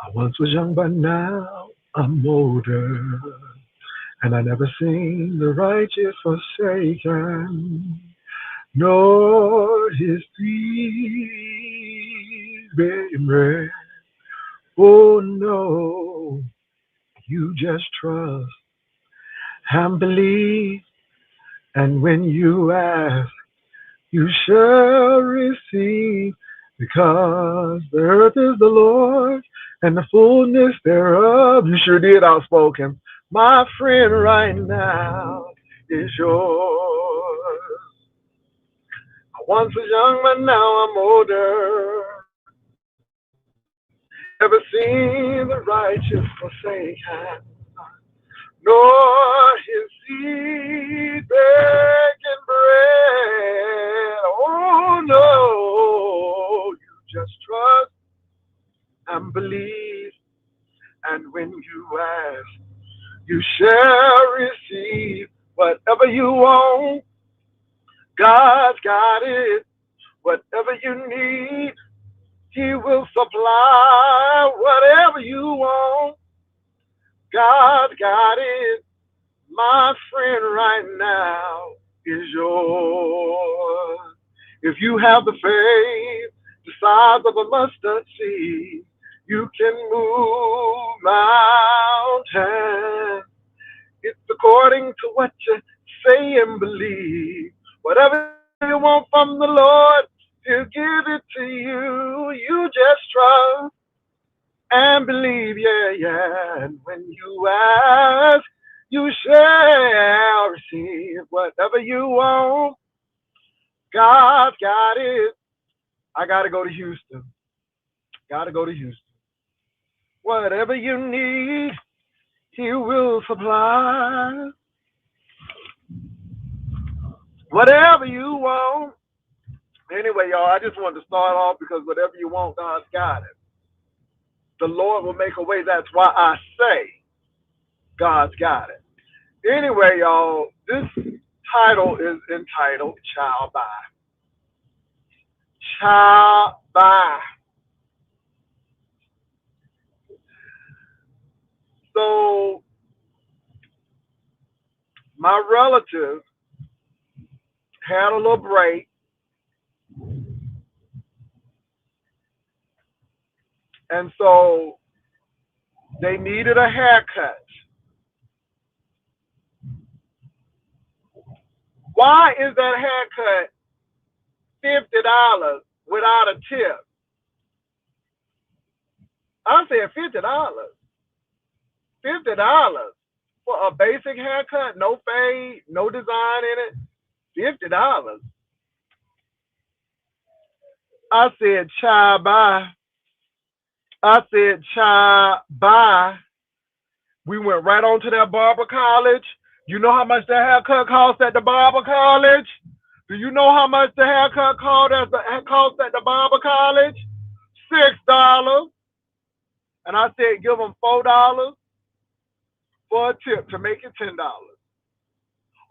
I once was young, but now I'm older, and I never seen the righteous forsaken, nor his seed begging bread. Oh no, you just trust and believe, and when you ask, you shall receive, because the earth is the Lord and the fullness thereof. You sure did outspoken. My friend, right now is yours. I once was young, but now I'm older. Never seen the righteous forsaken, nor his seed begging bread. Oh no, you just trust and believe, and when you ask, you shall receive whatever you want. God's got it. Whatever you need, He will supply. Whatever you want, God's got it. My friend, right now is yours. If you have the faith the size of a mustard seed, you can move mountains. It's according to what you say and believe. Whatever you want from the Lord, He'll give it to you. You just trust and believe, yeah, yeah. And when you ask, you shall receive whatever you want. God's got it. I gotta go to Houston. Gotta go to Houston. Whatever you need, He will supply. Whatever you want. Anyway, y'all, I just wanted to start off because whatever you want, God's got it. The Lord will make a way. That's why I say God's got it. Anyway, y'all, this title is entitled Child By. Child By. So, my relative had a little break, and so they needed a haircut. Why is that haircut $50 without a tip? I said $50. $50 for a basic haircut, no fade, no design in it. $50. I said, child, bye. I said, child, bye. We went right on to that barber college. You know how much the haircut cost at the barber college? Do you know how much the haircut cost at the barber college? $6. And I said, give them $4 for a tip to make it $10.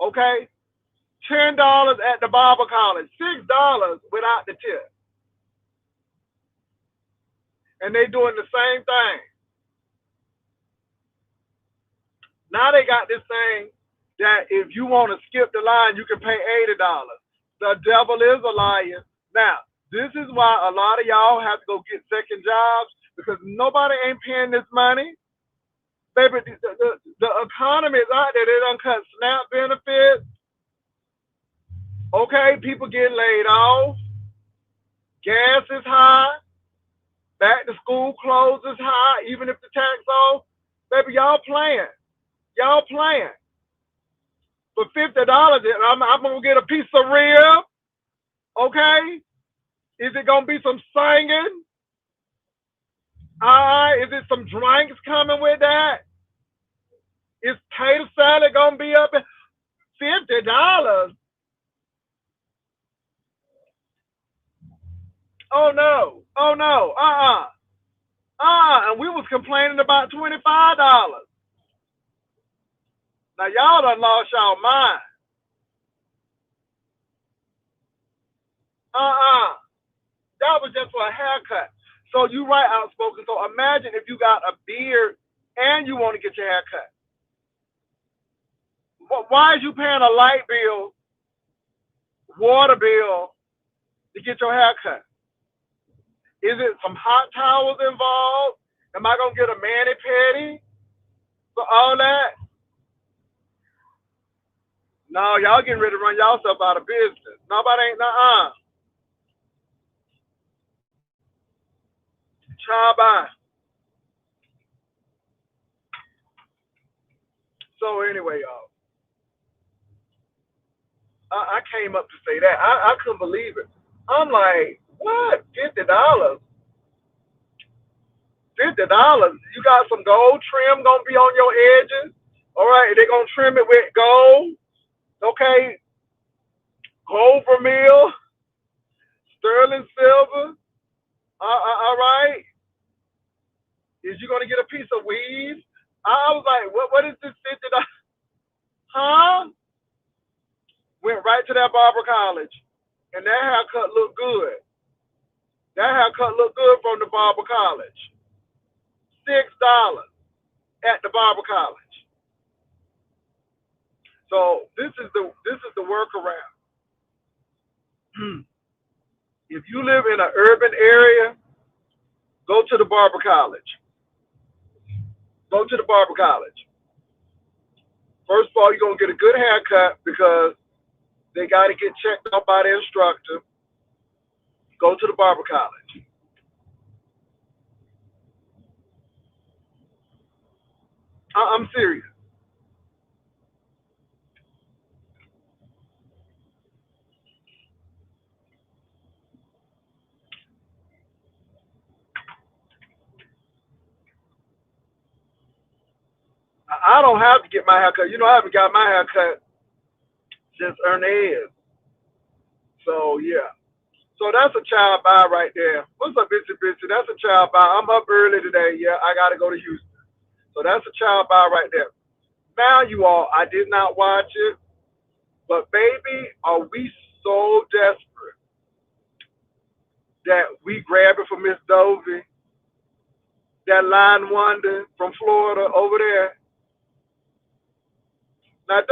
Okay? $10 at the barber college, $6 without the tip. And they doing the same thing. Now they got this thing that if you want to skip the line, you can pay $80. The devil is a liar. Now, this is why a lot of y'all have to go get second jobs because nobody ain't paying this money. Baby, the economy is out there. They done cut SNAP benefits. Okay, people get laid off. Gas is high. Back to school clothes is high, even if the tax off. Baby, y'all playing. Y'all playing. For $50, I'm gonna get a piece of rib. Okay? Is it gonna be some singing? Is it some drinks coming with that? Is tater salad gonna be up at $50? Oh no. Oh no. And we was complaining about $25. Now y'all done lost y'all mind. That was just for a haircut. So you right, outspoken. So imagine if you got a beard and you want to get your hair cut. Why is you paying a light bill, water bill to get your hair cut? Is it some hot towels involved? Am I gonna get a mani pedi for all that? No, y'all getting ready to run y'all stuff out of business. Nobody ain't Child bye. So anyway, y'all, I came up to say that. I couldn't believe it. I'm like, what? $50? $50? You got some gold trim gonna be on your edges? All right, they're gonna trim it with gold. Okay, gold vermeil, sterling silver. All right. Is you gonna get a piece of weave? I was like, what is this $50? Huh? Went right to that barber college, and that haircut looked good. That haircut looked good from the barber college. $6 at the barber college. So this is the workaround. If you live in an urban area, go to the barber college. Go to the barber college. First of all, you're gonna get a good haircut because they got to get checked out by the instructor. Go to the barber college. I'm serious. I don't have to get my haircut. You know, I haven't got my haircut since Ernest. So yeah. So that's a child buy right there. What's up, Bitsy Bitsy? That's a child buy. I'm up early today. Yeah, I gotta go to Houston. So that's a child buy right there. Now you all, I did not watch it, but baby, are we so desperate that we grab it for Miss Dovey, that line wonder from Florida over there. Now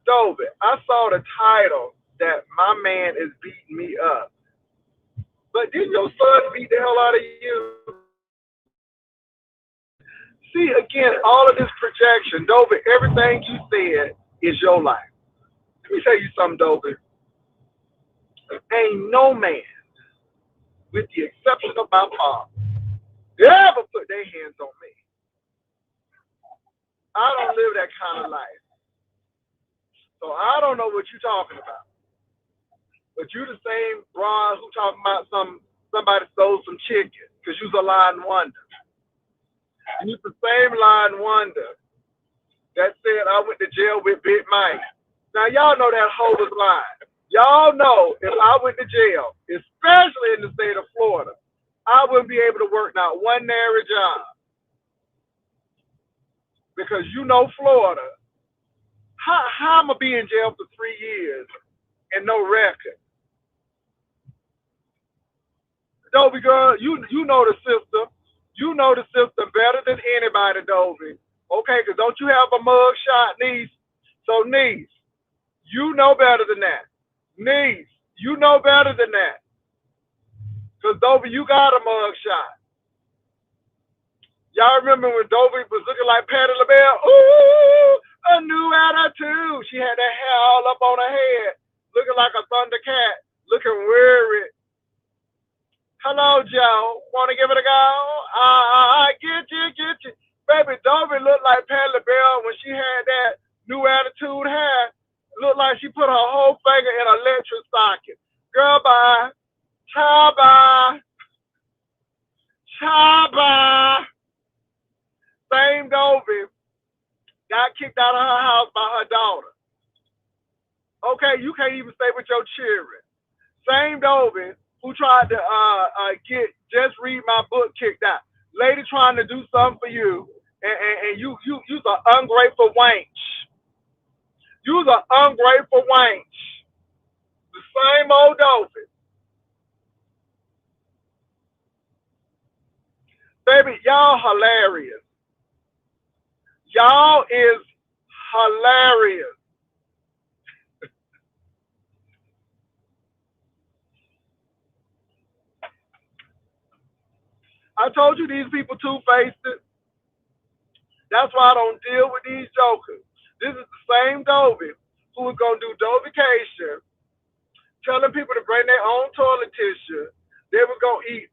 Dovey, I saw the title that my man is beating me up. But didn't your son beat the hell out of you? See, again, all of this projection, Dovey, everything you said is your life. Let me tell you something, Dovey. Ain't no man, with the exception of my father, ever put their hands on me. I don't live that kind of life. So I don't know what you're talking about. But you the same Ron who talking about somebody stole some chicken because you's a line wonder. And you the same line wonder that said I went to jail with Big Mike. Now y'all know that hoe was lying. Y'all know if I went to jail, especially in the state of Florida, I wouldn't be able to work not one nary job. Because you know Florida, how am I be in jail for 3 years and no record? Dovey girl, you know the system. You know the system better than anybody, Dovey. Okay, because don't you have a mug shot, niece? So niece, you know better than that. Niece, you know better than that. Because Dovey, you got a mug shot. Y'all remember when Dovey was looking like Patti LaBelle? Ooh, a new attitude. She had that hair all up on her head, looking like a Thundercat, looking weary. Hello, Joe. Want to give it a go? Get you. Baby, Dovey looked like Patti LaBelle when she had that new attitude hair. Looked like she put her whole finger in an electric socket. Girl, bye. Ciao, bye. Ciao, bye. Same Dovey got kicked out of her house by her daughter. Okay, you can't even stay with your children. Same Dovey who tried to get Just Read My Book kicked out. Lady trying to do something for you, and you's an ungrateful wench. You's an ungrateful wench. The same old Dovey. Baby, y'all hilarious. Y'all is hilarious. I told you these people two-faced it. That's why I don't deal with these jokers. This is the same Dovey who was going to do Dovication, telling people to bring their own toilet tissue. They was going to eat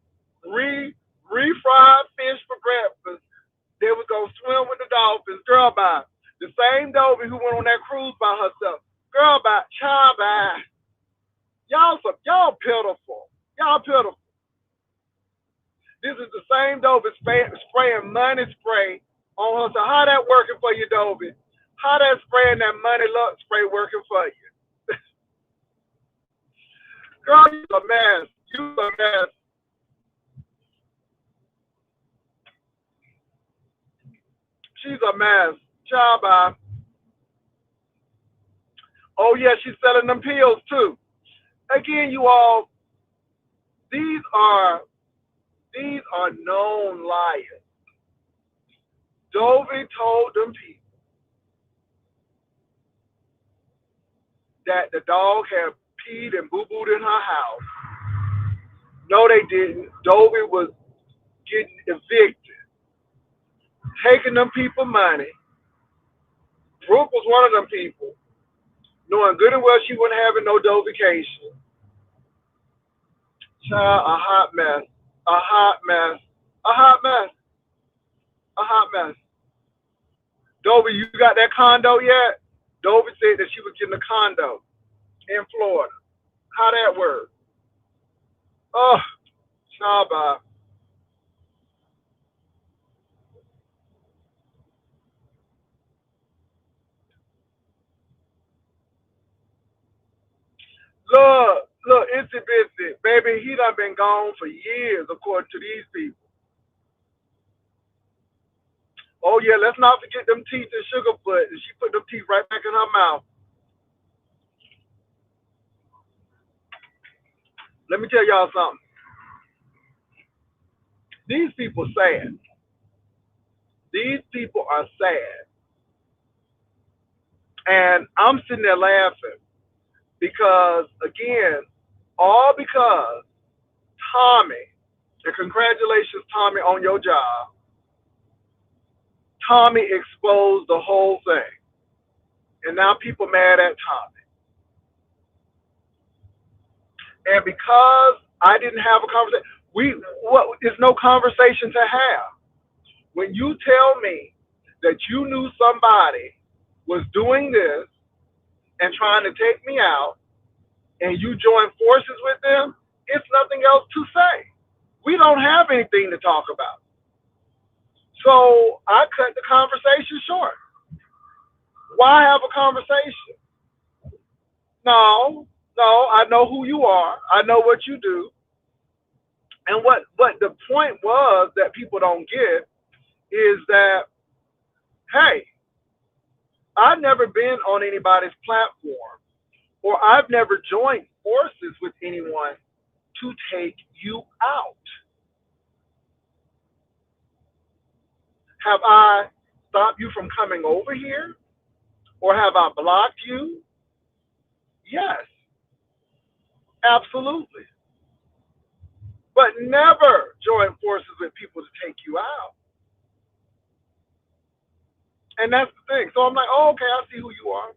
refried fish for breakfast. They was going to swim with the dolphins. Girl, bye. The same Dovey who went on that cruise by herself. Girl, bye. Child, bye. Y'all pitiful. Y'all pitiful. This is the same Dovey spraying money spray on her. So how that working for you, Dovey? How that spraying that money luck spray working for you? Girl, you a mess. You a mess. She's a mess. Child, bye. Oh yeah, she's selling them pills too. Again, you all, these are known liars. Dovey told them people that the dog had peed and boo-booed in her house. No, they didn't. Dovey was getting evicted, taking them people money. Brooke was one of them people, knowing good and well she wasn't having no Dovication. Child, a hot mess. A hot mess. A hot mess. A hot mess. Dovey, you got that condo yet? Dovey said that she was getting a condo in Florida. How that work? Oh, child, bye. Look, Itsy Bitsy, baby, he done been gone for years, according to these people. Oh yeah, let's not forget them teeth and Sugarfoot, and she put them teeth right back in her mouth. Let me tell y'all something. These people sad. These people are sad. And I'm sitting there laughing because, again, all because Tommy, and congratulations, Tommy, on your job, Tommy exposed the whole thing. And now people mad at Tommy. And because I didn't have a conversation, there's no conversation to have. When you tell me that you knew somebody was doing this and trying to take me out, and you join forces with them, it's nothing else to say. We don't have anything to talk about. So I cut the conversation short. Why have a conversation? No, I know who you are. I know what you do. And what the point was that people don't get is that, hey, I've never been on anybody's platform, or I've never joined forces with anyone to take you out. Have I stopped you from coming over here? Or have I blocked you? Yes, absolutely. But never join forces with people to take you out. And that's the thing. So I'm like, oh, okay, I see who you are.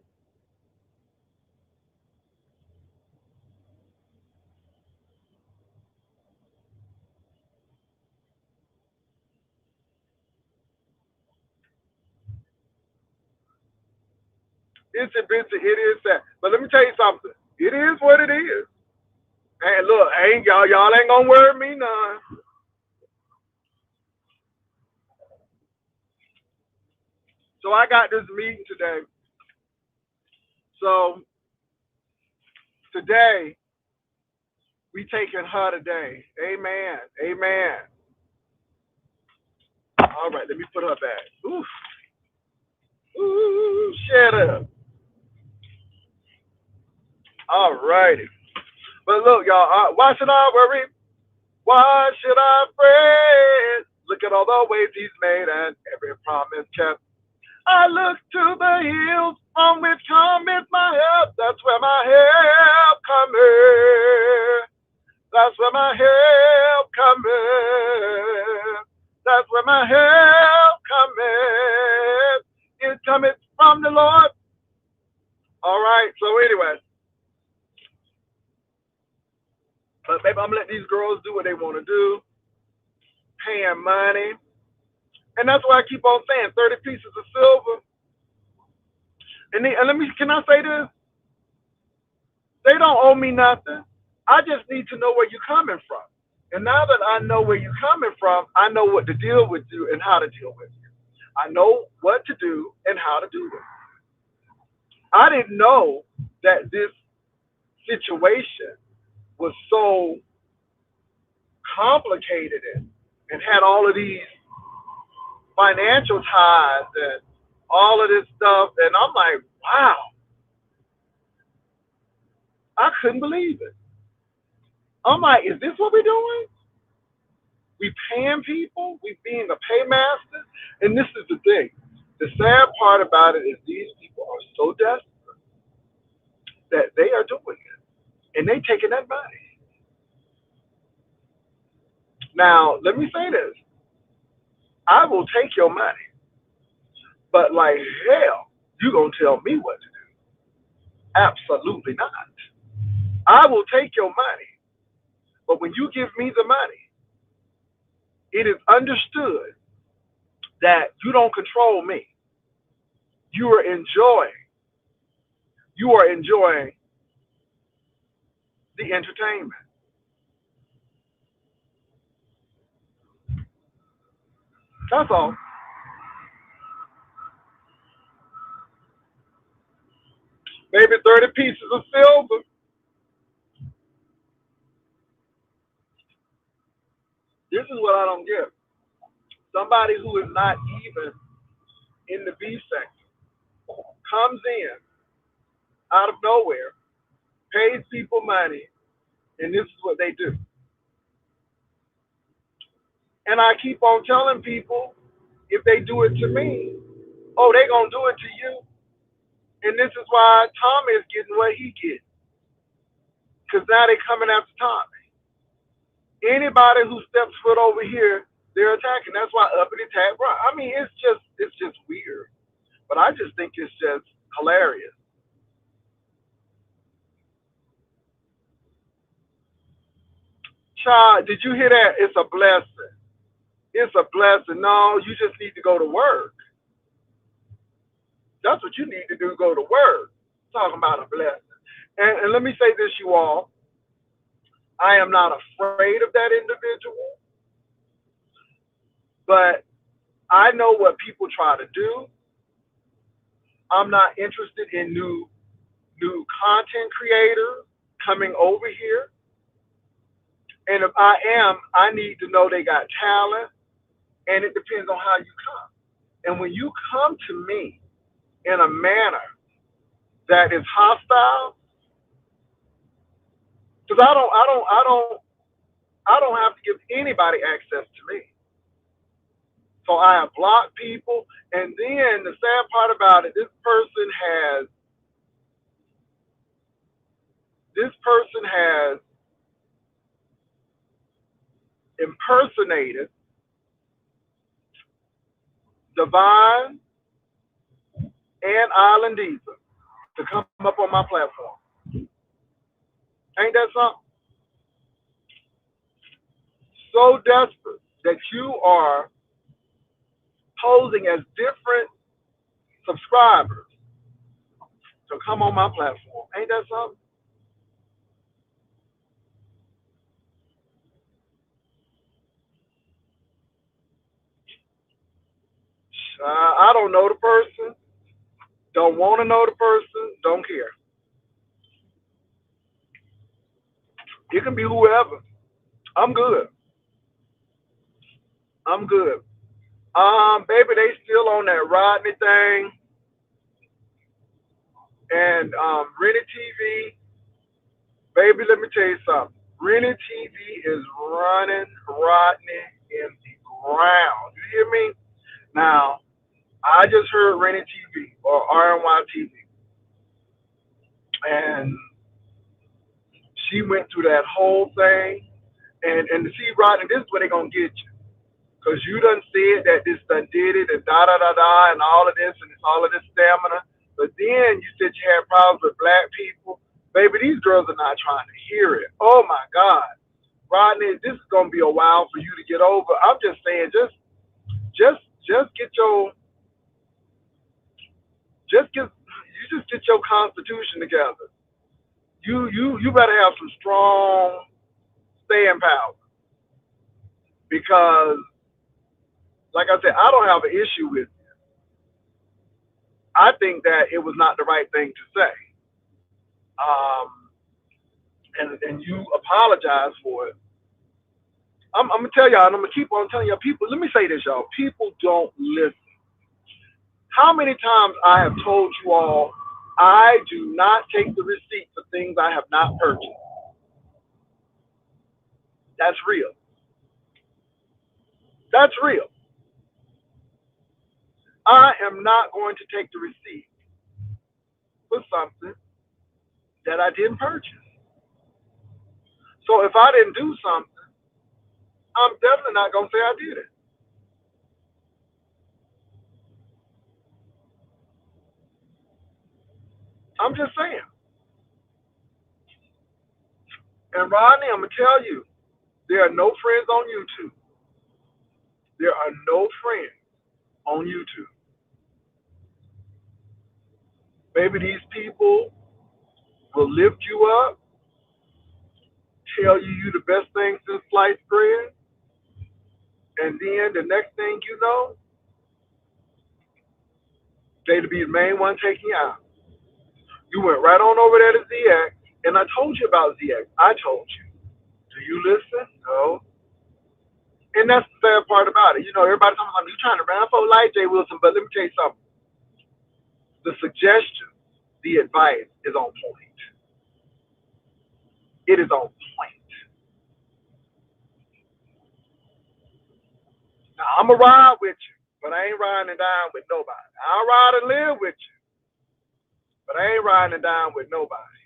It's a bit, it is that. But let me tell you something. It is what it is. And look, ain't y'all ain't gonna worry me none. So I got this meeting today. So today we taking her today. Amen. Amen. All right, let me put her back. Oof. Ooh, shut up. All righty. But look, y'all, why should I worry? Why should I fret? Look look at all the ways he's made and every promise kept. I look to the hills from which cometh my help. That's where my help cometh. That's where my help cometh. That's where my help cometh. It cometh from the Lord. All right. So anyway, but baby, I'm letting these girls do what they want to do, paying money, and that's why I keep on saying 30 pieces of silver. And let me, can I say this? They don't owe me nothing. I just need to know where you're coming from. And now that I know where you're coming from, I know what to deal with you and how to deal with you. I know what to do and how to do it. I didn't know that this situation was so complicated and had all of these financial ties and all of this stuff. And I'm like, wow, I couldn't believe it. I'm like, is this what we're doing? We paying people, we being a paymaster. And this is the thing. The sad part about it is these people are so desperate that they are doing it. And they taking that money. Now, let me say this. I will take your money. But like hell, you gonna tell me what to do. Absolutely not. I will take your money. But when you give me the money, it is understood that you don't control me. You are enjoying the entertainment. That's all. Maybe 30 pieces of silver. This is what I don't get. Somebody who is not even in the B sector comes in out of nowhere, pays people money, and this is what they do. And I keep on telling people, if they do it to me, oh, they gonna do it to you. And this is why Tommy is getting what he gets. Because now they coming after Tommy. Anybody who steps foot over here, they're attacking. That's why uppity attack. I mean, it's just weird. But I just think it's just hilarious. Child, did you hear that? It's a blessing. It's a blessing. No, you just need to go to work. That's what you need to do, go to work. Talking about a blessing. And let me say this, you all. I am not afraid of that individual, but I know what people try to do. I'm not interested in new content creators coming over here. And if I am, I need to know they got talent, and it depends on how you come. And when you come to me in a manner that is hostile, because I don't have to give anybody access to me. So I have blocked people, and then the sad part about it, this person has impersonated Divine and Island Diva to come up on my platform. Ain't that something? So desperate that you are posing as different subscribers to come on my platform. Ain't that something? I don't know the person, don't want to know the person, don't care. It can be whoever. I'm good. I'm good. Baby, they still on that Rodney thing and Rennie TV. Baby, let me tell you something. Rennie TV is running Rodney in the round. You hear me? Now, I just heard Rainy TV or RNY TV, and she went through that whole thing. And to see Rodney, this is where they're going to get you. Because you done said that this done did it and da da da da and all of this and it's all of this stamina. But then you said you had problems with black people. Baby, these girls are not trying to hear it. Oh my God. Rodney, this is gonna be a while for you to get over. I'm just saying, just get your just get your constitution together. You better have some strong staying power. Because like I said, I don't have an issue with it. I think that it was not the right thing to say. Um, and you apologize for it. I'm gonna tell y'all, and I'm gonna keep on telling y'all. People, let me say this, y'all. People don't listen. How many times I have told you all, I do not take the receipt for things I have not purchased. That's real. That's real. I am not going to take the receipt for something that I didn't purchase. So if I didn't do something, I'm definitely not going to say I did it. I'm just saying. And Rodney, I'm going to tell you, there are no friends on YouTube. There are no friends on YouTube. Maybe these people will lift you up, tell you the best thing since sliced bread, and then the next thing you know, they'd be the main one taking you out. You went right on over there to ZX, and I told you about ZX. I told you. Do you listen? No. And that's the sad part about it. You know, everybody talking about you trying to run for like Jay Wilson, but let me tell you something. The suggestion, the advice is on point. It is on point. Now, I'm going to ride with you, but I ain't riding and dying with nobody. I'll ride and live with you, but I ain't riding and dying with nobody.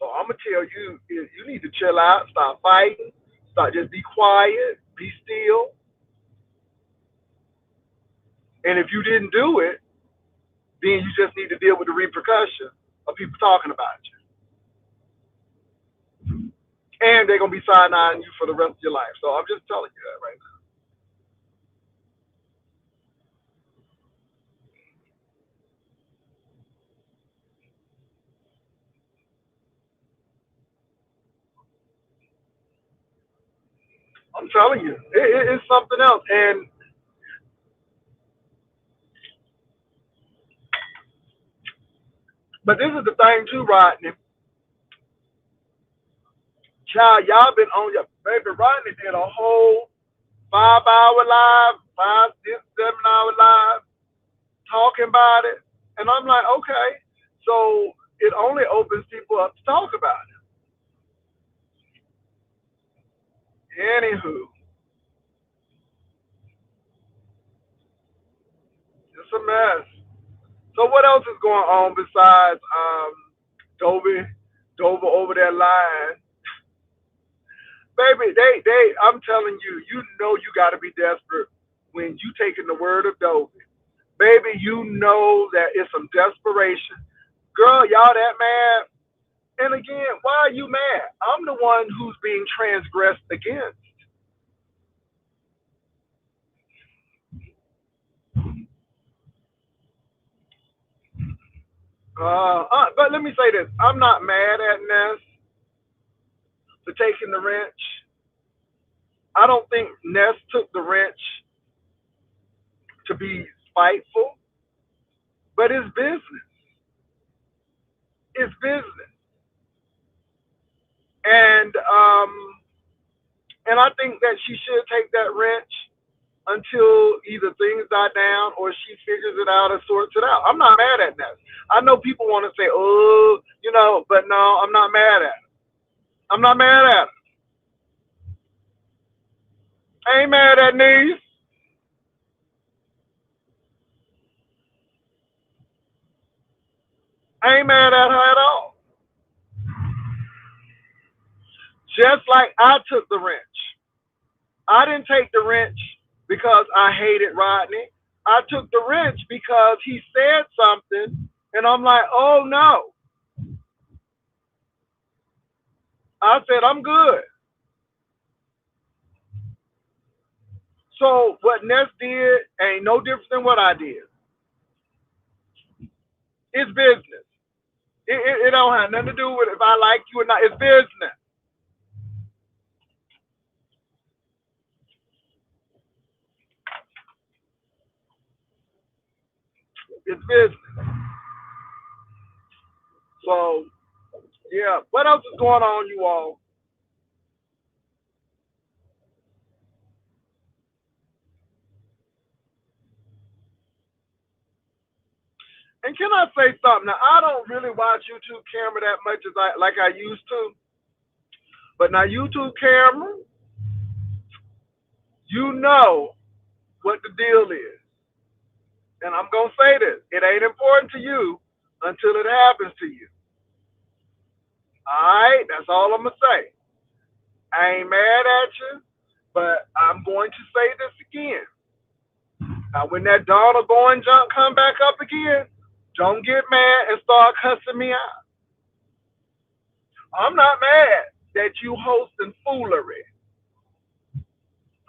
So I'm going to tell you, you need to chill out, stop fighting, stop, just be quiet, be still. And if you didn't do it, then you just need to deal with the repercussions of people talking about you. And they're going to be side-eyeing you for the rest of your life. So I'm just telling you that right now. I'm telling you, it's something else. But this is the thing too, Rodney. Child, y'all been on your baby. Rodney did a whole 5 hour live, 7 hour live, talking about it. And I'm like, okay, so it only opens people up to talk about it. Anywho, it's a mess. So what else is going on besides Dover over there lying? Baby, I'm telling you, you know you gotta be desperate when you taking the word of Dover. Baby, you know that it's some desperation. Girl, y'all that mad? And again, why are you mad? I'm the one who's being transgressed against. But let me say this. I'm not mad at Ness for taking the wrench. I don't think Ness took the wrench to be spiteful, but it's business. It's business. And and I think that she should take that wrench until either things die down or she figures it out or sorts it out. I'm not mad at that. I know people want to say, oh, but no, I'm not mad at it. I'm not mad at it. I ain't mad at niece. I ain't mad at her at all. Just like I took the wrench. I didn't take the wrench because I hated Rodney. I took the wrench because he said something, and I'm like, oh no. I said, I'm good. So what Ness did ain't no different than what I did. It's business. It don't have nothing to do with if I like you or not. It's business. It's business. So yeah. What else is going on, you all? And can I say something? Now I don't really watch YouTube camera that much as I used to. But now YouTube camera, you know what the deal is. And I'm gonna say this. It ain't important to you until it happens to you. Alright? That's all I'm gonna say. I ain't mad at you, but I'm going to say this again. Now when that Donald going junk come back up again, don't get mad and start cussing me out. I'm not mad that you hosting foolery.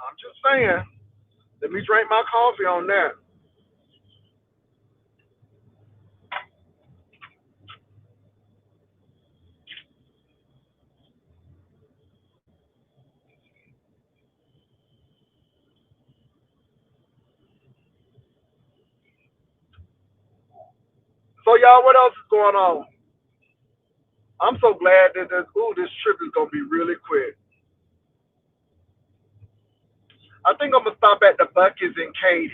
I'm just saying. Let me drink my coffee on that. So y'all, what else is going on? I'm so glad that this trip is gonna be really quick. I think I'm gonna stop at the Buc-ee's in Katy.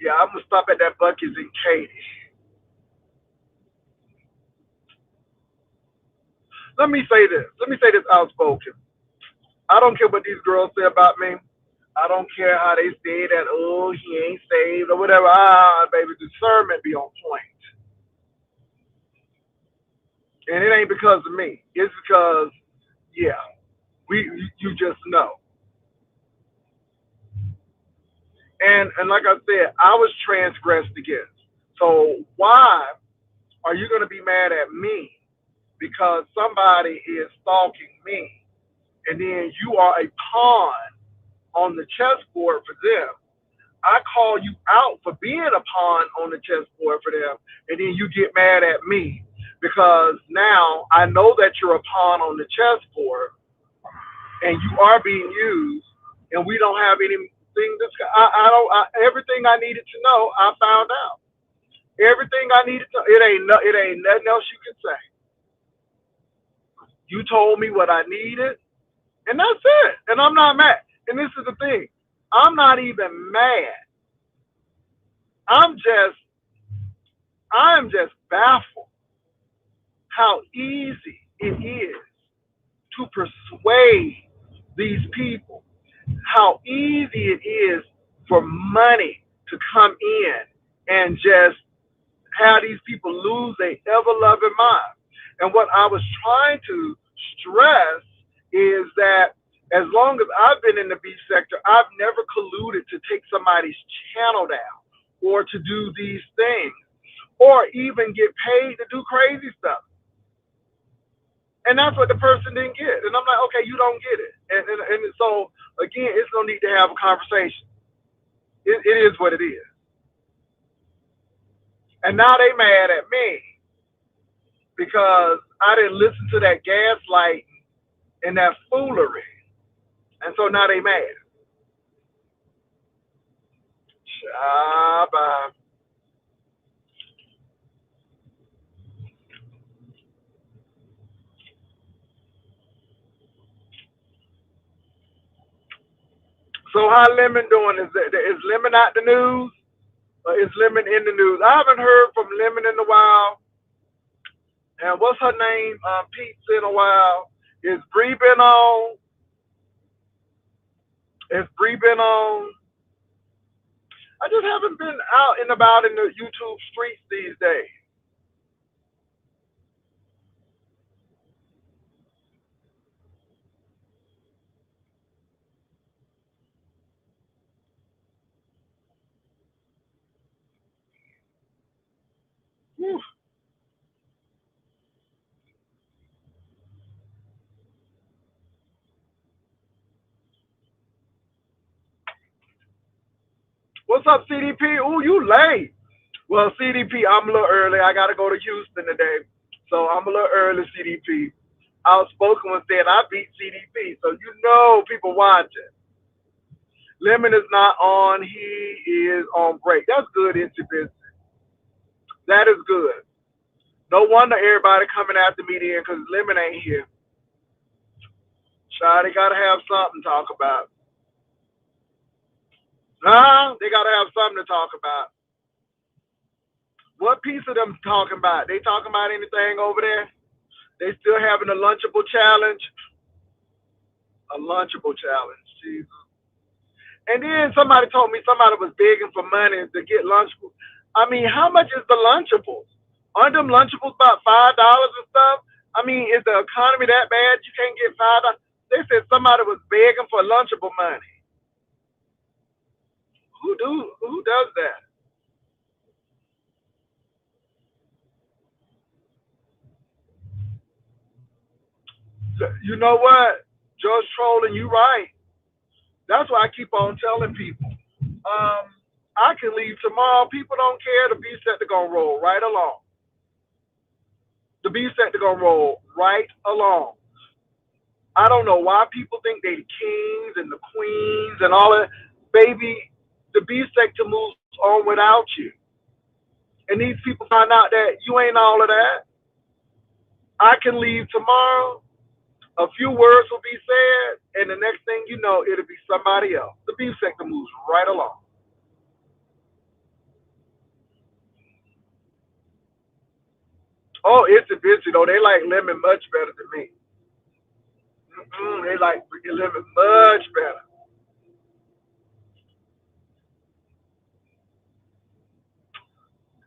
Yeah, I'm gonna stop at that Buc-ee's in Katy. Let me say this. Let me say this outspoken. I don't care what these girls say about me. I don't care how they say that, oh, he ain't saved or whatever. Ah, baby, discernment be on point. And it ain't because of me. It's because, yeah, you just know. And like I said, I was transgressed against. So why are you gonna be mad at me because somebody is stalking me and then you are a pawn on the chessboard for them? I call you out for being a pawn on the chessboard for them, and then you get mad at me because now I know that you're a pawn on the chessboard and you are being used, and we don't have anything. Everything I needed to know, I found out. Everything I needed to. It ain't nothing else you can say. You told me what I needed, and that's it. And I'm not mad. And this is the thing. I'm not even mad. I'm just I am just baffled how easy it is to persuade these people, how easy it is for money to come in and just have these people lose their ever loving mind. And what I was trying to stress is that as long as I've been in the beef sector, I've never colluded to take somebody's channel down or to do these things or even get paid to do crazy stuff. And that's what the person didn't get. And I'm like, okay, you don't get it. And so, again, it's no need to have a conversation. It is what it is. And now they mad at me because I didn't listen to that gaslight and that foolery. And so now they mad. Shabba. So how Lemon doing? Is Lemon out the news? Or is Lemon in the news? I haven't heard from Lemon in a while. And what's her name? Pizza in a while. Is Bree been on? Has Bree been on? I just haven't been out and about in the YouTube streets these days. Whew. What's up, CDP? Ooh, you late. Well, CDP, I'm a little early. I got to go to Houston today. So I'm a little early, CDP. Outspoken was saying I beat CDP. So you know people watching. Lemon is not on. He is on break. That's good, into business. That is good. No wonder everybody coming after me then because Lemon ain't here. Child, they got to have something to talk about. Huh? They got to have something to talk about. What piece of them talking about? They talking about anything over there? They still having a Lunchable challenge? A Lunchable challenge. Jesus. And then somebody told me somebody was begging for money to get Lunchables. I mean, how much is the Lunchables? Aren't them Lunchables about $5 and stuff? I mean, is the economy that bad you can't get $5? They said somebody was begging for Lunchable money. Who does that? You know what? Judge Trolling, you right. That's why I keep on telling people. I can leave tomorrow. People don't care. The B set to gonna roll right along. The B set to gonna roll right along. I don't know why people think they the kings and the queens and all that. Baby, the B sector moves on without you. And these people find out that you ain't all of that. I can leave tomorrow. A few words will be said, and the next thing you know, it'll be somebody else. The B sector moves right along. Oh, it's a busy though. They like Lemon much better than me. They like Lemon much better.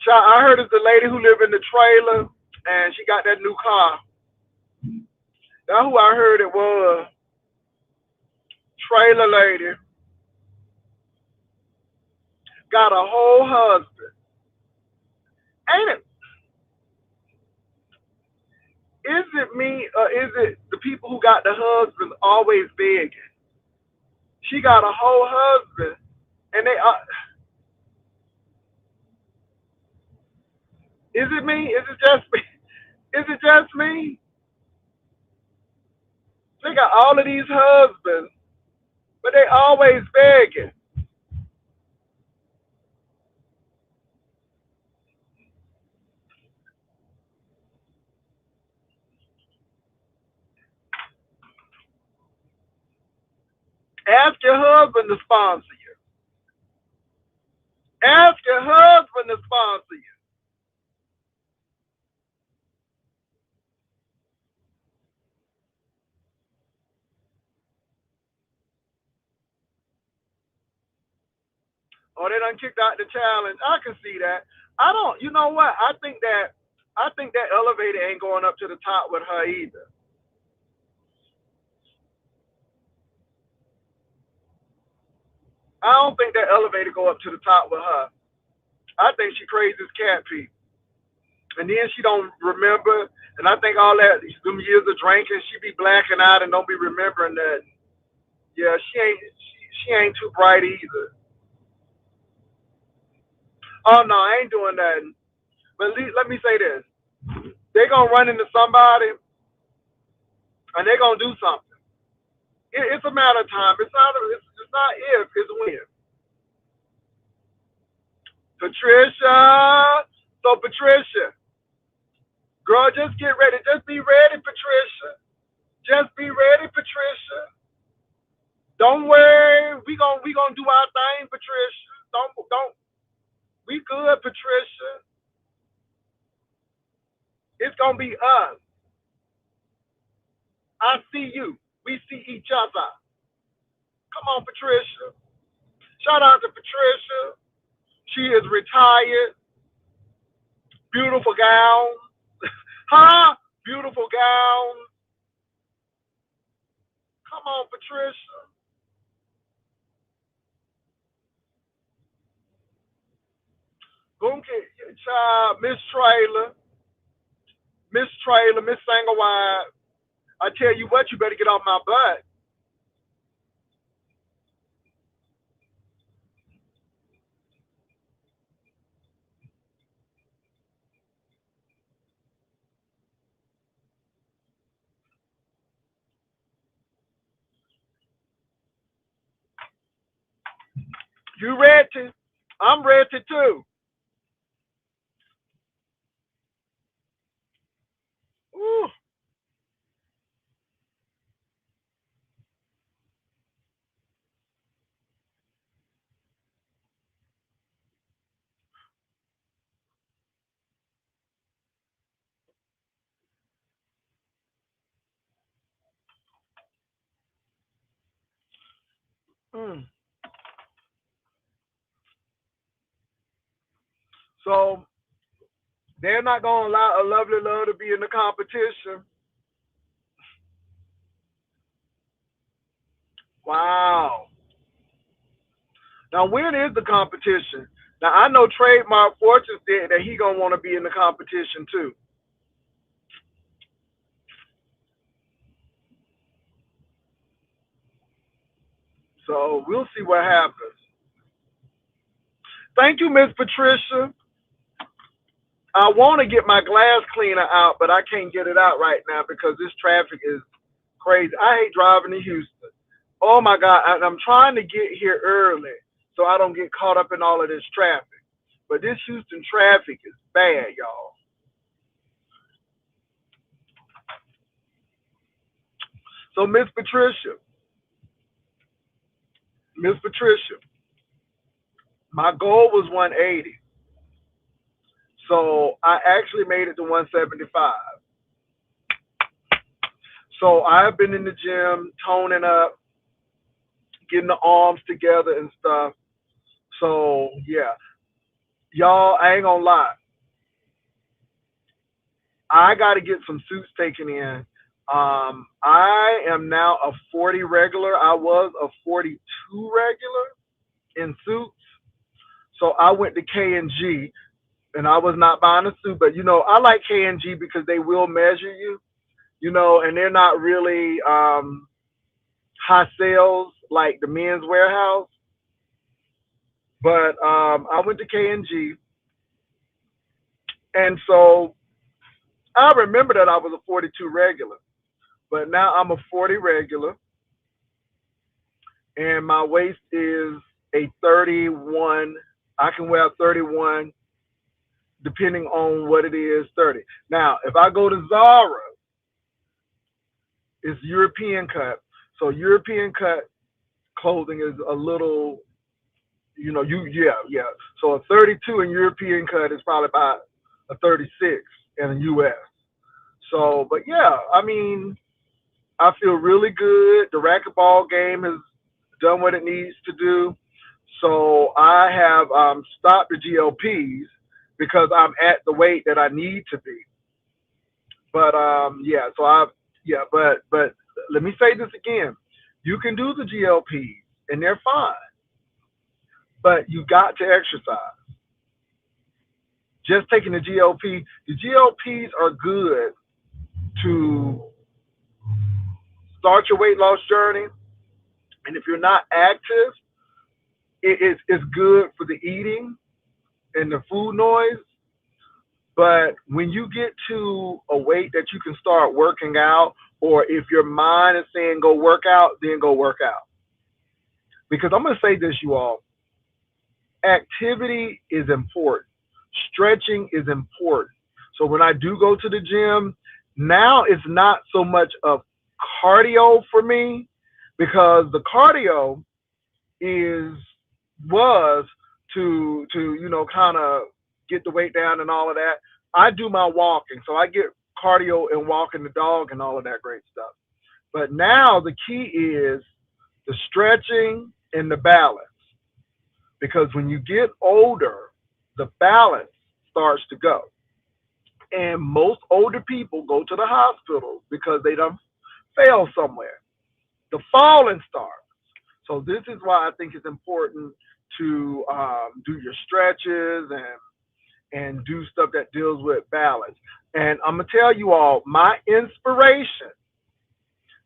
Child, I heard it's the lady who live in the trailer and she got that new car. That's who I heard it was. Trailer lady got a whole husband. Ain't it? Is it me or is it the people who got the husbands always begging? She got a whole husband, and they are. Is it me? Is it just me? Is it just me? They got all of these husbands, but they always begging. Ask your husband to sponsor you. Ask your husband to sponsor you. Or they done kicked out the challenge. I can see that. I don't. You know what? I think that elevator ain't going up to the top with her either. I don't think that elevator go up to the top with her. I think she crazy as cat pee. And then she don't remember. And I think all that them years of drinking, she be blacking out and don't be remembering that. Yeah, she ain't too bright either. Oh no, I ain't doing nothing. But let me say this: they gonna run into somebody and they gonna do something. It's a matter of time. It's not if, it's when. Patricia. So Patricia, girl, just get ready. Just be ready, Patricia. Just be ready, Patricia. Don't worry. We gonna do our thing, Patricia. Don't. We good, Patricia. It's gonna be us. I see you. We see each other. Come on, Patricia. Shout out to Patricia. She is retired. Beautiful gown. Huh? Beautiful gown. Come on, Patricia. Boom, child, Miss Trailer. Miss Trailer, Miss Sangerwide. I tell you what, you better get off my butt. You ready? I'm ready too. Ooh. Mm. So they're not gonna allow a lovely love to be in the competition. Wow. Now when is the competition? Now I know Trademark Fortune said that he gonna want to be in the competition too. So we'll see what happens. Thank you, Miss Patricia. I want to get my glass cleaner out, but I can't get it out right now because this traffic is crazy. I hate driving to Houston. Oh my God, I'm trying to get here early so I don't get caught up in all of this traffic. But this Houston traffic is bad, y'all. So Miss Patricia, my goal was 180. So I actually made it to 175. So I've been in the gym, toning up, getting the arms together and stuff. So yeah, y'all, I ain't gonna lie. I got to get some suits taken in. I am now a 40 regular. I was a 42 regular in suits. So I went to K and G, and I was not buying a suit, but I like K and G because they will measure you, and they're not really high sales like the Men's Warehouse. But I went to K and G, and so I remember that I was a 42 regular, but now I'm a 40 regular, and my waist is a 31. I can wear a 31 depending on what it is, 30. Now, if I go to Zara, it's European cut. So European cut clothing is a little, yeah. So a 32 in European cut is probably about a 36 in the US. So, but yeah, I mean, I feel really good. The racquetball game has done what it needs to do. So I have stopped the GLPs because I'm at the weight that I need to be. But yeah, so but let me say this again. You can do the GLPs and they're fine, but you got to exercise. Just taking the GLPs are good to start your weight loss journey. And if you're not active, it's good for the eating and the food noise. But when you get to a weight that you can start working out, or if your mind is saying go work out, then go work out. Because I'm going to say this, you all, activity is important. Stretching is important. So when I do go to the gym, now it's not so much of cardio for me because the cardio is was to kind of get the weight down and all of that. I do my walking, so I get cardio and walking the dog and all of that great stuff. But now the key is the stretching, and the balance. Because when you get older, the balance starts to go. And most older people go to the hospital because they done fail somewhere. The falling starts. So this is why I think it's important to do your stretches and do stuff that deals with balance. And I'm gonna tell you all, my inspiration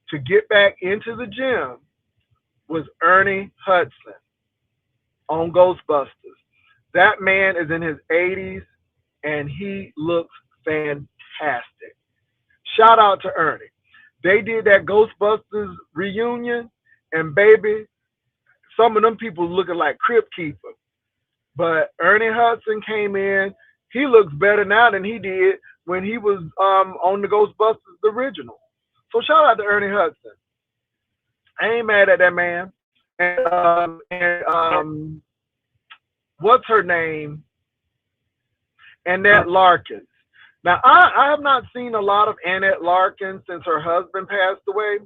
to get back into the gym was Ernie Hudson on Ghostbusters. That man is in his 80s and he looks fantastic. Shout out to Ernie. They did that Ghostbusters reunion, and baby, some of them people looking like Crypt Keeper. But Ernie Hudson came in. He looks better now than he did when he was on the Ghostbusters original. So shout out to Ernie Hudson. I ain't mad at that man. And what's her name? Annette Larkins. Now I have not seen a lot of Annette Larkins since her husband passed away,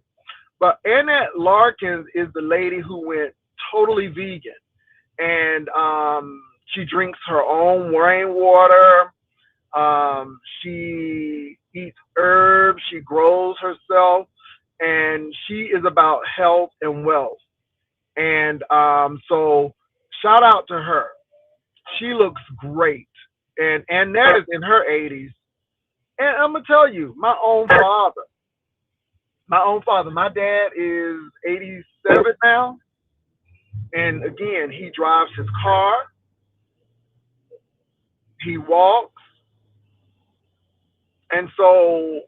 but Annette Larkins is the lady who went totally vegan, and she drinks her own rainwater. She eats herbs. She grows herself, and she is about health and wealth. And so, shout out to her. She looks great, and Annette is in her 80s. And I'm gonna tell you, my dad is 87 now, and again, he drives his car, he walks, and so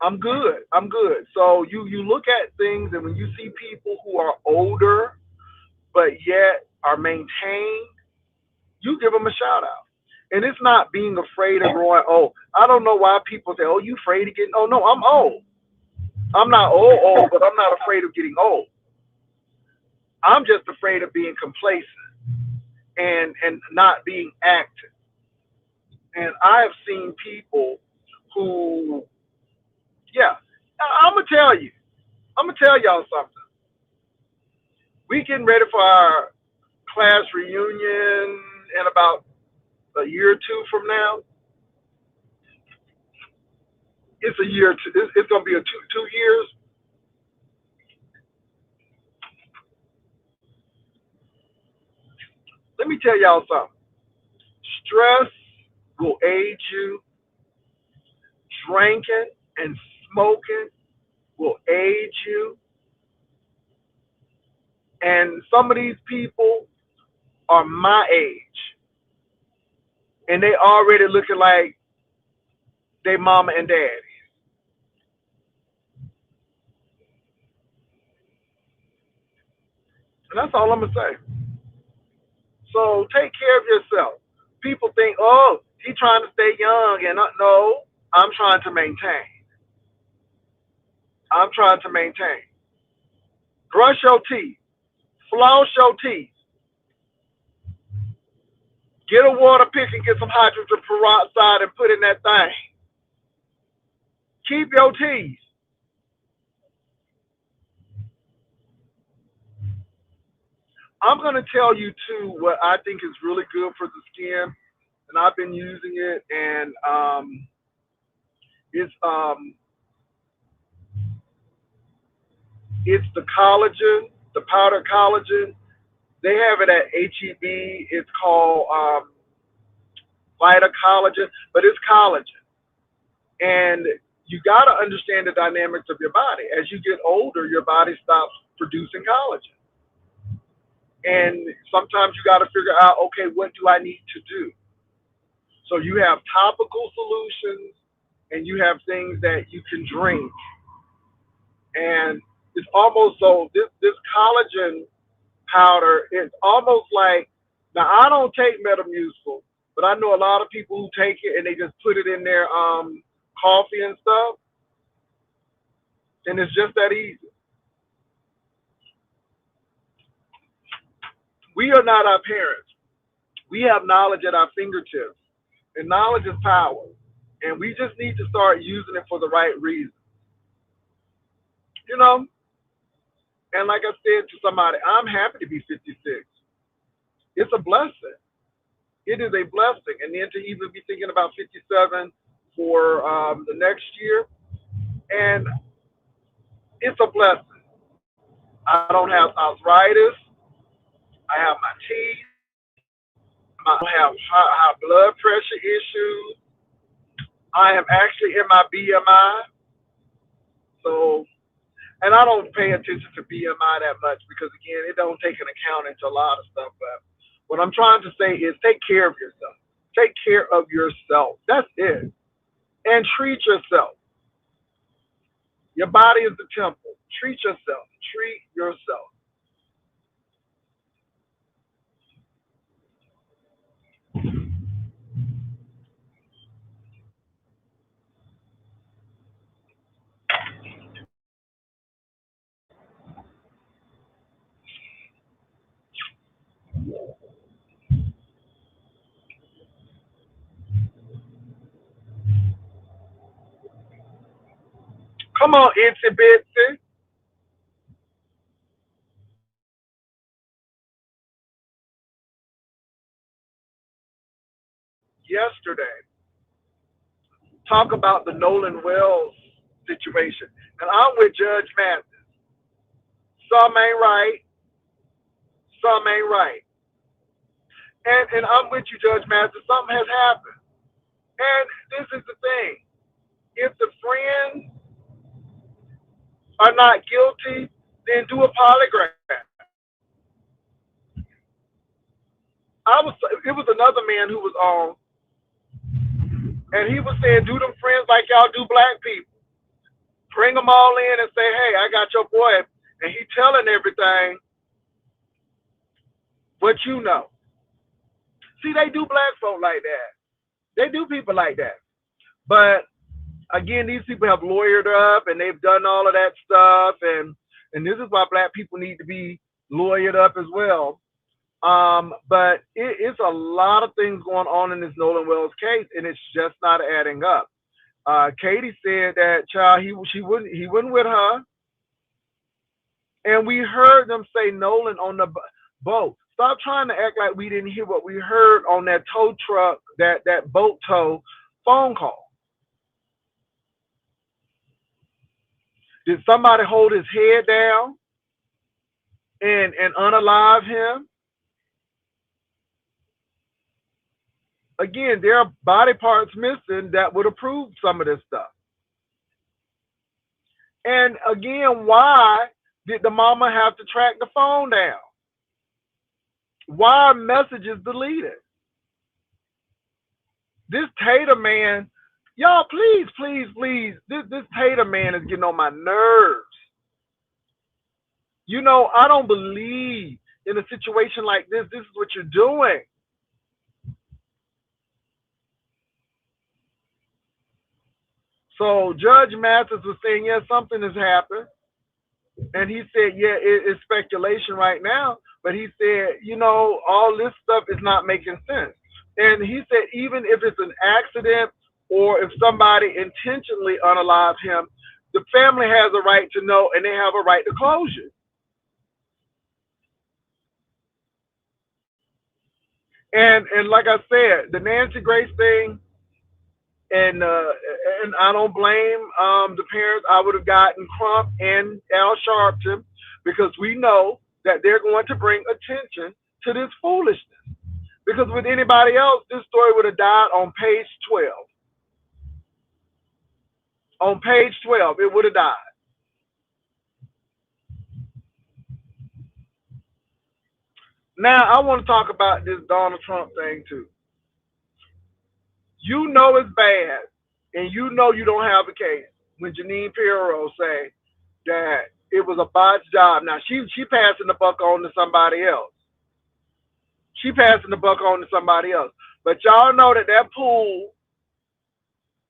I'm good. I'm good. So you look at things, and when you see people who are older but yet are maintained, you give them a shout out. And it's not being afraid of growing old. I don't know why people say, "Oh, you afraid of getting old?" No, I'm old. I'm not old, but I'm not afraid of getting old. I'm just afraid of being complacent and not being active. And I have seen people who, yeah, I'm gonna tell you, I'm gonna tell y'all something. We getting ready for our class reunion in about a year or two from now. It's a year. It's gonna be a 2 years. Let me tell y'all something. Stress will age you. Drinking and smoking will age you. And some of these people are my age, and they already looking like they mama and daddy. And that's all I'm gonna say. So take care of yourself. People think, oh, he trying to stay young, and no, I'm trying to maintain. I'm trying to maintain. Brush your teeth, floss your teeth, get a water pick and get some hydrogen peroxide and put in that thing. Keep your teeth. I'm gonna tell you too what I think is really good for the skin, and I've been using it, and it's um it's the collagen, the powdered collagen. They have it at HEB. It's called Vita Collagen, but it's collagen. And you got to understand the dynamics of your body. As you get older, your body stops producing collagen. And sometimes you got to figure out, okay, what do I need to do? So you have topical solutions and you have things that you can drink. And it's almost so this collagen powder, it's almost like, now I don't take Metamucil, but I know a lot of people who take it and they just put it in their coffee and stuff, and it's just that easy. We are not our parents. We have knowledge at our fingertips, and knowledge is power. And we just need to start using it for the right reason. You know, And like I said to somebody, I'm happy to be 56. It's a blessing. It is a blessing. And then to even be thinking about 57 for the next year, and it's a blessing. I don't have arthritis. I have my teeth. I don't have high blood pressure issues. I am actually in my BMI. So, and I don't pay attention to BMI that much because again, it don't take an account into a lot of stuff. But what I'm trying to say is take care of yourself. Take care of yourself. That's it. And treat yourself. Your body is the temple. Treat yourself. Treat yourself. Come on, Itsy Bitsy. Yesterday, talk about the Nolan Wells situation. And I'm with Judge Mathis. Some ain't right, some ain't right. And I'm with you, Judge Mathis. Something has happened. And this is the thing. If the friends are not guilty, then do a polygraph. It was another man who was on, and he was saying, do them friends like y'all do black people. Bring them all in and say, hey, I got your boy. And he telling everything what you know. See, they do black folk like that. They do people like that. But again, these people have lawyered up and they've done all of that stuff. And this is why black people need to be lawyered up as well. But it's a lot of things going on in this Nolan Wells case, and it's just not adding up. Katie said that child he wouldn't with her, and we heard them say Nolan on the boat. Stop trying to act like we didn't hear what we heard on that tow truck, that boat tow phone call. Did somebody hold his head down and unalive him? Again, there are body parts missing that would have proved some of this stuff. And again, why did the mama have to track the phone down? Why are messages deleted? This Tater man, y'all, please, please, please, this Tater man is getting on my nerves. You know, I don't believe in a situation like this. This is what you're doing. So Judge Mathis was saying, yes, something has happened. And he said, yeah, it's speculation right now. But he said, you know, all this stuff is not making sense. And he said, even if it's an accident or if somebody intentionally unalives him, the family has a right to know and they have a right to closure. And like I said, the Nancy Grace thing, and I don't blame the parents. I would have gotten Crump and Al Sharpton because we know that they're going to bring attention to this foolishness. Because with anybody else, this story would have died on page 12. On page 12, it would have died. Now, I want to talk about this Donald Trump thing too. You know it's bad, and you know you don't have a case when Janine Pirro say that it was a botched job. Now, she passing the buck on to somebody else. She passing the buck on to somebody else. But y'all know that that pool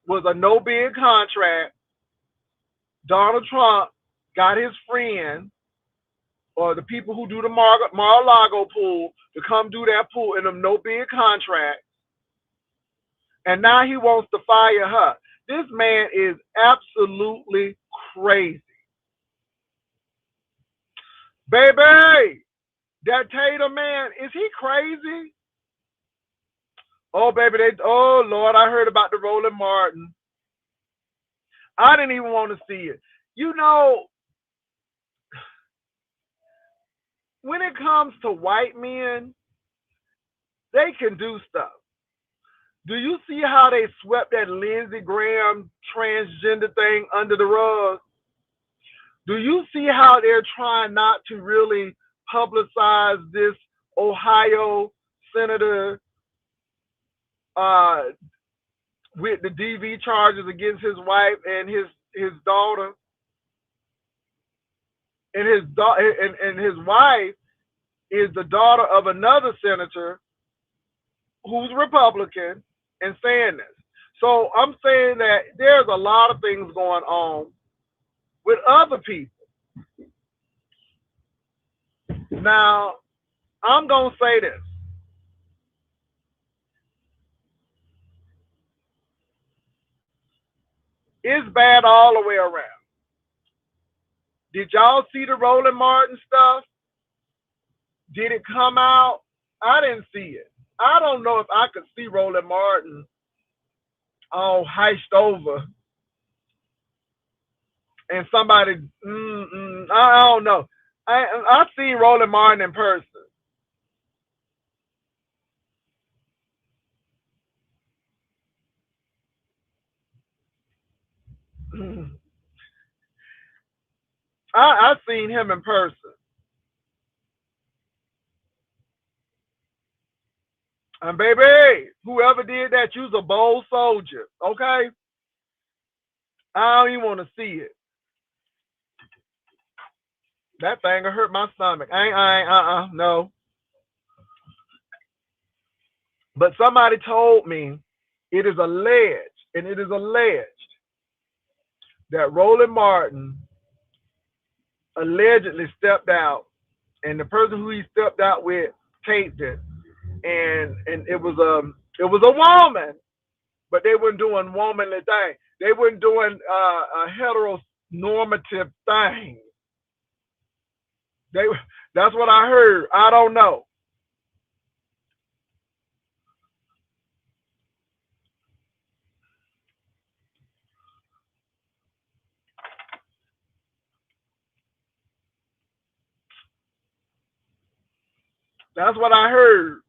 was a no bid contract. Donald Trump got his friend or the people who do the Mar-a-Lago pool to come do that pool in a no bid contract. And now he wants to fire her. This man is absolutely crazy. Baby, that Tatum man, is he crazy? Oh, baby, oh, Lord, I heard about the Roland Martin. I didn't even want to see it. You know, when it comes to white men, they can do stuff. Do you see how they swept that Lindsey Graham transgender thing under the rug? Do you see how they're trying not to really publicize this Ohio senator uh, with the DV charges against his wife and his daughter, and his wife is the daughter of another senator who's Republican and saying this. So I'm saying that there's a lot of things going on with other people. Now, I'm going to say this. It's bad all the way around. Did y'all see the Roland Martin stuff? Did it come out? I didn't see it. I don't know if I could see Roland Martin all heiched over and somebody, I don't know. I've seen Roland Martin in person. I've seen him in person. And baby, whoever did that, you's a bold soldier. Okay? I don't even want to see it. That thing will hurt my stomach. No. But somebody told me it is alleged that Roland Martin allegedly stepped out, and the person who he stepped out with taped it, and it was a woman, but they weren't doing womanly thing. They weren't doing a heteronormative thing. They That's what I heard. I don't know. That's what I heard.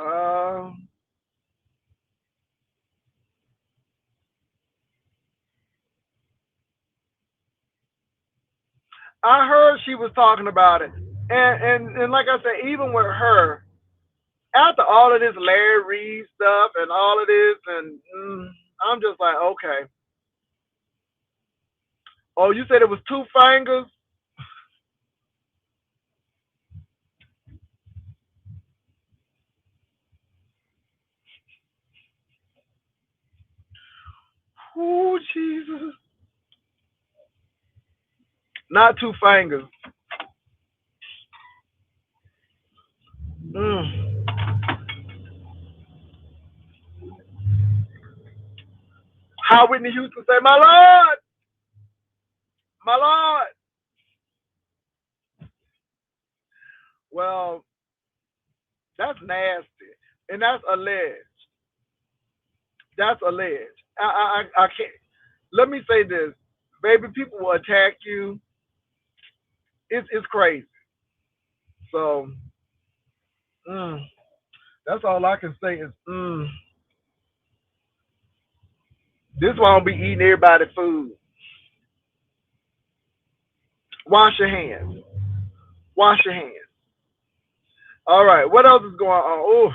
Uh, I heard she was talking about it, and like I said, even with her, after all of this Larry Reid stuff and all of this, and I'm just like, okay. Oh, you said it was two fingers? Oh, Jesus. Not two fingers. Mm. How Whitney Houston say, my Lord, my Lord. Well, that's nasty. And that's alleged. That's alleged. I can't. Let me say this. Baby, people will attack you. It's crazy. So, mm, that's all I can say is, this won't be eating everybody's food. Wash your hands. Wash your hands. All right. What else is going on? Oh,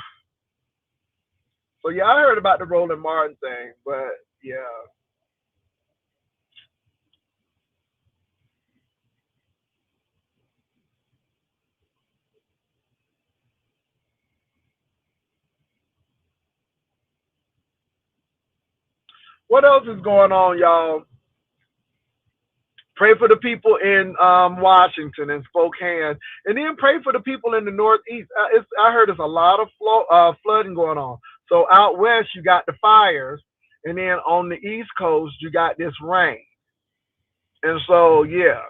so yeah, I heard about the Roland Martin thing, but yeah. What else is going on, y'all? Pray for the people in Washington and Spokane, and then pray for the people in the Northeast. I heard there's a lot of flooding going on. So out west you got the fires, and then on the East Coast you got this rain. And so yeah,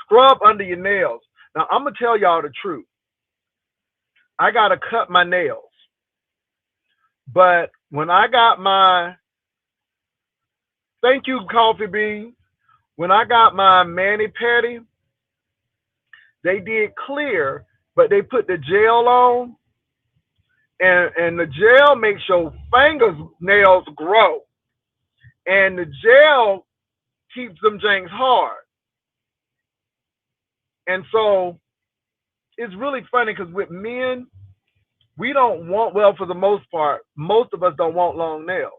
scrub under your nails. Now I'm gonna tell y'all the truth. I gotta cut my nails, but when I got my thank you coffee bean, when I got my mani pedi, they did clear, but they put the gel on, and the gel makes your fingernails grow, and the gel keeps them janks hard. And so it's really funny because with men, we don't want, well, for the most part, most of us don't want long nails,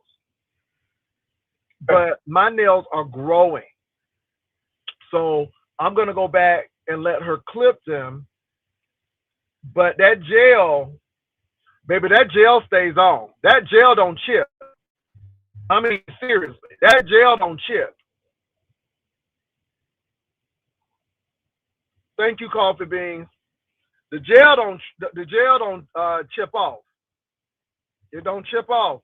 but my nails are growing. So I'm gonna go back and let her clip them. But that gel, baby, that gel stays on. That gel don't chip. I mean, seriously, that gel don't chip. Thank you, coffee beans. The gel don't chip off. It don't chip off.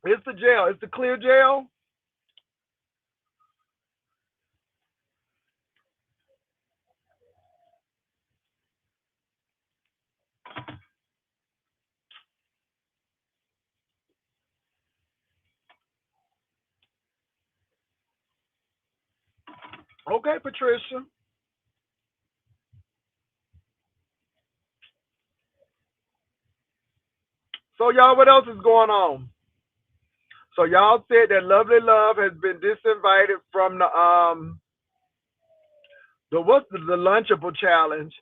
It's the gel. It's the clear gel. Okay, Patricia. So y'all, what else is going on? So y'all said that Lovely Love has been disinvited from the what's the Lunchable challenge.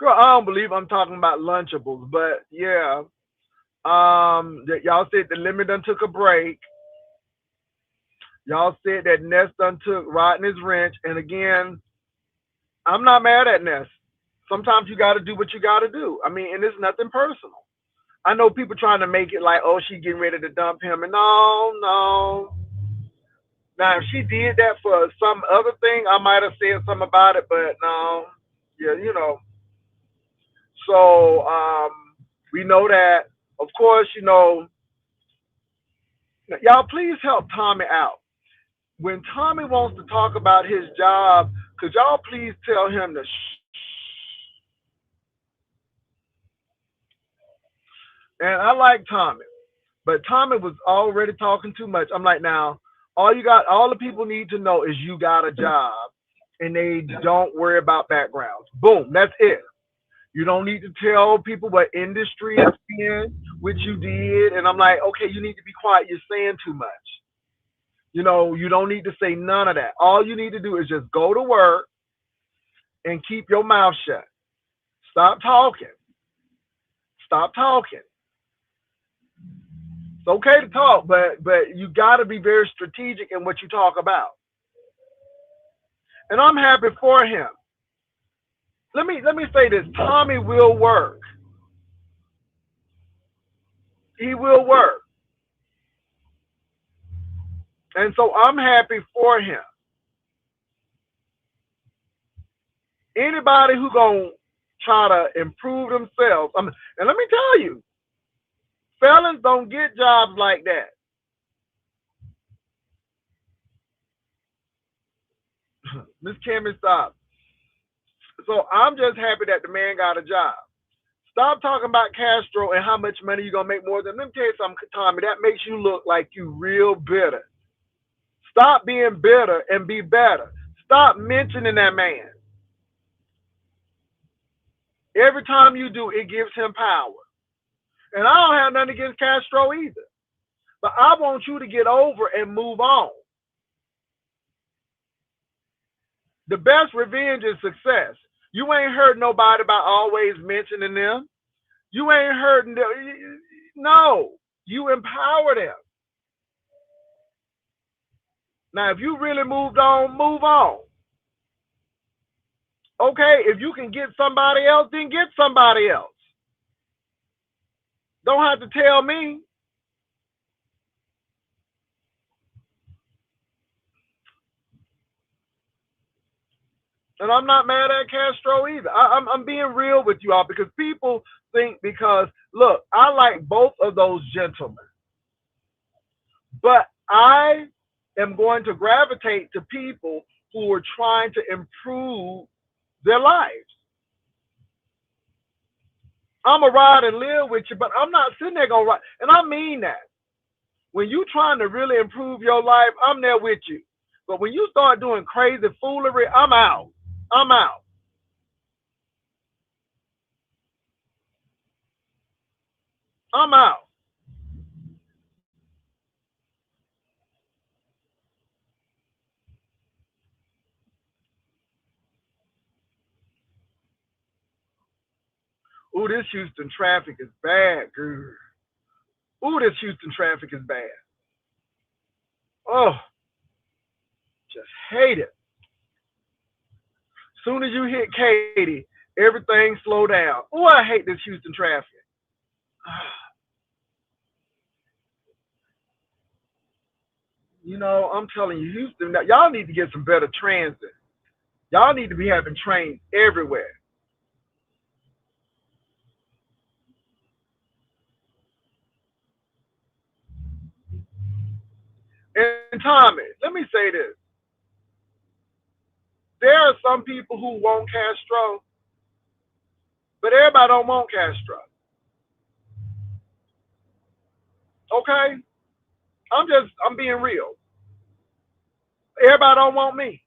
Girl, I don't believe I'm talking about Lunchables, but yeah. Y'all said the limit done took a break. Y'all said that Ness done took Rodney's wrench, and again, I'm not mad at Ness. Sometimes you got to do what you got to do. I mean, and it's nothing personal. I know people trying to make it like, oh, she getting ready to dump him, and no, no. Now, if she did that for some other thing, I might have said something about it, but no. Yeah, you know. So we know that. Of course, you know, y'all please help Tommy out. When Tommy wants to talk about his job, could y'all please tell him to shh? And I like Tommy, but Tommy was already talking too much. I'm like, now, all the people need to know is you got a job and they don't worry about backgrounds. Boom, that's it. You don't need to tell people what industry it's in, which you did. And I'm like, okay, you need to be quiet. You're saying too much. You know, you don't need to say none of that. All you need to do is just go to work and keep your mouth shut. Stop talking. Stop talking. It's okay to talk, but you got to be very strategic in what you talk about. And I'm happy for him. Let me say this: Tommy will work. He will work, and so I'm happy for him. Anybody who gonna try to improve themselves, and let me tell you, felons don't get jobs like that. Miss Kimmy, stop. So I'm just happy that the man got a job. Stop talking about Castro and how much money you're gonna make more than. Let me tell you something, Tommy. That makes you look like you real bitter. Stop being bitter and be better. Stop mentioning that man. Every time you do, it gives him power. And I don't have nothing against Castro either. But I want you to get over and move on. The best revenge is success. You ain't heard nobody about always mentioning them. You ain't heard no. You empower them. Now, if you really moved on, move on. Okay, if you can get somebody else, then get somebody else. Don't have to tell me. And I'm not mad at Castro either. I'm being real with you all because people think because, look, I like both of those gentlemen, but I am going to gravitate to people who are trying to improve their lives. I'm a ride and live with you, but I'm not sitting there going to ride. And I mean that. When you trying to really improve your life, I'm there with you. But when you start doing crazy foolery, I'm out. I'm out. I'm out. Ooh, this Houston traffic is bad, girl. Ooh, this Houston traffic is bad. Oh, just hate it. Soon as you hit Katy, everything slow down. Ooh, I hate this Houston traffic. You know, I'm telling you, Houston, y'all need to get some better transit. Y'all need to be having trains everywhere. And Tommy, let me say this. There are some people who want Castro, but everybody don't want Castro. Okay? I'm being real. Everybody don't want me.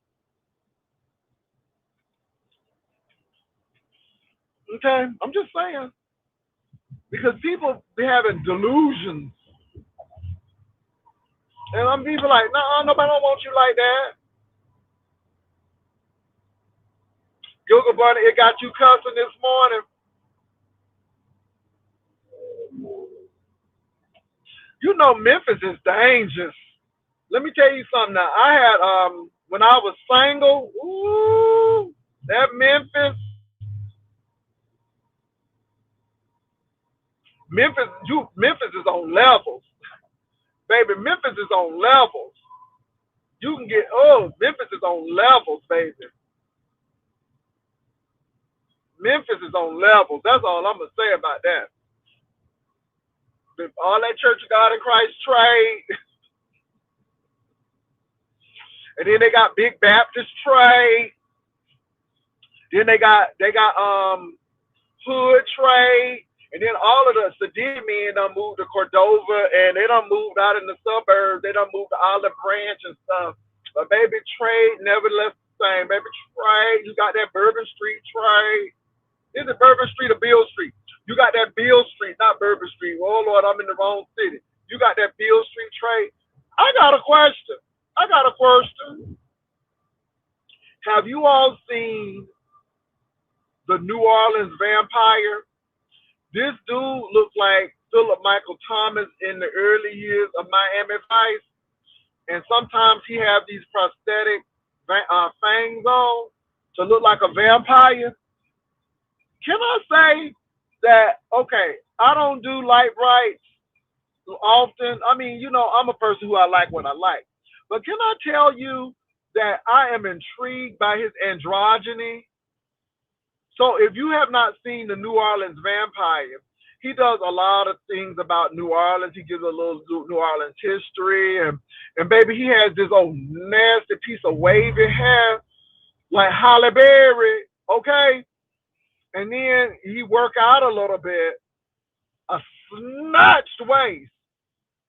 Okay? I'm just saying. Because people be having delusions. And I'm people like, no, nobody don't want you like that. Google Bunny, it got you cussing this morning. You know Memphis is dangerous. Let me tell you something now. I had when I was single, ooh, that Memphis is on levels. Baby, Memphis is on levels. You can get Memphis is on levels, baby. Memphis is on levels. That's all I'm gonna say about that. All that Church of God in Christ trade, and then they got Big Baptist trade. Then they got hood trade, and then all of the Sadir men done moved to Cordova, and they done moved out in the suburbs. They done moved to Olive Branch and stuff. But baby, trade never left the same. Baby, trade. You got that Bourbon Street trade. Is it Bourbon Street or Bill Street? You got that Bill Street, not Bourbon Street. Oh Lord, I'm in the wrong city. You got that Bill Street trade. I got a question. I got a question. Have you all seen the New Orleans Vampire? This dude looked like Philip Michael Thomas in the early years of Miami Vice, and sometimes he have these prosthetic fangs on to look like a vampire. Can I say that? Okay, I don't do light brights often. I mean, you know, I'm a person who I like what I like, but can I tell you that I am intrigued by his androgyny? So if you have not seen the New Orleans Vampire, he does a lot of things about New Orleans. He gives a little New Orleans history, and baby, he has this old nasty piece of wavy hair like Halle Berry, okay? And then he work out a little bit, a snatched waist,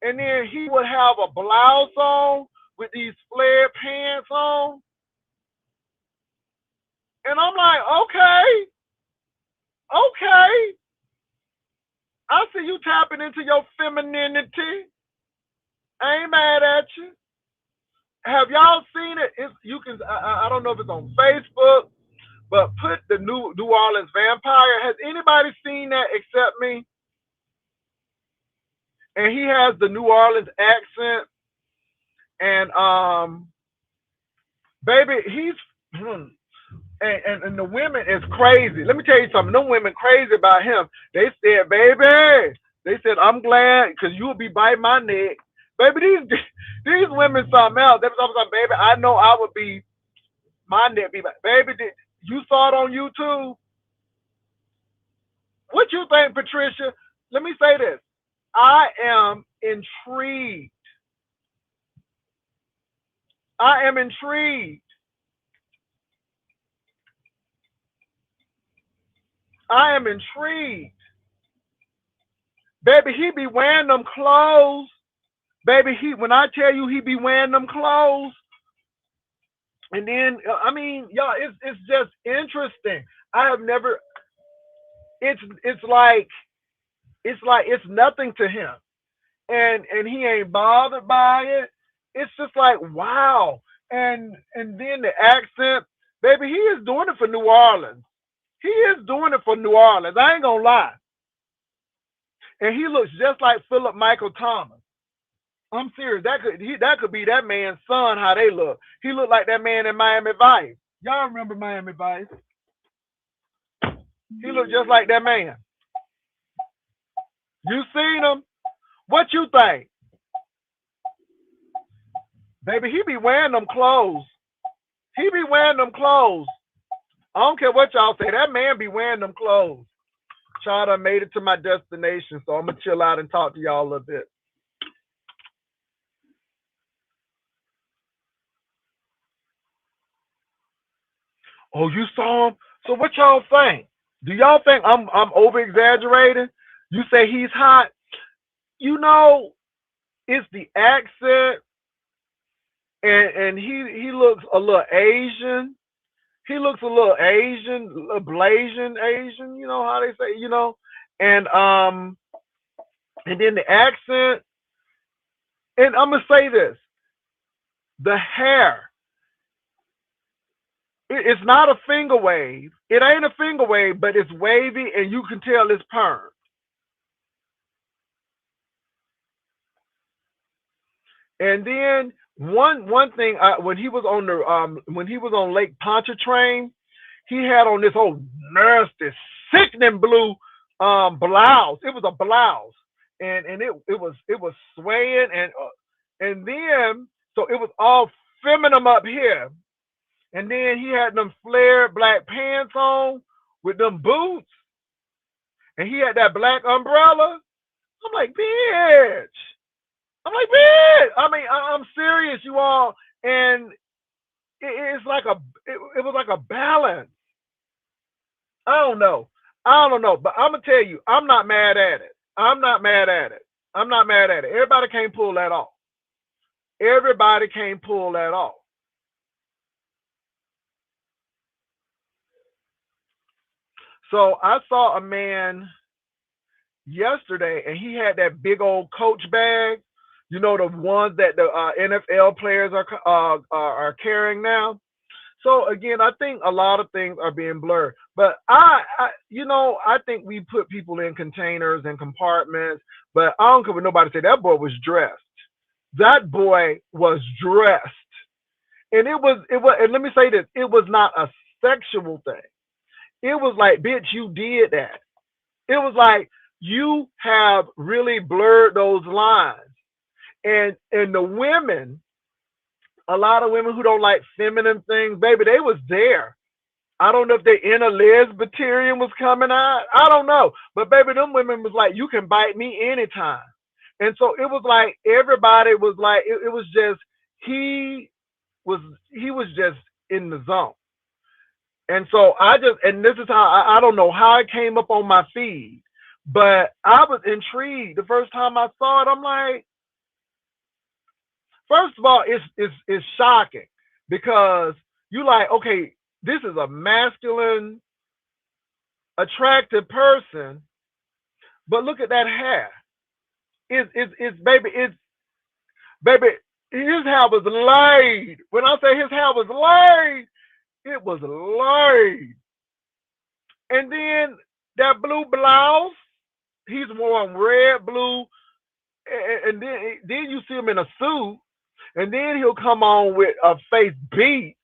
and then he would have a blouse on with these flared pants on, and I'm like, okay, okay. I see you tapping into your femininity. I ain't mad at you. Have y'all seen it? You can. I don't know if it's on Facebook, but put the New Orleans Vampire. Has anybody seen that except me? And he has the New Orleans accent, and baby, he's and the women is crazy. Let me tell you something. Them women crazy about him. They said, baby, They said, I'm glad because you'll be biting my neck. Baby, these women something else. They was like, baby, I know I would be, my neck be back. Baby, you saw it on YouTube? What you think, Patricia? Let me say this. I am intrigued. I am intrigued. I am intrigued. Baby, he be wearing them clothes. Baby, when I tell you he be wearing them clothes, and then I mean, y'all, it's just interesting. I have never. It's like it's nothing to him, and he ain't bothered by it. It's just like wow, and then the accent, baby, he is doing it for New Orleans. He is doing it for New Orleans. I ain't gonna lie, and he looks just like Philip Michael Thomas. I'm serious. That could be that man's son. How they look. He looked like that man in Miami Vice. Y'all remember Miami Vice? He looked just like that man. You seen him? What you think? Baby, he be wearing them clothes. He be wearing them clothes. I don't care what y'all say. That man be wearing them clothes. Child, I made it to my destination, so I'm going to chill out and talk to y'all a little bit. Oh, you saw him? So what y'all think? Do y'all think I'm over exaggerating? You say he's hot. You know, it's the accent, and he looks a little Asian. He looks a little Asian, a Blasian Asian. You know how they say, and and then the accent. And I'm gonna say this: the hair. It's not a finger wave. It ain't a finger wave, but it's wavy, and you can tell it's perm. And then one thing, when he was on Lake Pontchartrain, he had on this old nasty, sickening blue blouse. It was a blouse, and it was swaying, and then so it was all feminine up here, and then he had them flared black pants on with them boots, and he had that black umbrella. I'm like, bitch. I'm like, man. I mean, I'm serious, you all, and it's like it was like a balance. I don't know. I don't know, but I'm gonna tell you, I'm not mad at it. I'm not mad at it. I'm not mad at it. Everybody can't pull that off. Everybody can't pull that off. So I saw a man yesterday, and he had that big old Coach bag. You know, the ones that the NFL players are carrying now. So again, I think a lot of things are being blurred. But I think we put people in containers and compartments. But I don't care what nobody say. That boy was dressed. That boy was dressed, and it was. And let me say this: it was not a sexual thing. It was like, bitch, you did that. It was like you have really blurred those lines, and the women, a lot of women who don't like feminine things, baby, they was there. I don't know if their inner lesbian was coming out. I don't know. But baby, them women was like, you can bite me anytime. And so it was like everybody was like, it was just he he was just in the zone. And so and this is how I don't know how it came up on my feed, but I was intrigued the first time I saw it. I'm like, first of all, it's shocking because you like, okay, this is a masculine, attractive person, but look at that hair. It's baby, his hair was laid. When I say his hair was laid, it was laid. And then that blue blouse, he's wearing red, blue, and then you see him in a suit, and then he'll come on with a face beat.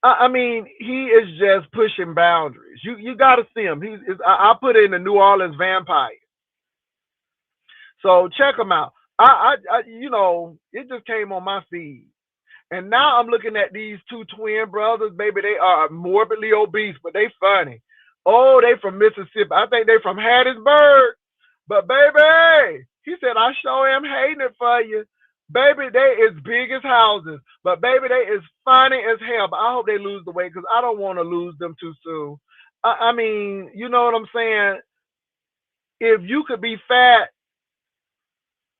I mean, he is just pushing boundaries. You got to see him. I put in the New Orleans Vampire. So check them out. It just came on my feed. And now I'm looking at these two twin brothers. Baby, they are morbidly obese, but they funny. Oh, they from Mississippi. I think they from Hattiesburg. But baby, he said, I sure am hating it for you. Baby, they is big as houses. But baby, they is funny as hell. But I hope they lose the weight because I don't want to lose them too soon. I mean, you know what I'm saying? If you could be fat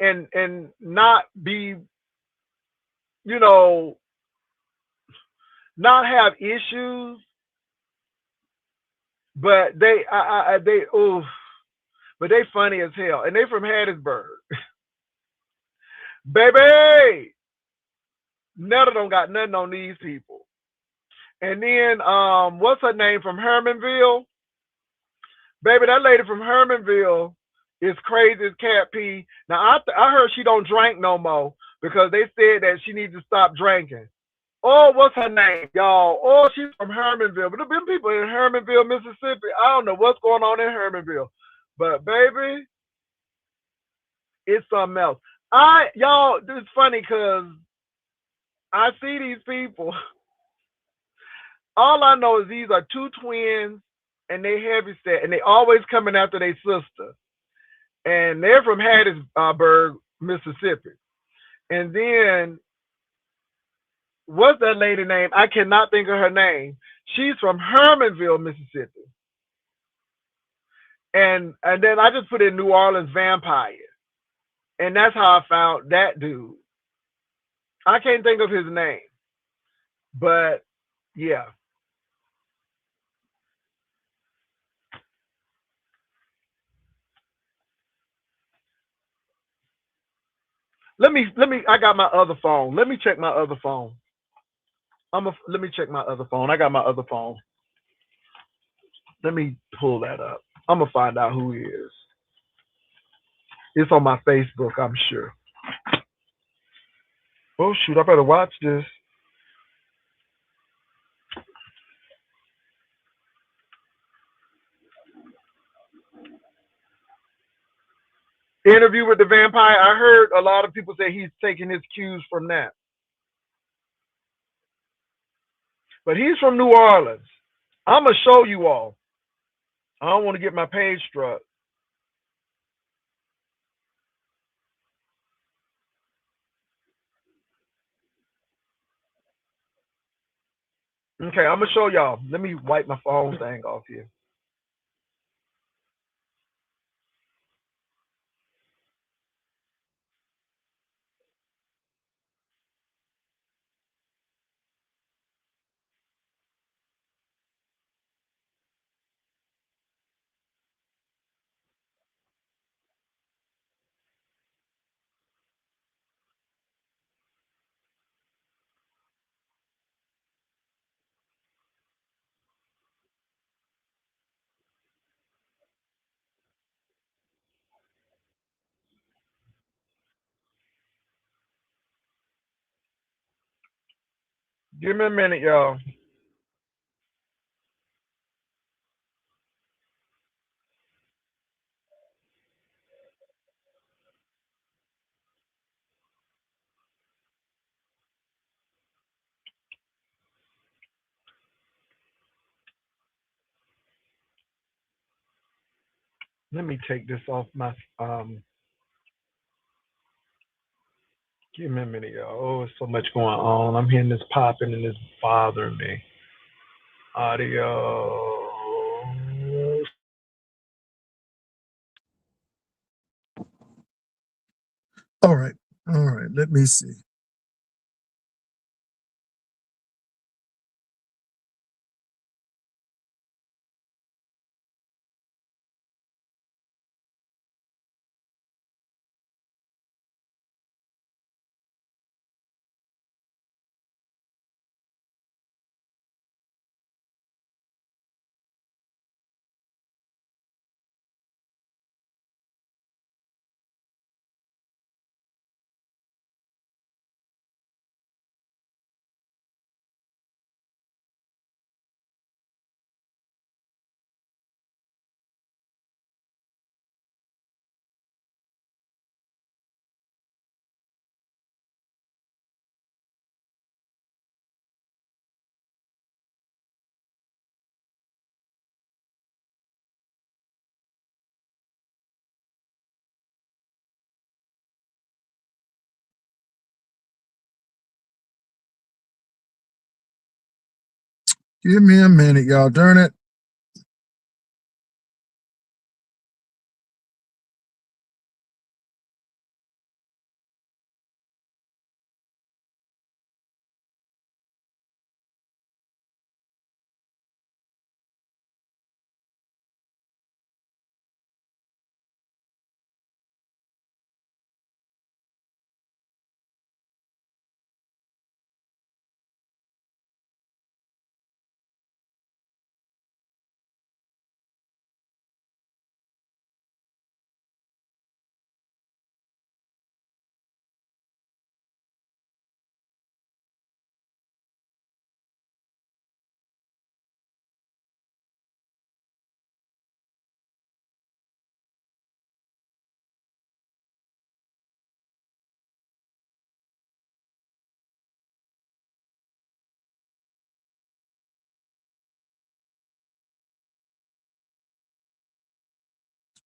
and not be, you know, not have issues, but but they funny as hell, and they from Hattiesburg, baby. None of them got nothing on these people. And then what's her name from Hermanville? Baby, that lady from Hermanville is crazy as cat pee. Now I heard she don't drink no more because they said that she needs to stop drinking. Oh, what's her name, y'all? Oh, she's from Hermanville. But there been people in Hermanville, Mississippi. I don't know what's going on in Hermanville. But baby, it's something else. Y'all, it's funny because I see these people. All I know is these are two twins and they heavy set and they always coming after their sister. And they're from Hattiesburg, Mississippi. And then what's that lady name? I cannot think of her name. She's from Hermanville, Mississippi. And then I just put in New Orleans Vampire. And that's how I found that dude. I can't think of his name. But yeah. Let me I got my other phone. Let me check my other phone. Let me check my other phone. I got my other phone. Let me pull that up. I'm gonna find out who he is. It's on my Facebook, I'm sure. Oh shoot, I better watch this. Interview with the Vampire. I heard a lot of people say he's taking his cues from that. But he's from New Orleans. I'm gonna show you all. I don't want to get my page struck. Okay, I'm gonna show y'all. Let me wipe my phone thing off here. Give me a minute, y'all. Let me take this off my give me a minute, y'all. Oh, it's so much going on. I'm hearing this popping and it's bothering me. Audio. All right. All right. Let me see. Give me a minute, y'all. Darn it.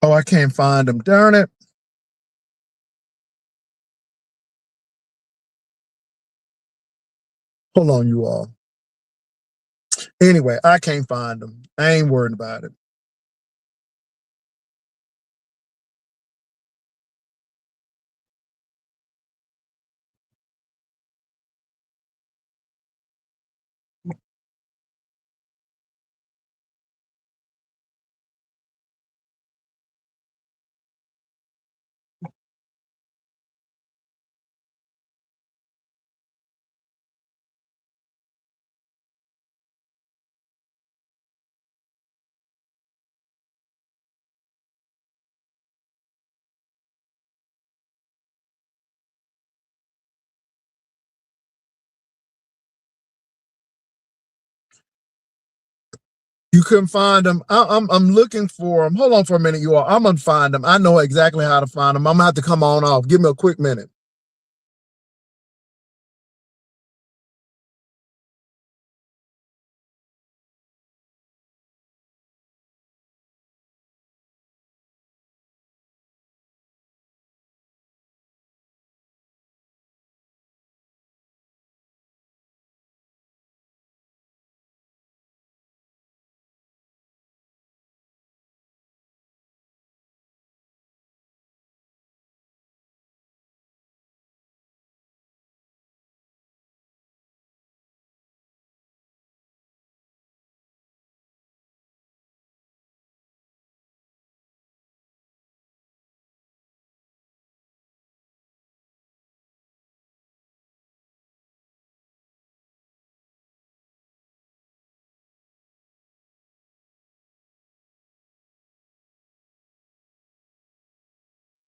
Oh, I can't find them. Darn it. Hold on, you all. Anyway, I can't find them. I ain't worried about it. You couldn't find them. I'm looking for them. Hold on for a minute, you all. I'm gonna find them. I know exactly how to find them. I'm gonna have to come on off. Give me a quick minute.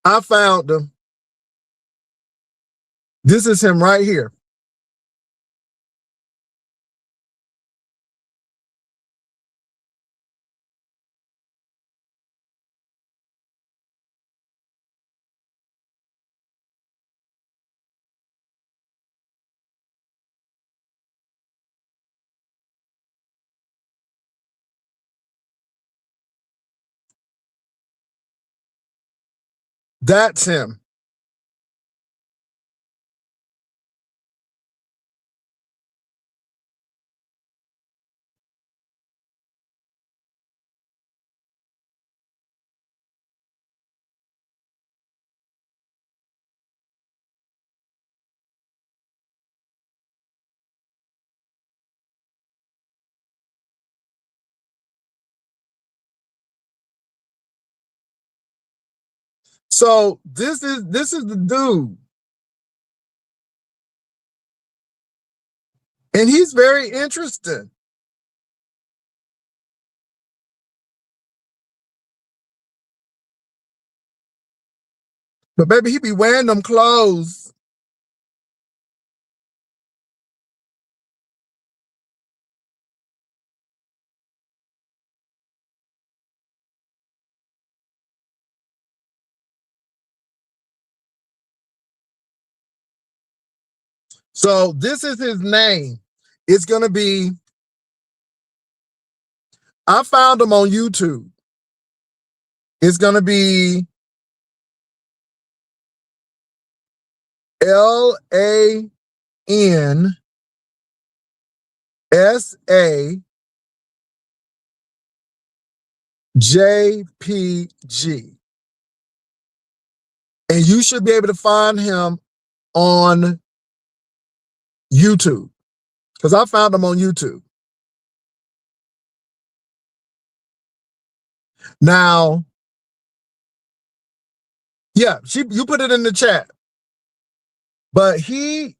I found them. This is him right here. That's him. So this is the dude. And he's very interesting. But baby, he be wearing them clothes. So this is his name. It's gonna be, I found him on YouTube. It's gonna be LANSA JPG. And you should be able to find him on YouTube, because I found him on YouTube. Now, yeah, you put it in the chat, but he's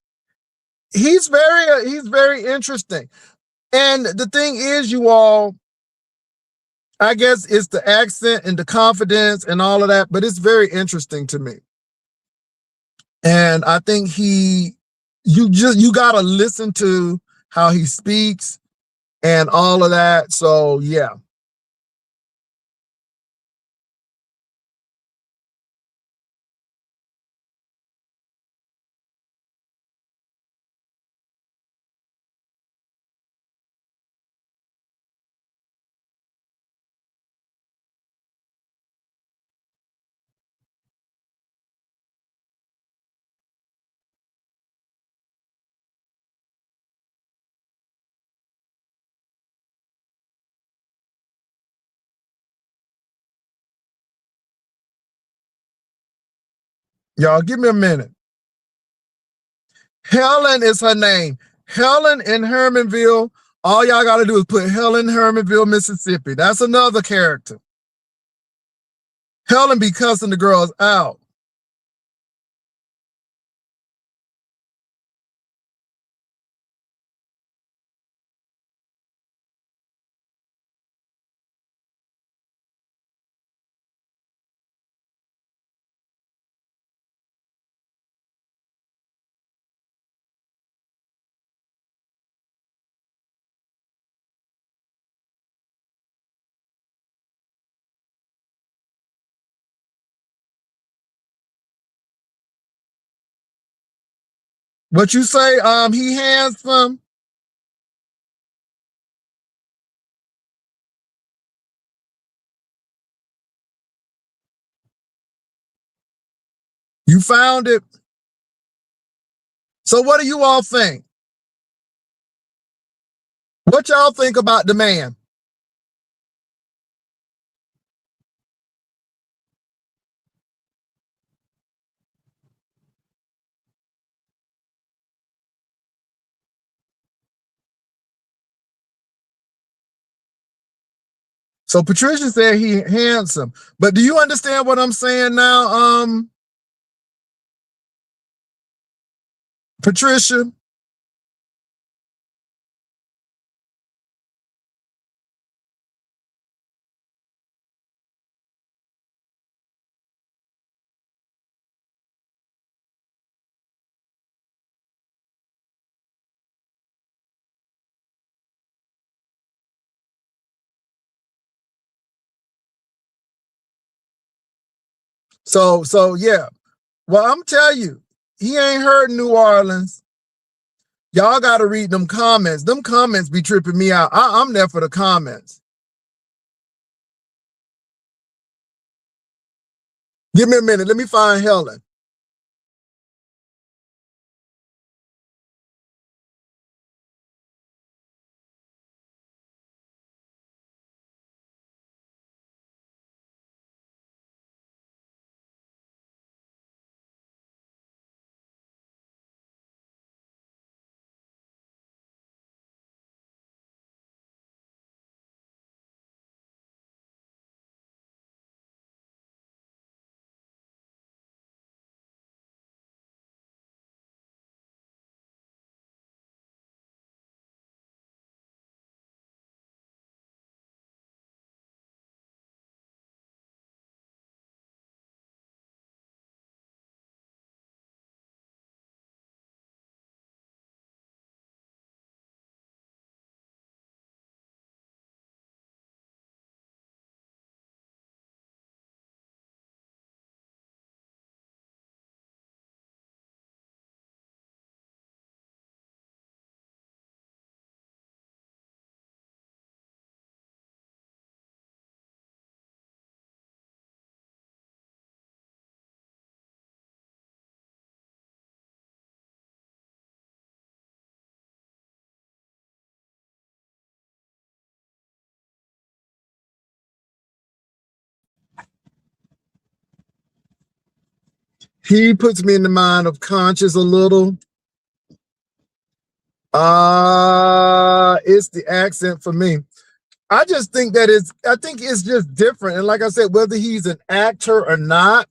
very interesting. And the thing is, you all, I guess it's the accent and the confidence and all of that, but it's very interesting to me. And I think you got to listen to how he speaks and all of that. So yeah. Y'all give me a minute. Helen is her name. Helen in Hermanville. All y'all got to do is put Helen Hermanville, Mississippi. That's another character. Helen be cussing the girls out. What you say? He handsome. You found it. So what do you all think? What y'all think about the man? So Patricia said he handsome, but do you understand what I'm saying now? Patricia. So yeah. Well, I'm telling you, he ain't heard New Orleans. Y'all got to read them comments. Them comments be tripping me out. I'm there for the comments. Give me a minute. Let me find Helen. He puts me in the mind of Conscious a little. It's the accent for me. I just think that I think it's just different. And like I said, whether he's an actor or not,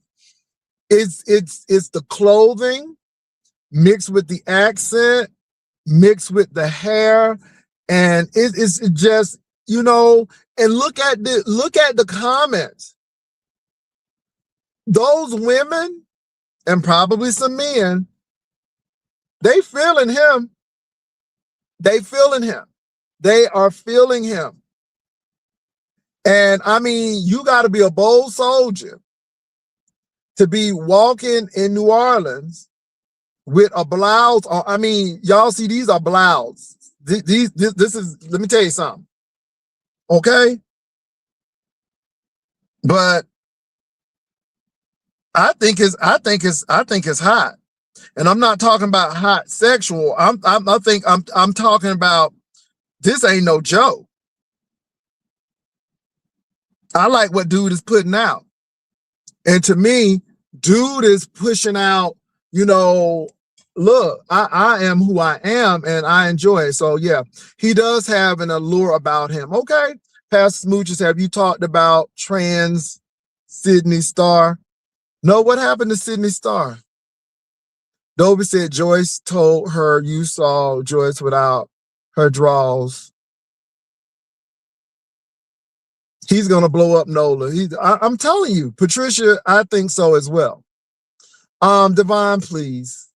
it's the clothing mixed with the accent, mixed with the hair, and it's just, you know, and look at the comments. Those women and probably some men, they feeling him. They feeling him. They are feeling him. And I mean, you got to be a bold soldier to be walking in New Orleans with a blouse on. I mean, y'all see, these are blouses. This is, let me tell you something. Okay? But I think it's hot. And I'm not talking about hot sexual. I'm talking about, this ain't no joke. I like what dude is putting out. And to me, dude is pushing out, you know, look, I am who I am and I enjoy it. So yeah, he does have an allure about him. Okay, Pastor Smooches, have you talked about trans Sydney Star? No, what happened to Sydney Star? Dobie said Joyce told her you saw Joyce without her draws. He's gonna blow up Nola. I'm telling you, Patricia, I think so as well. Devon, please.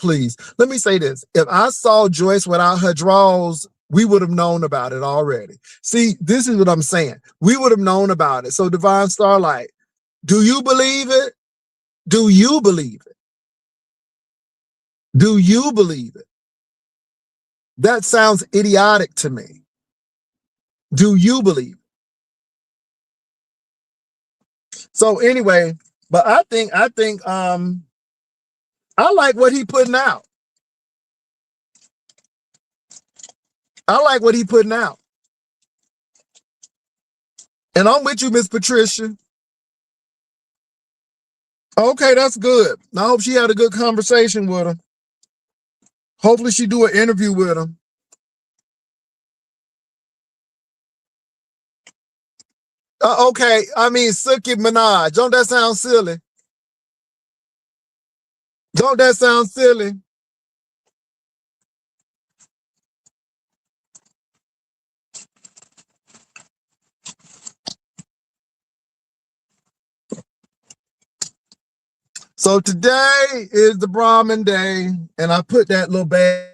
Let me say this. If I saw Joyce without her draws, we would have known about it already. See, this is what I'm saying. We would have known about it. So Divine Starlight, do you believe it? Do you believe it? Do you believe it? That sounds idiotic to me. Do you believe it? So anyway, but I think I like what he putting out. I like what he putting out. And I'm with you, Miss Patricia. Okay, that's good. I hope she had a good conversation with him. Hopefully she do an interview with him. Okay, I mean, Suki Minaj. Don't that sound silly? Don't that sound silly? So today is the Brahmin day, and I put that little bag.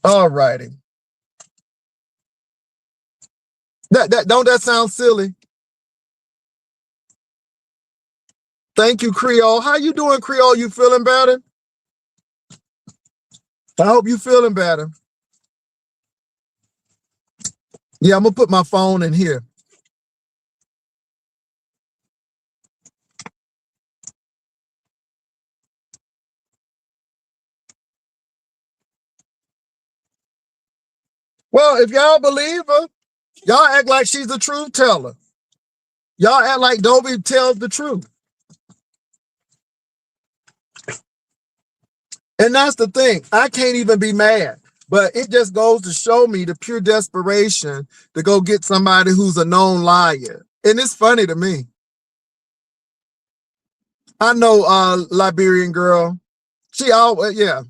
All righty. Don't that sound silly? Thank you, Creole. How you doing, Creole? You feeling better? I hope you feeling better. Yeah, I'm gonna put my phone in here. Well, if y'all believe her, y'all act like she's the truth teller. Y'all act like Dobie tells the truth. And that's the thing. I can't even be mad. But it just goes to show me the pure desperation to go get somebody who's a known liar. And it's funny to me. I know Liberian girl. She always, yeah.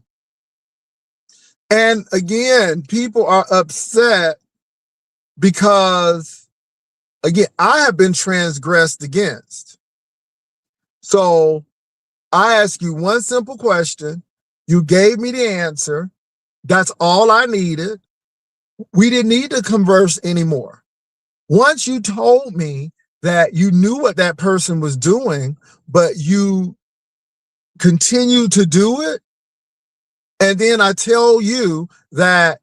And again, people are upset because, again, I have been transgressed against. So I ask you one simple question. You gave me the answer. That's all I needed. We didn't need to converse anymore. Once you told me that you knew what that person was doing, but you continued to do it, and then I tell you that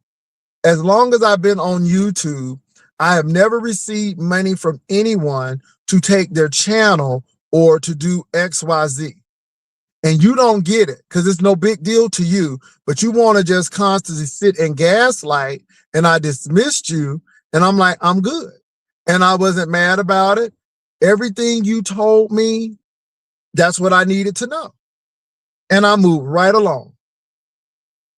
as long as I've been on YouTube, I have never received money from anyone to take their channel or to do XYZ. And you don't get it because it's no big deal to you, but you want to just constantly sit and gaslight, and I dismissed you, and I'm like, I'm good. And I wasn't mad about it. Everything you told me, that's what I needed to know. And I moved right along.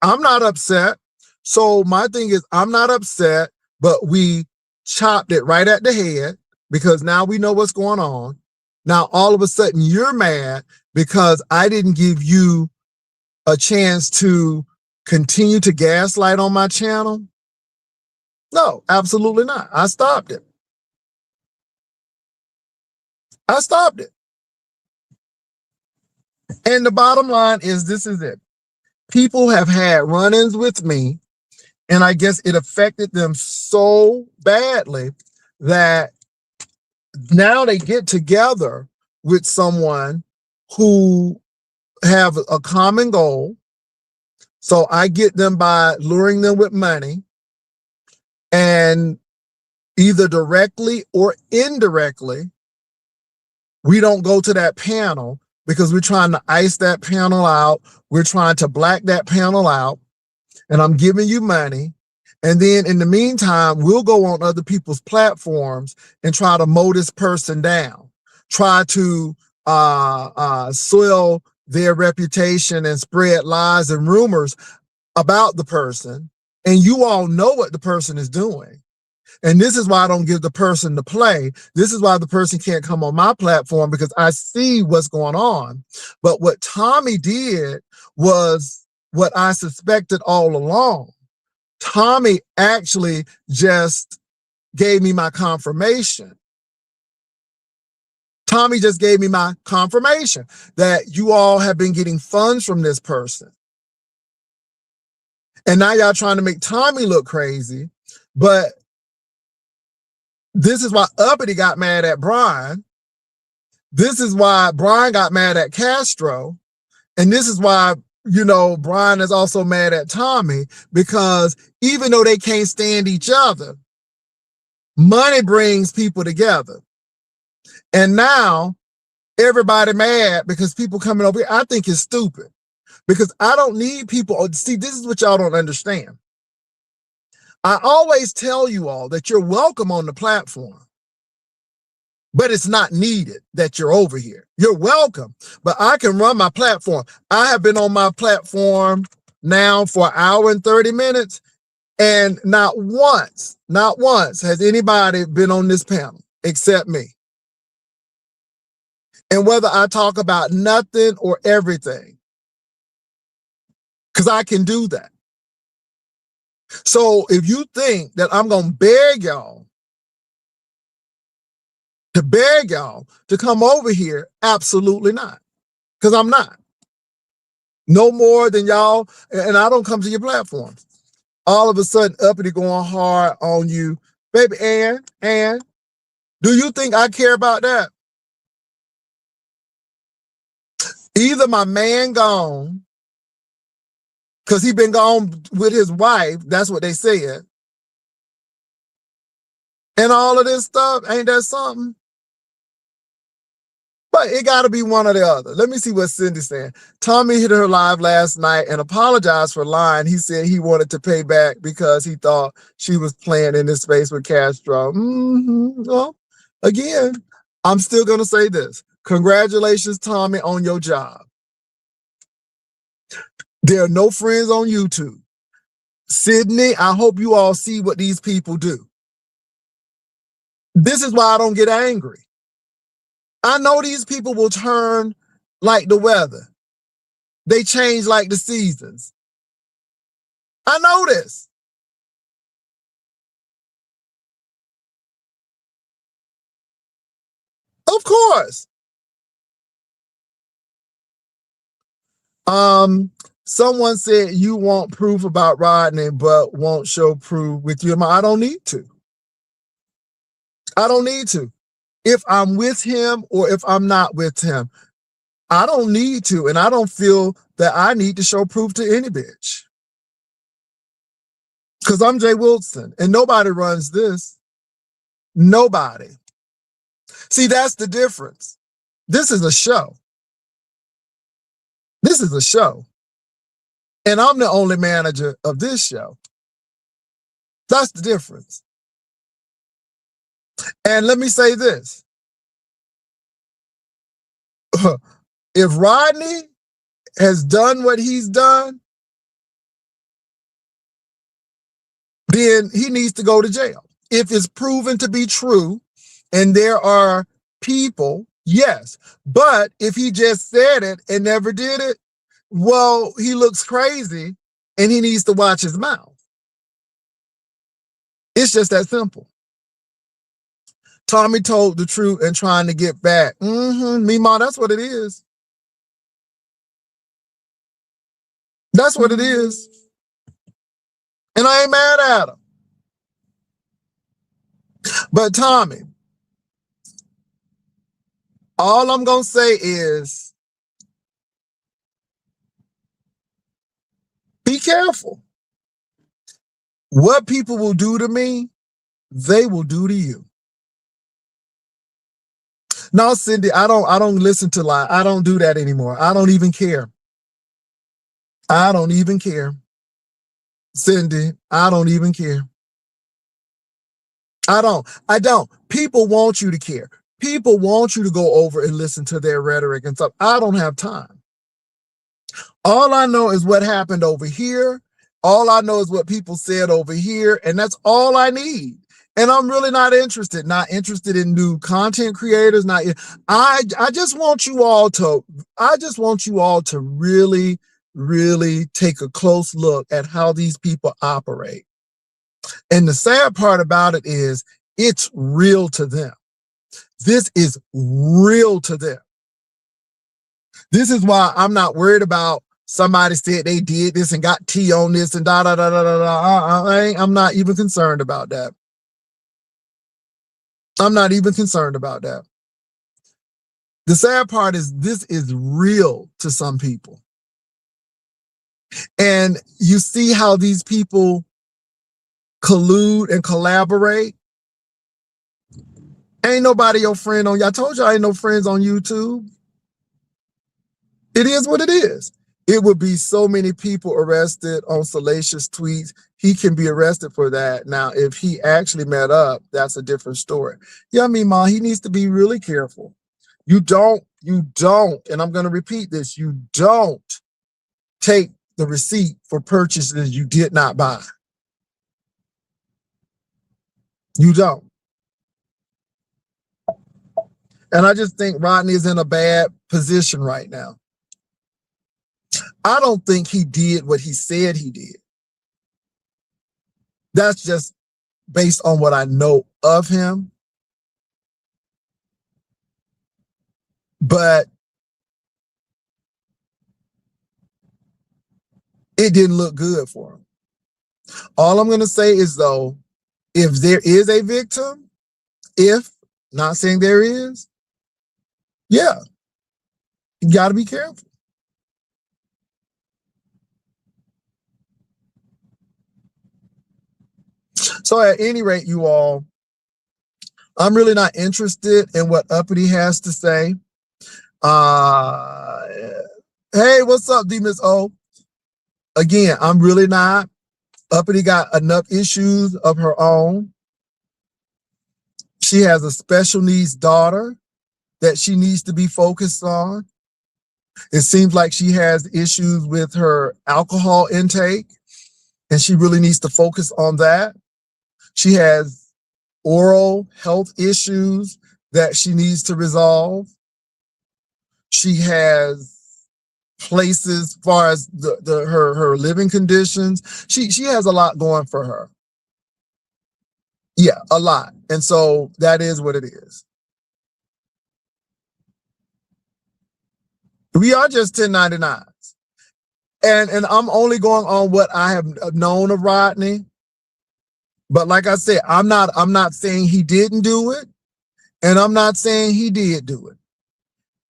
I'm not upset. So my thing is, I'm not upset, but we chopped it right at the head because now we know what's going on. Now, all of a sudden, you're mad because I didn't give you a chance to continue to gaslight on my channel. No, absolutely not. I stopped it. I stopped it. And the bottom line is, this is it. People have had run-ins with me, and I guess it affected them so badly that now they get together with someone who have a common goal. So I get them by luring them with money, and either directly or indirectly, we don't go to that panel because we're trying to ice that panel out. We're trying to black that panel out, and I'm giving you money. And then in the meantime, we'll go on other people's platforms and try to mow this person down, try to soil their reputation and spread lies and rumors about the person. And you all know what the person is doing. And this is why I don't give the person the play. This is why the person can't come on my platform, because I see what's going on. But what Tommy did was what I suspected all along. Tommy actually just gave me my confirmation. Tommy just gave me my confirmation that you all have been getting funds from this person. And now y'all trying to make Tommy look crazy. But this is why Uppity got mad at Brian. This is why Brian got mad at Castro. And this is why, you know, Brian is also mad at Tommy, because even though they can't stand each other, money brings people together. And now everybody mad because people coming over here. I think it's stupid, because I don't need people. See, this is what y'all don't understand. I always tell you all that you're welcome on the platform, but it's not needed that you're over here. You're welcome, but I can run my platform. I have been on my platform now for an hour and 30 minutes, and not once has anybody been on this panel except me. And whether I talk about nothing or everything, because I can do that. So if you think that I'm going to beg y'all to come over here, absolutely not. Because I'm not. No more than y'all, and I don't come to your platform. All of a sudden, Uppity going hard on you. Baby, Ann, do you think I care about that? Either my man gone, because he been gone with his wife, that's what they said. And all of this stuff, ain't that something? But it got to be one or the other. Let me see what Cindy's saying. Tommy hit her live last night and apologized for lying. He said he wanted to pay back because he thought she was playing in this space with Castro. Well, again, I'm still going to say this. Congratulations, Tommy, on your job. There are no friends on YouTube. Sydney, I hope you all see what these people do. This is why I don't get angry. I know these people will turn like the weather. They change like the seasons. I know this. Of course. Someone said you want proof about Rodney, but won't show proof with you. I don't need to. I don't need to. If I'm with him or if I'm not with him, I don't need to. And I don't feel that I need to show proof to any bitch. Because I'm Jay Wilson and nobody runs this. Nobody. See, that's the difference. This is a show. This is a show. And I'm the only manager of this show. That's the difference. And let me say this. if Rodney has done what he's done, then he needs to go to jail. If it's proven to be true and there are people, yes. But if he just said it and never did it, well, he looks crazy and he needs to watch his mouth. It's just that simple. Tommy told the truth and trying to get back. Mima, that's what it is. That's what it is. And I ain't mad at him. But Tommy, all I'm going to say is be careful. What people will do to me, they will do to you. No, Cindy, I don't listen to lie. I don't do that anymore. I don't even care. I don't even care. Cindy, I don't even care. I don't. People want you to care. People want you to go over and listen to their rhetoric and stuff. I don't have time. All I know is what happened over here. All I know is what people said over here. And that's all I need. And I'm really not interested in new content creators. I just want you all to really, really take a close look at how these people operate. And the sad part about it is it's real to them. This is real to them. This is why I'm not worried about somebody said they did this and got T on this and da da da da da. I'm not even concerned about that. I'm not even concerned about that. The sad part is this is real to some people. And you see how these people collude and collaborate. Ain't nobody your friend on. I told you I ain't no friends on YouTube. It is what it is. It would be so many people arrested on salacious tweets. He can be arrested for that. Now, if he actually met up, that's a different story. Yeah, Ma, he needs to be really careful. You don't, and I'm going to repeat this, you don't take the receipt for purchases you did not buy. You don't. And I just think Rodney is in a bad position right now. I don't think he did what he said he did. That's just based on what I know of him. But it didn't look good for him. All I'm going to say is, though, if there is a victim, not saying there is, yeah, you got to be careful. So at any rate, you all, I'm really not interested in what Uppity has to say. Hey, what's up, D Miss O? Again, I'm really not. Uppity got enough issues of her own. She has a special needs daughter that she needs to be focused on. It seems like she has issues with her alcohol intake, and she really needs to focus on that. She has oral health issues that she needs to resolve. She has places as far as her living conditions. She has a lot going for her. Yeah, a lot. And so that is what it is. We are just 1099s. And I'm only going on what I have known of Rodney. But like I said, I'm not saying he didn't do it, and I'm not saying he did do it.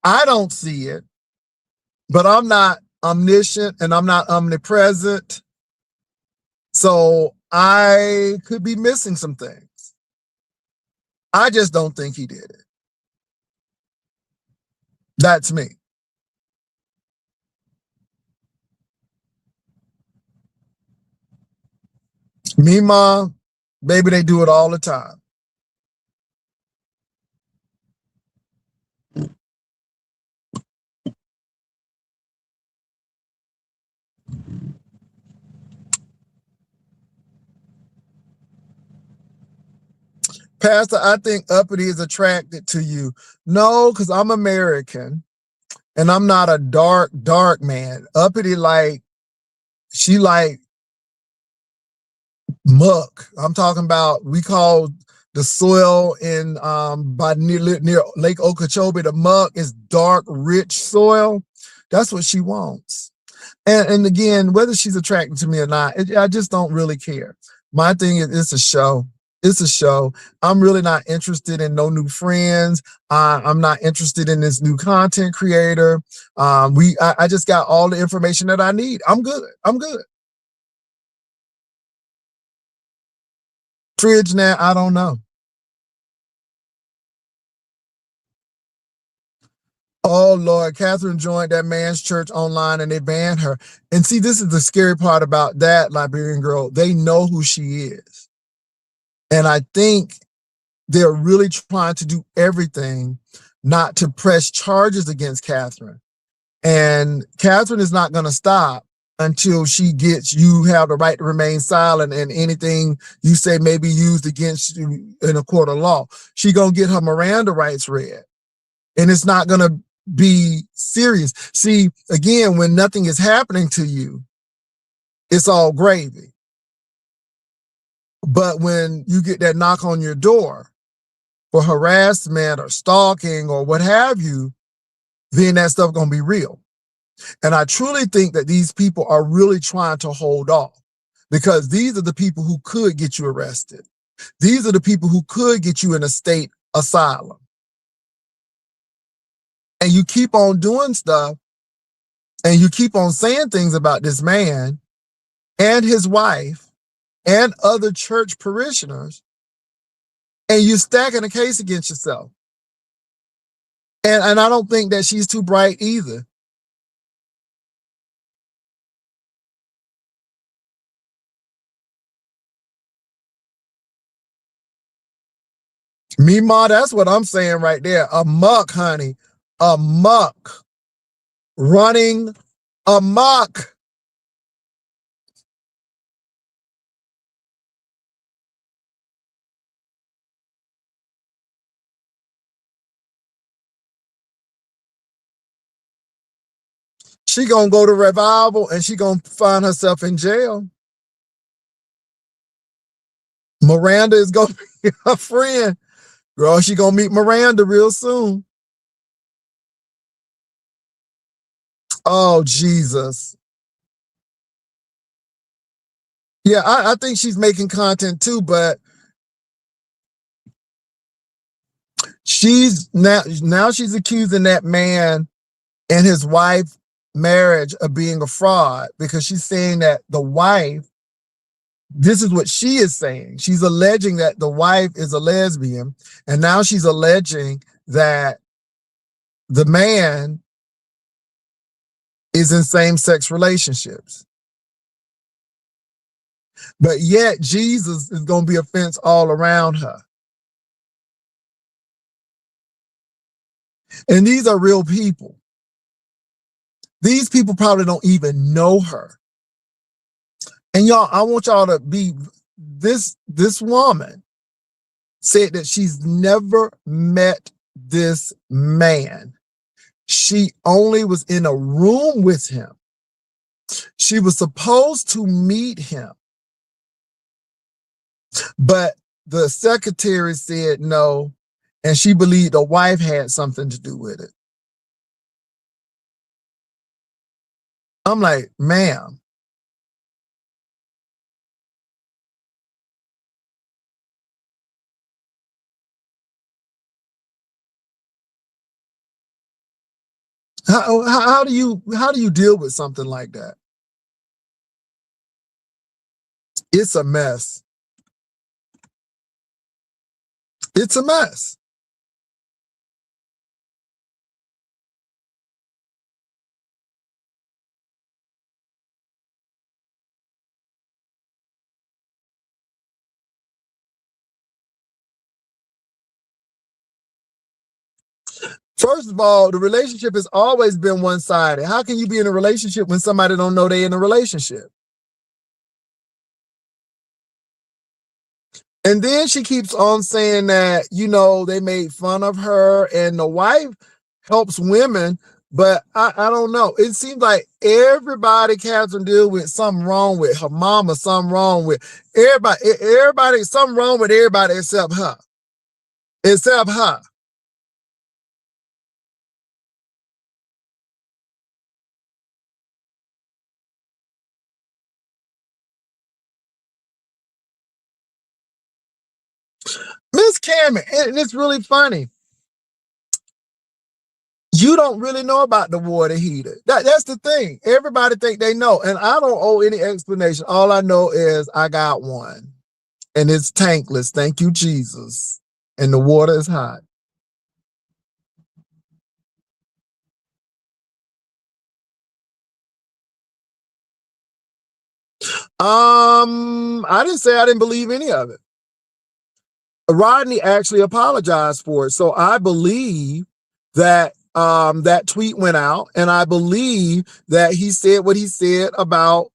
I don't see it, but I'm not omniscient and I'm not omnipresent. So I could be missing some things. I just don't think he did it. That's me. Mima, baby, they do it all the time. Pastor, I think uppity is attracted to you. No, because I'm American and I'm not a dark man. Uppity, like, she like muck. I'm talking about, we call the soil in by near Lake Okeechobee, the muck is dark, rich soil. That's what she wants. And again, whether she's attracted to me or not, I just don't really care. My thing is, it's a show. It's a show. I'm really not interested in no new friends. I'm not interested in this new content creator. I just got all the information that I need. I'm good. I'm good. Fridge now, I don't know. Oh Lord, Catherine joined that man's church online and they banned her. And see, this is the scary part about that Liberian girl. They know who she is. And I think they're really trying to do everything not to press charges against Catherine. And Catherine is not going to stop until she gets, you have the right to remain silent and anything you say may be used against you in a court of law. She going to get her Miranda rights read. And it's not going to be serious. See, again, when nothing is happening to you, it's all gravy. But when you get that knock on your door for harassment or stalking or what have you, then that stuff gonna be real. And I truly think that these people are really trying to hold off, because these are the people who could get you arrested. These are the people who could get you in a state asylum. And you keep on doing stuff and you keep on saying things about this man and his wife and other church parishioners, and you're stacking a case against yourself. And I don't think that she's too bright either. Mima, that's what I'm saying right there. Amok, honey. Amok. Running amok. She gonna go to revival and she gonna find herself in jail. Miranda is gonna be her friend. Girl, she gonna meet Miranda real soon. Oh, Jesus. Yeah, I think she's making content too, but she's now she's accusing that man and his wife marriage of being a fraud, because she's saying that the wife, this is what she is saying. She's alleging that the wife is a lesbian, and now she's alleging that the man is in same-sex relationships. But yet Jesus is going to be a fence all around her. And these are real people. These people probably don't even know her. And y'all, I want y'all to be, this woman said that she's never met this man. She only was in a room with him. She was supposed to meet him, but the secretary said no, and she believed the wife had something to do with it. I'm like, ma'am. How do you deal with something like that? It's a mess. It's a mess. First of all, the relationship has always been one-sided. How can you be in a relationship when somebody don't know they're in a relationship? And then she keeps on saying that, you know, they made fun of her and the wife helps women, but I don't know. It seems like everybody Catherine deal with something wrong with her mama, something wrong with everybody, something wrong with everybody except her. Except her. Miss Cameron, and it's really funny. You don't really know about the water heater. That's the thing. Everybody think they know, and I don't owe any explanation. All I know is I got one, and it's tankless. Thank you, Jesus. And the water is hot. I didn't say I didn't believe any of it. Rodney actually apologized for it, so I believe that that tweet went out, and I believe that he said what he said about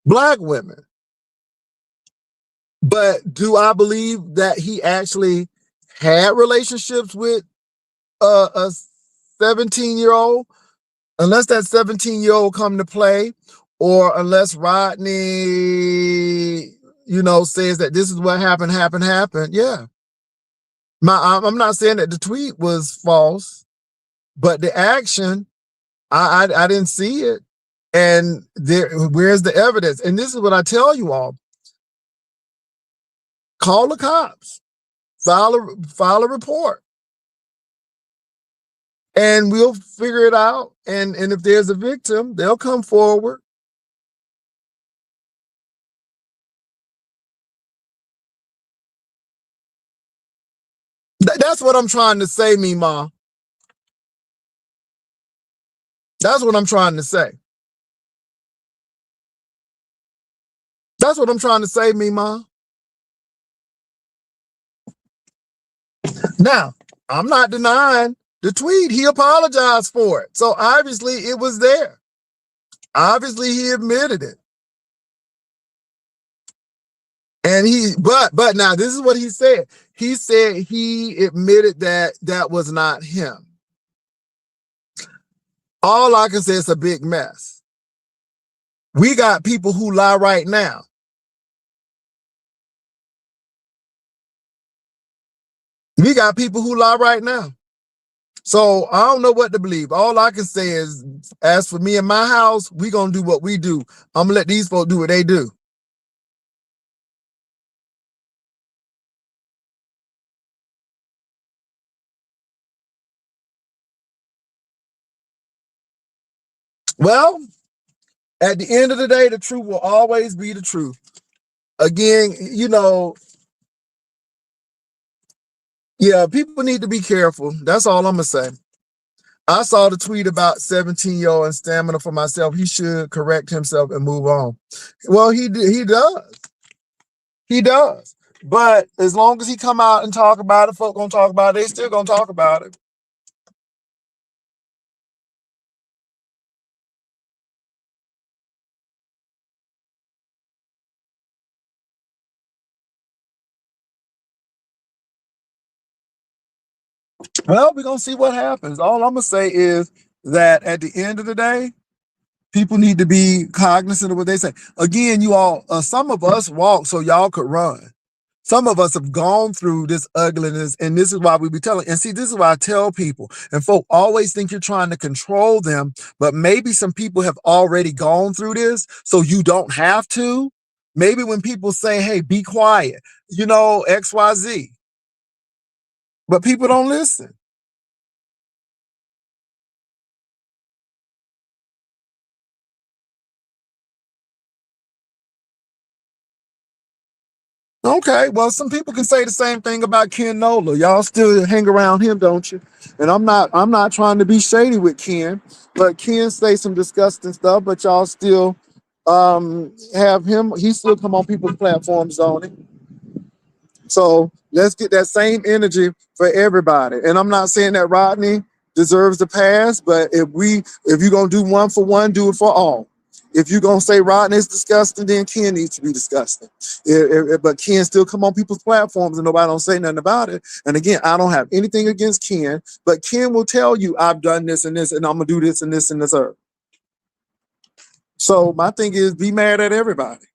black women. But do I believe that he actually had relationships with a 17-year-old? Unless that 17-year-old come to play, or unless Rodney, you know, says that this is what happened. Yeah. I'm not saying that the tweet was false, but the action, I didn't see it. And where's the evidence? And this is what I tell you all. Call the cops, file a report, and we'll figure it out. And if there's a victim, they'll come forward. That's what I'm trying to say, Mima. That's what I'm trying to say. That's what I'm trying to say, Mima. Now, I'm not denying the tweet. He apologized for it. So obviously it was there. Obviously he admitted it. And but now this is what he said. He said he admitted that that was not him. All I can say is a big mess. We got people who lie right now. We got people who lie right now. So I don't know what to believe. All I can say is, as for me and my house, we gonna do what we do. I'm gonna let these folks do what they do. Well, at the end of the day, the truth will always be the truth. Again, you know, yeah, people need to be careful. That's all I'm gonna say. I saw the tweet about 17-year-old and stamina for myself. He should correct himself and move on. Well, he does. He does. But as long as he come out and talk about it, folk gonna talk about it. They still gonna talk about it. Well, we're gonna see what happens. All I'm gonna say is that at the end of the day, people need to be cognizant of what they say. Again, you all, some of us walk so y'all could run. Some of us have gone through this ugliness, and this is why we be telling. And see, this is why I tell people, and folk always think you're trying to control them, but maybe some people have already gone through this, so you don't have to. Maybe when people say, hey, be quiet, you know, XYZ, but people don't listen. Okay, well, some people can say the same thing about Ken Nola. Y'all still hang around him, don't you? And I'm not trying to be shady with Ken, but Ken say some disgusting stuff, but y'all still have him. He still come on people's platforms, don't he? So let's get that same energy for everybody. And I'm not saying that Rodney deserves the pass, but if you're gonna do one for one, do it for all. If you're going to say Rodney is disgusting, then Ken needs to be disgusting. But Ken still come on people's platforms and nobody don't say nothing about it. And again, I don't have anything against Ken, but Ken will tell you, I've done this and this, and I'm going to do this and this and this. So my thing is, be mad at everybody.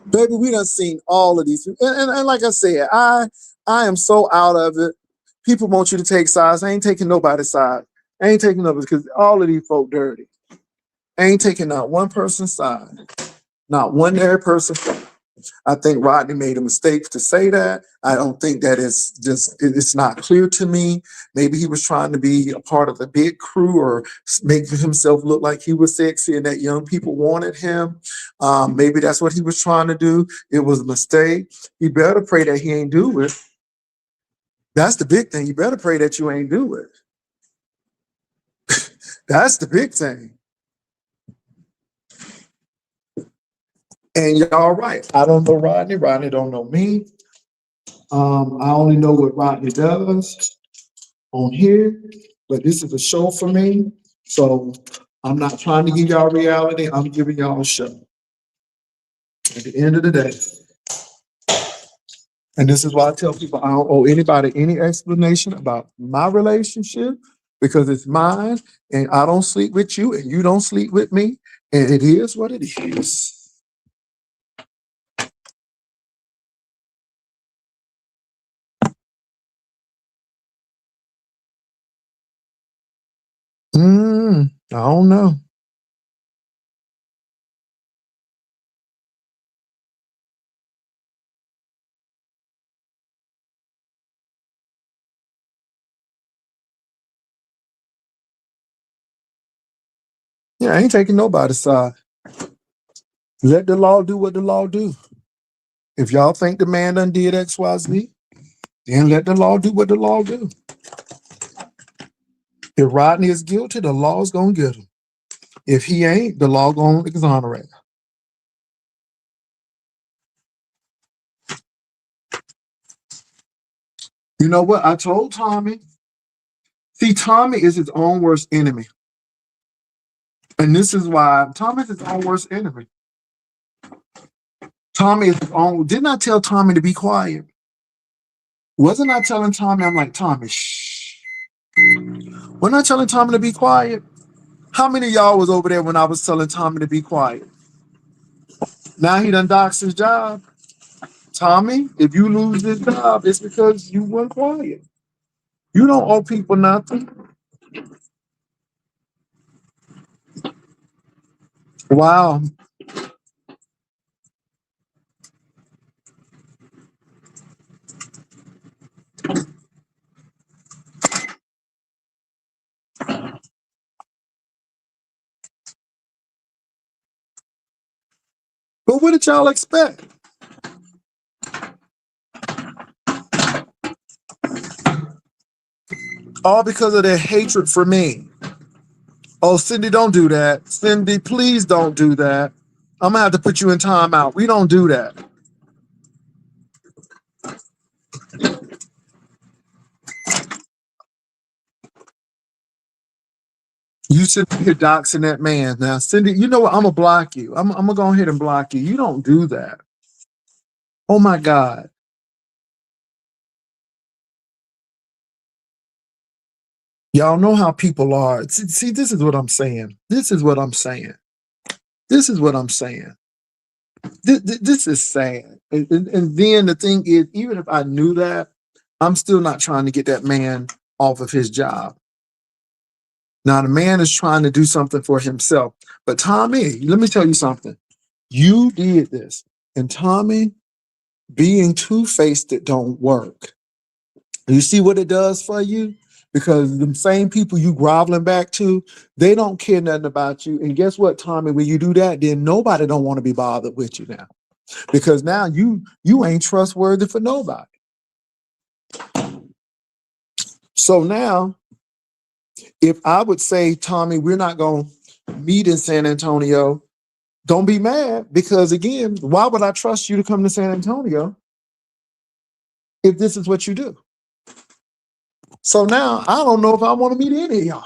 Baby, we done seen all of these. And like I said, I am so out of it. People want you to take sides. I ain't taking nobody's side. I ain't taking nobody's, because all of these folk dirty. I ain't taking not one person's side. Not one there person. I think Rodney made a mistake to say that. I don't think that it's not clear to me. Maybe he was trying to be a part of the big crew or make himself look like he was sexy and that young people wanted him. Maybe that's what he was trying to do. It was a mistake. You better pray that he ain't do it. That's the big thing. You better pray that you ain't do it. That's the big thing. And y'all right. I don't know Rodney. Rodney don't know me. I only know what Rodney does on here, but this is a show for me. So I'm not trying to give y'all reality. I'm giving y'all a show. At the end of the day. And this is why I tell people I don't owe anybody any explanation about my relationship, because it's mine and I don't sleep with you and you don't sleep with me. And it is what it is. I don't know. Yeah, I ain't taking nobody's side. Let the law do what the law do. If y'all think the man done did X, Y, Z, then let the law do what the law do. If Rodney is guilty, the law's gonna get him. If he ain't, the law gonna exonerate him. You know what? I told Tommy. See, Tommy is his own worst enemy. And this is why Tommy's his own worst enemy. Tommy is his own. Didn't I tell Tommy to be quiet? Wasn't I telling Tommy? I'm like, Tommy, shh. Wasn't I telling Tommy to be quiet? How many of y'all was over there when I was telling Tommy to be quiet? Now he done doxed his job. Tommy, if you lose this job, it's because you weren't quiet. You don't owe people nothing. Wow. But what did y'all expect? All because of their hatred for me. Oh, Cindy, don't do that. Cindy, please don't do that. I'm gonna have to put you in timeout. We don't do that. You sitting here doxing that man. Now, Cindy, you know what? I'm gonna block you. I'm gonna go ahead and block you. You don't do that. Oh my God. Y'all know how people are. See, this is what I'm saying. This is what I'm saying. This is what I'm saying. This is sad. And then the thing is, even if I knew that, I'm still not trying to get that man off of his job. Now, the man is trying to do something for himself. But Tommy, let me tell you something. You did this. And Tommy, being two-faced, it don't work. You see what it does for you? Because the same people you groveling back to, they don't care nothing about you. And guess what, Tommy? When you do that, then nobody don't want to be bothered with you now. Because now you ain't trustworthy for nobody. So now, if I would say, Tommy, we're not going to meet in San Antonio, don't be mad because again, why would I trust you to come to San Antonio if this is what you do? So now I don't know if I want to meet any of y'all.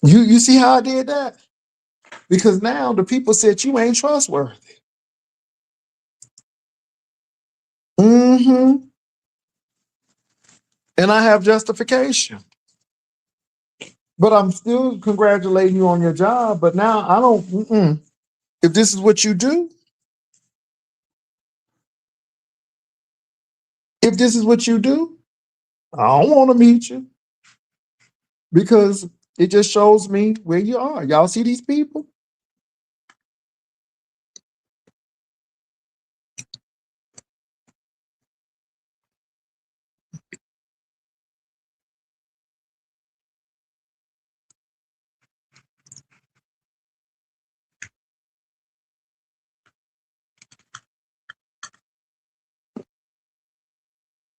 You see how I did that? Because now the people said you ain't trustworthy. Mm-hmm. And I have justification. But I'm still congratulating you on your job. But now I don't, if this is what you do, if this is what you do, I don't want to meet you because it just shows me where you are. Y'all see these people?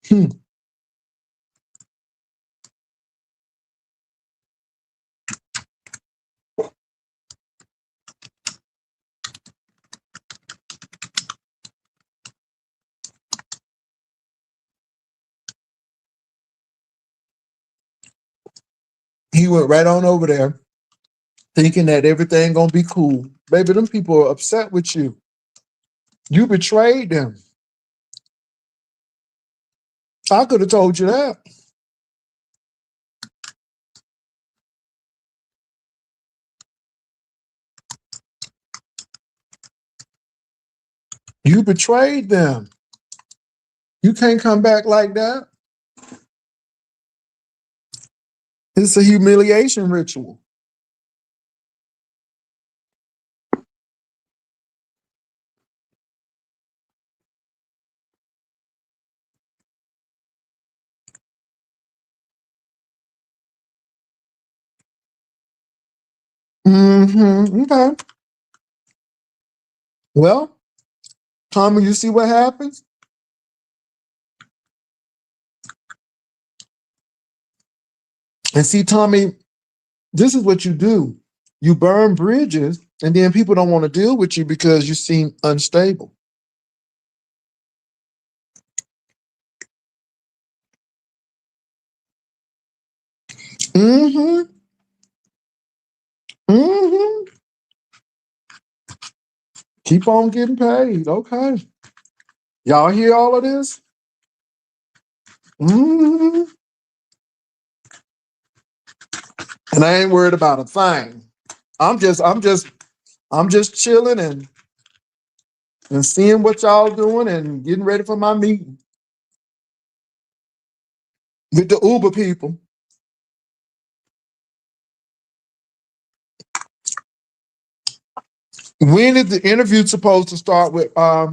Hmm. He went right on over there thinking that everything gonna be cool. Baby, them people are upset with you. You betrayed them. I could have told you that. You betrayed them. You can't come back like that. It's a humiliation ritual. Mm-hmm. Okay. Well, Tommy, you see what happens? And see, Tommy, this is what you do. You burn bridges, and then people don't want to deal with you because you seem unstable. Mm-hmm. Mm-hmm. Keep on getting paid. Okay. Y'all hear all of this? Mm-hmm. And I ain't worried about a thing. I'm just chilling and seeing what y'all doing and getting ready for my meeting with the Uber people. When is the interview supposed to start with my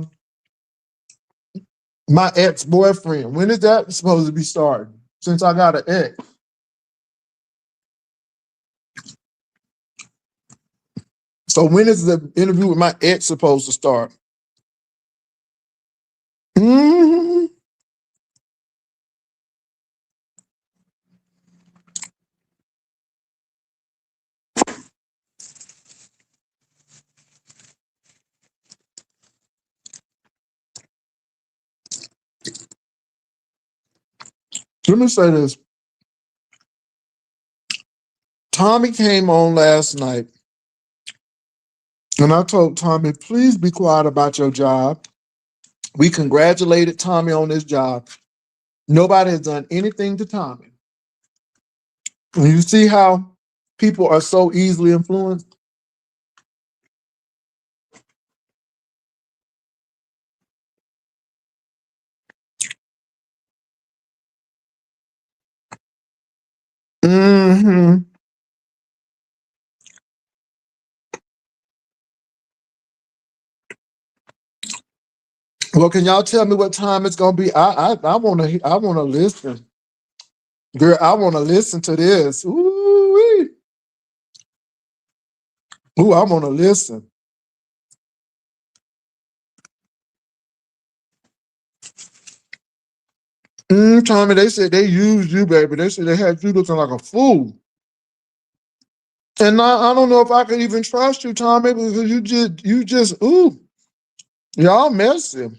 ex-boyfriend? When is that supposed to be starting? Since I got an ex. So when is the interview with my ex supposed to start? Hmm. Let me say this. Tommy came on last night, and I told Tommy, please be quiet about your job. We congratulated Tommy on his job. Nobody has done anything to Tommy. And you see how people are so easily influenced? Hmm. Well, can y'all tell me what time it's gonna be? I wanna listen. Girl, I wanna listen to this. Ooh, ooh, I wanna listen. Tommy, they said they used you, baby. They said they had you looking like a fool. And I don't know if I could even trust you, Tommy, because you just, ooh, y'all messy.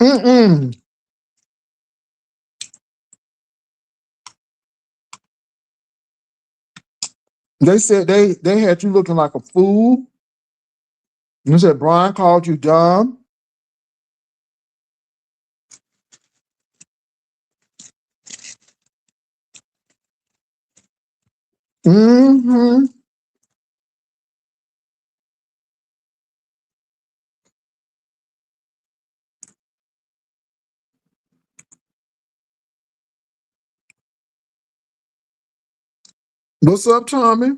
Mm-mm. They said they had you looking like a fool. They said Brian called you dumb. Mm-hmm. What's up, Tommy?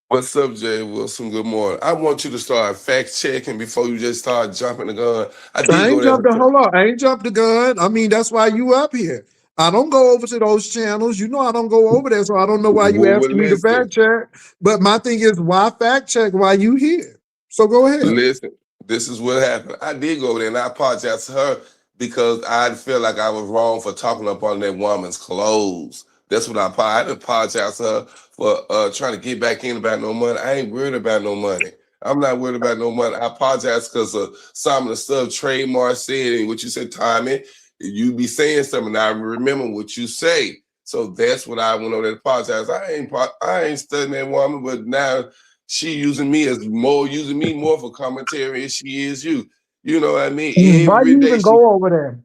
What's up, Jay Wilson? Good morning. I want you to start fact checking before you just start jumping the gun. I did I go ain't there. jumped the hold on. I ain't jumped the gun. I mean, that's why you up here. I don't go over to those channels. You know I don't go over there, so I don't know why you Well, asking me to listen, fact check. But my thing is, why fact check while you here? So go ahead. listen. This is what happened. I did go there, and I apologize to her because I feel like I was wrong for talking up on that woman's clothes. That's what I didn't apologize to her for trying to get back in about no money. I ain't worried about no money. I'm not worried about no money. I apologize because of some of the stuff trademark said and what you said, Tommy. You be saying something. I remember what you say. So that's what I went over there to apologize. I ain't studying that woman, but now she using me more for commentary as she is you. You know what I mean? Why Every you day even she, go over there?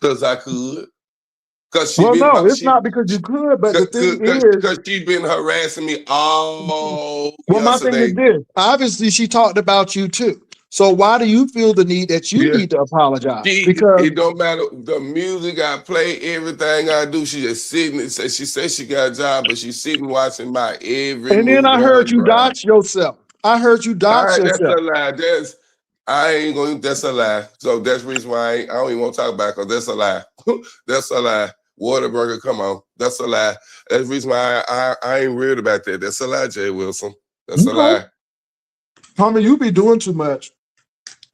cause I could, cause she Well, been no, it's she, not because you could, but the thing cause, is, cause she been harassing me all well, my thing is yesterday. this. Obviously, she talked about you too. So why do you feel the need that you Yeah, need to apologize? she Because it don't matter the music I play, everything I do. She just sitting and say she says she got a job, but she's sitting watching my every and then move I heard on you grind. dox yourself. I heard you All dox right, that's a yourself. lie. I ain't going. That's a lie. So that's the reason why I don't even want to talk about it, because that's a lie. That's a lie. Whataburger, come on. That's a lie. That's the reason why I ain't worried about that. That's a lie, Jay Wilson. That's a Okay. lie. Tommy, you be doing too much.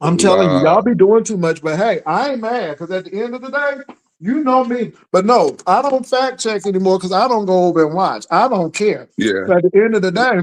I'm telling you, y'all Nah. be doing too much. But hey, I ain't mad because at the end of the day, you know me. But no, I don't fact check anymore because I don't go over and watch. I don't care. Yeah. So at the end of the day,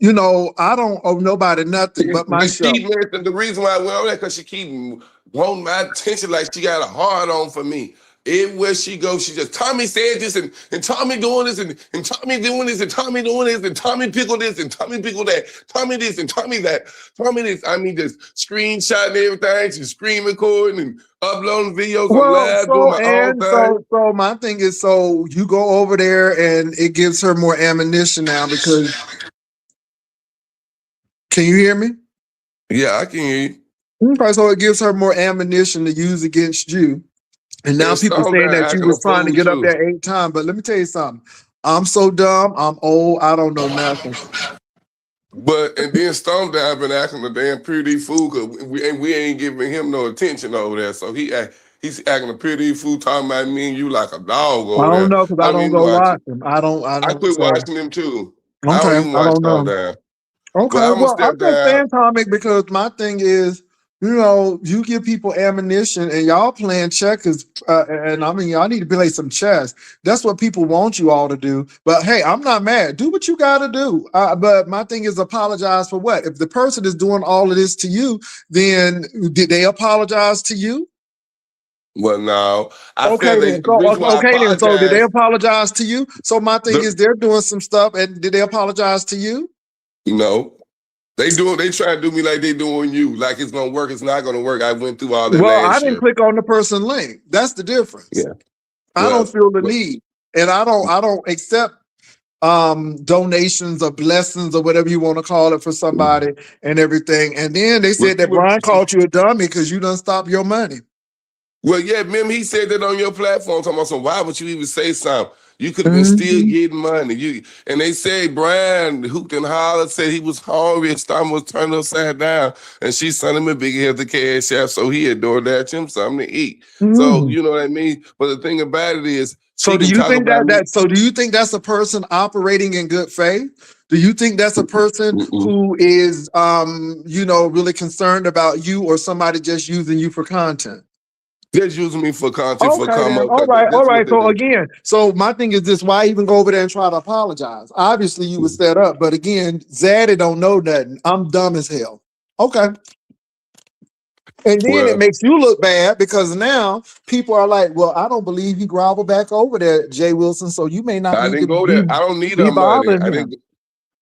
you know, I don't owe nobody nothing but But myself. she mentioned the reason why I went over there because she keep wanting my attention like she got a hard on for me. Everywhere she goes, she just Tommy said this and Tommy doing this and Tommy doing this and Tommy doing this and Tommy pickle this and Tommy pickle that. Tommy this and Tommy that. Tommy this. I mean, just screenshotting everything. She's screen recording and uploading videos on Well, live, doing my own thing. so my thing is, so you go over there and it gives her more ammunition now because can you hear me? Yeah, I can hear you. Okay, so it gives her more ammunition to use against you. And now And people Stone saying down that you acting a was trying to fool get up too. there 8 times. But let me tell you something. I'm so dumb. I'm old. I don't know nothing. But and then Stone Down been acting a damn pretty fool because we ain't giving him no attention over there. So he's acting a pretty fool talking about me and you like a dog I over don't there. know because I I don't don't even go watch it. watch them. I I don't. quit So watching him too. I don't okay, even I watch don't Stone know. Down. But Okay, I'm gonna well, I'm step just down. saying, Tommy, because my thing is, you know, you give people ammunition and y'all playing checkers, and I mean, y'all need to play some chess. That's what people want you all to do. But hey, I'm not mad. Do what you got to do. But my thing is, apologize for what? If the person is doing all of this to you, then did they apologize to you? Well, no, I feel Okay, then. the So reason why I okay, then. So did they apologize. apologize to you? So my thing is, The, they're doing some stuff, and did they apologize to you? no, they try to do me like they doing you. Like it's gonna work. It's not gonna work. I went through all that Well, I last didn't year. click on the person link. That's the difference. Yeah. I don't Well, feel the well, need. And I don't accept donations or blessings or whatever you want to call it for somebody and everything. And then they well, said see that what Brian called you a dummy because you done stop your money. Well, yeah, remember he said that on your platform. Talking about, so why would you even say something? You could have been still Mhm. getting money. And they say Brian hooped and hollered, said he was hungry, his stomach was turned upside down, and she sent him a big head of cash app, so he had DoorDash him something to eat. So Mhm. you know what I mean. But the thing about it is, So she do can you talk think about that me. do you think that's a person operating in good faith? Do you think that's a person Mm-mm. who is you know, really concerned about you or somebody just using you for content? Just using me for content for Okay, come then. up. All 'Cause right, all that's what right. they So do. again, so my thing is this: why even go over there and try to apologize? Obviously, you were set up, but again, Zaddy don't know nothing. I'm dumb as hell. Okay. And then it Well, makes you look bad because now people are like, well, I don't believe he groveled back over there, Jay Wilson. So you may not I need to didn't go there. I don't need be her money. bothering him.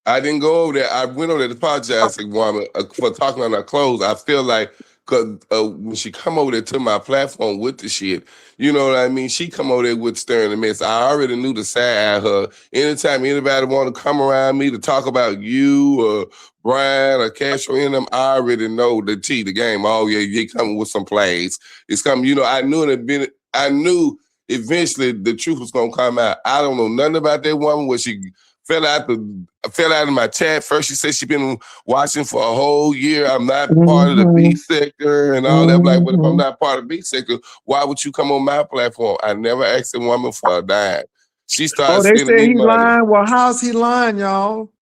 I didn't go over there. I went over there to apologize to woman for talking on her clothes. I feel like because when she come over there to my platform with the shit, you know what I mean? She come over there with stirring the mess. I already knew the side of her. Anytime anybody want to come around me to talk about you or Brian or Cash or any of them, I already know the tea, the game. Oh yeah, you coming with some plays. It's coming. You know, I knew eventually the truth was gonna come out. I don't know nothing about that woman where she fell out of my chat. First, she said she been watching for a whole year. I'm not part of the Mm-hmm. B sector and all that. I'm like, well, if I'm not part of the B sector, why would you come on my platform? I never asked a woman for a dime. She started Oh, they sending said me he money. lying. Well, how's he lying, y'all?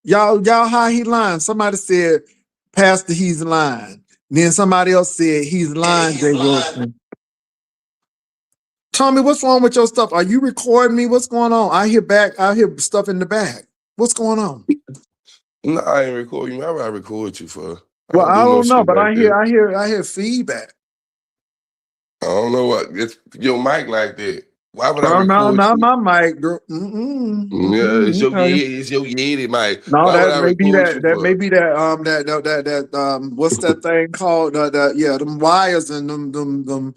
Y'all, how he lying? Somebody said, Pastor, he's lying. Then somebody else said he's lying, Jay Wilson. Tommy, what's wrong with your stuff? Are you recording me? What's going on? I hear stuff in the back. What's going on? No, I ain't recording you. I record you for. I Well, don't I do no don't know, shit but like that. I hear feedback. I don't know what. It's your mic like that. Why would I Oh, no, record not you? my mic, girl. Yeah, Okay. it's your Yeti mic. No, Why would that I may be record that. you That may for? be that. What's that thing called? Yeah, them wires and them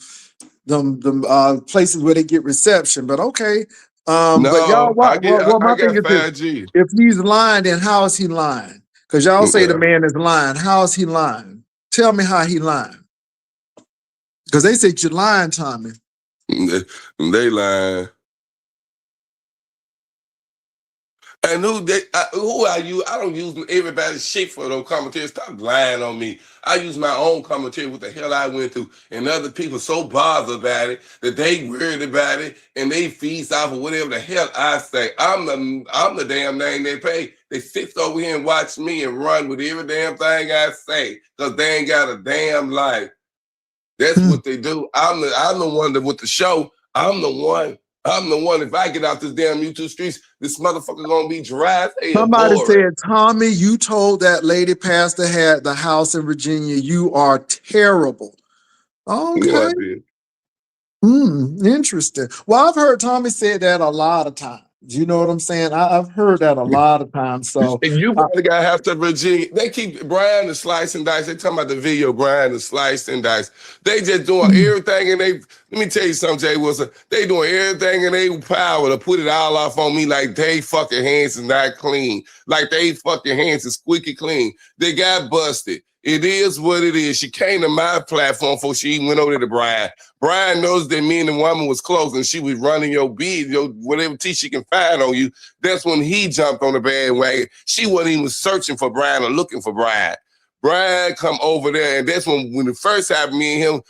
places where they get reception. But okay. But y'all, No, well, I my thing got is this: 5G. if he's lying, then how is he lying? Because y'all say the Yeah. man is lying. How is he lying? Tell me how he lying. Because they said you're lying, Tommy. They lying. And who are you? I don't use everybody's shit for those commentaries. Stop lying on me. I use my own commentary, what the hell I went through, and other people so bothered about it that they worried about it and they feast off of whatever the hell I say. I'm the damn name they pay. They sit over here and watch me and run with every damn thing I say because they ain't got a damn life. That's what they do. I'm the one that with the show. I'm the one. If I get out this damn YouTube streets, this motherfucker gonna be dry as hell, Somebody boring. said, Tommy, you told that lady pastor had the house in Virginia. You are terrible. Yeah, I Okay. did. Interesting. Well, I've heard Tommy say that a lot of times. You know what I'm saying? I've heard that a lot of times. So And you probably got half to Virginia. They keep Brian the slice and dice. They talking about the video, Brian the slice and dice. They just doing everything and they let me tell you something, Jay Wilson. They doing everything in their power to put it all off on me like they fucking hands is not clean. Like they fucking hands is squeaky clean. They got busted. It is what it is. She came to my platform before she even went over there to Brian. Brian knows that me and the woman was close and she was running your bead, your whatever tea she can find on you. That's when he jumped on the bandwagon. She wasn't even searching for Brian or looking for Brian. Brian come over there, and that's when it first happened, me and him,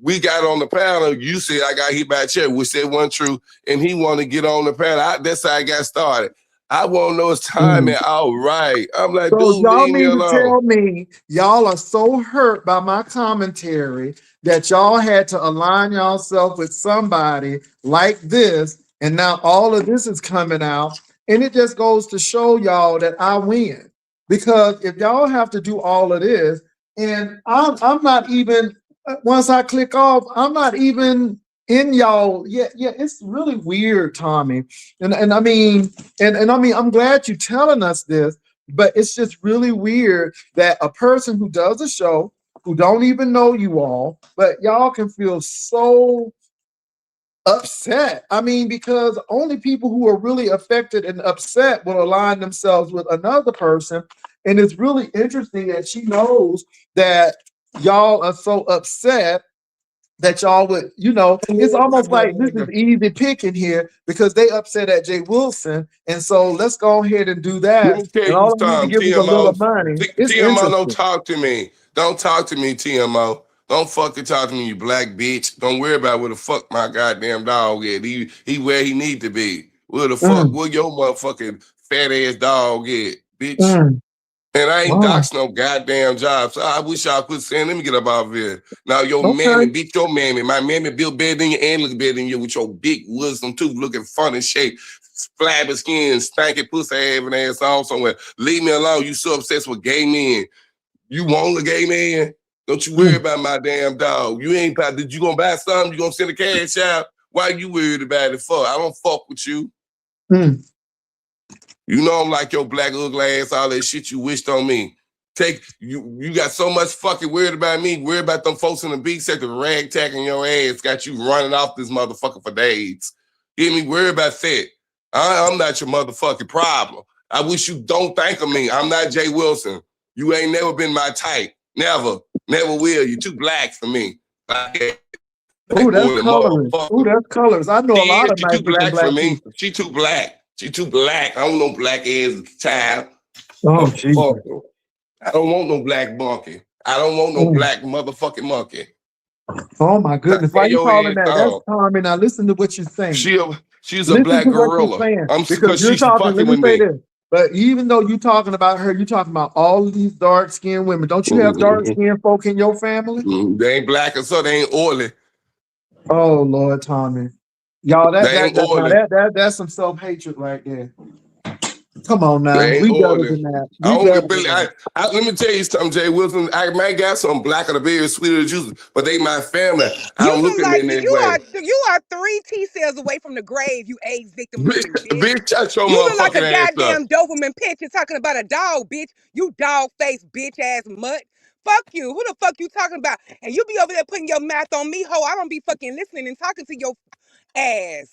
we got on the panel. You said I got hit by a chair, which that wasn't true, and he wanted to get on the panel. That's how I got started. I want to know his timing. All right. I'm like, So dude, y'all leave me mean to alone. tell me y'all are so hurt by my commentary that y'all had to align yourself with somebody like this, and now all of this is coming out, and it just goes to show y'all that I win. Because if y'all have to do all of this, and I'm not even once I click off, I'm not even in y'all. Yeah, it's really weird, Tommy. And I mean, and I mean, I'm glad you're telling us this, but it's just really weird that a person who does a show who don't even know you all, but y'all can feel so upset. I mean, because only people who are really affected and upset will align themselves with another person. And it's really interesting that she knows that y'all are so upset that y'all would, it's almost like this is easy picking here because they upset at Jay Wilson. And so let's go ahead and do Let that. me tell And you all I need to something, give is a little TMO. money. It's TMO, don't interesting. talk to me. Don't talk to me, TMO. Don't fucking talk to me, you black bitch. Don't worry about where the fuck my goddamn dog is. He where he need to be. Where the fuck, Mm, where your motherfucking fat ass dog is, bitch? mm. And I ain't Wow. doxed no goddamn job. So I wish y'all quit saying, let me get up out of here. Now, your Okay. mammy, beat your mammy. My mammy built better than you and look better than you with your big wisdom tooth looking funny shape, flabby skin, stanky pussy having ass on somewhere. Leave me alone. You so obsessed with gay men. You want a gay man? Don't you worry about my damn dog. You ain't about, did you gonna buy something? You gonna send a cash out? Why you worried about it for? I don't fuck with you. Mm. You know I'm like your black ugly ass, all that shit you wished on me. You got so much fucking worried about me, worried about them folks in the beach sector rag tagging your ass, got you running off this motherfucker for days. Get me worried about that. I'm not your motherfucking problem. I wish you don't think of me. I'm not Jay Wilson. You ain't never been my type. Never. Never will. You too black for me. Oh, that's colors. Oh, that's colors. I know a lot of She nice too looking black for black me. people. She too black. She too black. I don't know black ass child. Oh, Jesus. I don't want no black monkey. I don't want no black motherfucking monkey. Oh my goodness. Why you calling that? That's on. Carmen. Now listen to what you're saying. She's a black gorilla. Because you're she's talking, fucking let me with say me. this. But even though you're talking about her, you're talking about all of these dark-skinned women. Don't you have dark-skinned folk in your family? They ain't black and so they ain't oily. Oh Lord, Tommy. Y'all, that's some self-hatred right there. Come on now. They ain't We better oily. than that. Let me tell you something, Jay Wilson. I might got some black of the berry, sweeter juice, but they my family. I don't look at them in that way. You are 3 T cells away from the grave, you AIDS victim looking bitch. Bitch, shut your You look like a motherfucking ass up. goddamn Doberman picture talking about a dog, bitch. You dog face bitch ass mutt. Fuck you. Who the fuck you talking about? And you be over there putting your mouth on me, ho. I don't be fucking listening and talking to your ass.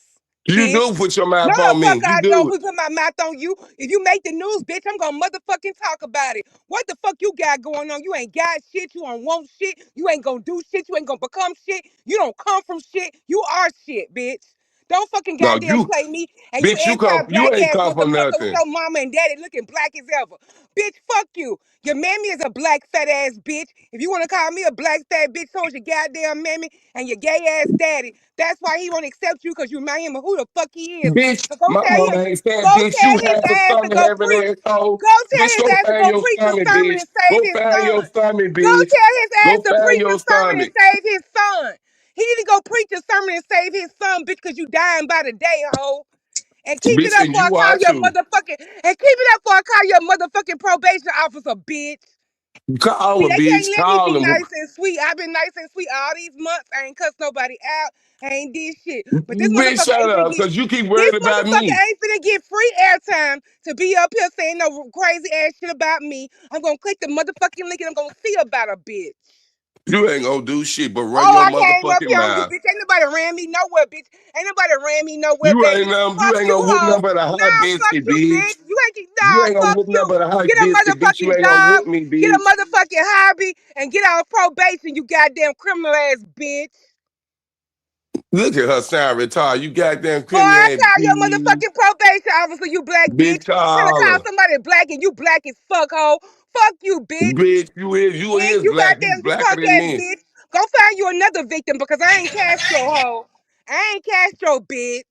You bitch. do put your mouth No, on me. fuck, You I do. don't put my mouth on you. If you make the news, bitch, I'm gonna motherfucking talk about it. What the fuck you got going on? You ain't got shit. You don't want shit. You ain't gonna do shit. You ain't gonna become shit. You don't come from shit. You are shit, bitch. Don't fucking No, goddamn play me. And you bitch, you anti-black ain't ass come from motherfucker with nothing. your mama and daddy looking black as ever. Bitch, fuck you. Your mammy is a black fat ass bitch. If you wanna call me a black fat bitch, so is your goddamn mammy and your gay ass daddy. That's why he won't accept you because you remind him of who the fuck he is. Bitch, So go my tell mama him, ain't saying, go bitch, tell you his have a ass to stomach go having preach. asshole. Go tell Bitch, his go ass to find go your preach a stomach, sermon bitch. and save Go his find your son. stomach, Go bitch. tell his ass Go to find preach a your sermon and stomach. save his son. He need to go preach a sermon and save his son, bitch, because you dying by the day, ho. And keep it Bitch, up and before I you call are your too. motherfucking probation officer, bitch. Call See, her, they can't bitch. let me Call be him. nice and sweet. I've been nice and sweet all these months. I ain't cussed nobody out. I ain't did shit. But this Bitch, motherfucker shut ain't finna up, get because you keep this worried about motherfucker me. ain't finna get free airtime to be up here saying no crazy ass shit about me. I'm gonna click the motherfucking link and I'm gonna see about a bitch. You ain't gonna do shit but run Oh, your I came up motherfucking here on you, mouth. bitch. Ain't nobody ran me nowhere, bitch. Ain't nobody ran me nowhere, You baby. you Fuck ain't you, gonna whoop hoe. nothing but a hot Nah, fuck biscuit, you, bitch. bitch. You ain't You nah, ain't gonna fuck whoop nothing you. but a hot Get a biscuit, bitch. You motherfucking ain't gonna job. whoop me, Get a bitch. motherfucking hobby and get on probation, you goddamn criminal ass bitch. Look at her sound retarded. You goddamn Or criminal I ass call your bitch. motherfucking probation officer, you black bitch. Bitch, Trying to call call her. somebody black and you black as fuck, hoe. Fuck you, bitch. Bitch, you Bitch, is you black. You goddamn, you blacker punk than ass me. bitch. Go find you another victim because I ain't Castro, hoe. I ain't Castro, bitch.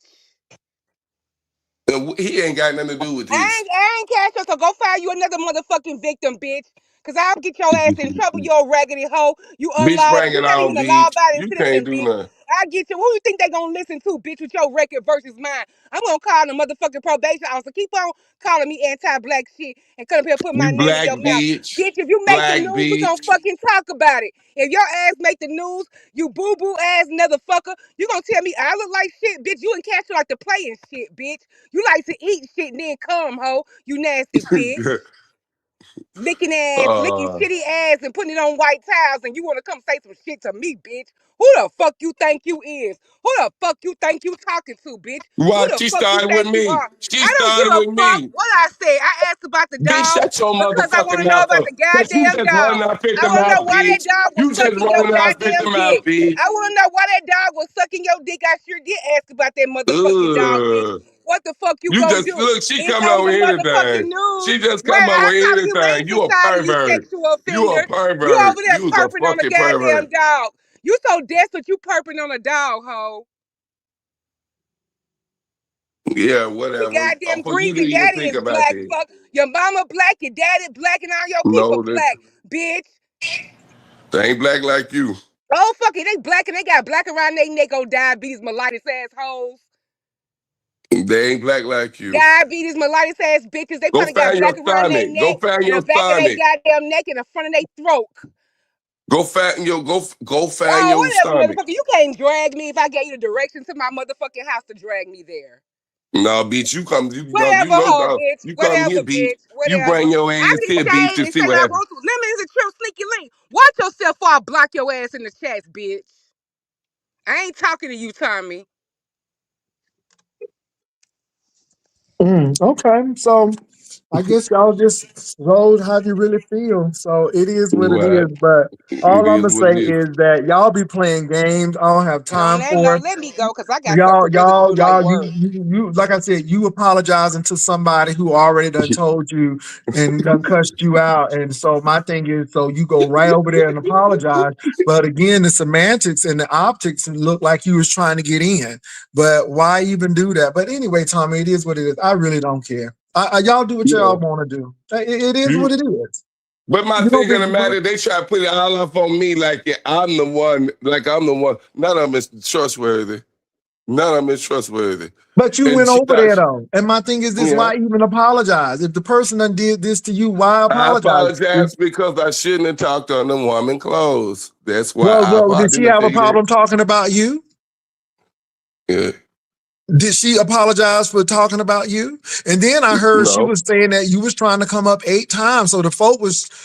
And he ain't got nothing to do with this. I ain't Castro, so go find you another motherfucking victim, bitch. Cause I'll get your ass in trouble, you old raggedy hoe. You Bitch, unlaw, bring you're it not even on, a law bitch. abiding You can't citizen, do bitch. nothing. I get you. Who you think they gonna listen to, bitch, with your record versus mine? I'm gonna call the motherfucking probation officer. Keep on calling me anti-black shit and come up here and put my You name in black your mouth. bitch. Bitch, if you make the Black news, we gonna bitch. fucking talk about it. If your ass make the news, you boo-boo ass motherfucker, you gonna tell me I look like shit, bitch. You and Castro like to play and shit, bitch. You like to eat shit and then come, hoe. You nasty bitch. Licking ass, licking uh, shitty ass and putting it on white tiles and you wanna come say some shit to me, bitch. Who the fuck you think you is? Who the fuck you think you talking to, bitch? Who Why the she fuck you started with think you me? are? She I don't give started a with fuck me. what I said. I asked about the Bitch, dog shut your because I motherfucking wanna know mouth about up. the Cause you goddamn just dog. running off at I the wanna know mouth, why that bitch. dog was You just sucking your running off at the goddamn mouth, dick. bitch. I wanna know why that dog was sucking your dick. I sure did ask about that motherfucking dog, bitch. Ugh. What the fuck you You gonna just do? look, she It's coming on over the motherfucking anything. news. She just Where come I over caught you anything. red You a society, you pervert. sexual You a offender. You over pervert. there You was a perping on a fucking goddamn pervert. Yeah, Your whatever. goddamn For you to Greek even daddy think is about black, that. fuck. Your mama black, your daddy black, and all your people No, black, bitch. they ain't black like you. Oh, fuck it, they black and they got black around their neck on diabetes mellitus assholes. They ain't black like you. Diabetes mellitus ass bitches. They Go probably got find your black around their stomach. Go neck find and your the back of their stomach. goddamn neck and the front of their throat. Go find your go find Oh, your whatever, stomach. motherfucker. You can't drag me if I gave you the direction to my motherfucking house to drag me there. No, bitch, you come. You Whatever, know, hoe, dog. bitch. You come Whatever, here, bitch. bitch. You Whatever. bring your I ass can here, bitch, shade to and see say what what I happens. want to. Lemon is a true sneaky link. Watch yourself before I block your ass in the chats, bitch. I ain't talking to you, Tommy. Okay, so I guess y'all just rolled how you really feel. So it is what it What? is. But It all I'm is gonna what say it is. is that y'all be playing games I don't have And on time that for. note, let me go because I got something Y'all, productive to y'all, do like y'all, work. you, like I said, you apologizing to somebody who already done told you and done cussed you out. And so my thing is, so you go right over there and apologize. But again, the semantics and the optics look like you was trying to get in. But why even do that? But anyway, Tommy, it is what it is. I really don't care. Y'all do what Yeah. y'all want to do. It is what You. it is. But my You know, thing of big, the matter, they try to put it all up on me like I'm the one. Like I'm the one. None of them is trustworthy. None of them is trustworthy. but you And went she over thought, there though. And my thing is this: yeah. why even apologize? If the person done did this to you, why I apologize? apologize because I shouldn't have talked on the woman clothes. That's why I Well, did apologize. she Didn't I have tell a you that? problem talking about you? Yeah. Did she apologize for talking about you? And then I heard she No. was saying that you was trying to come up 8 times. So the folk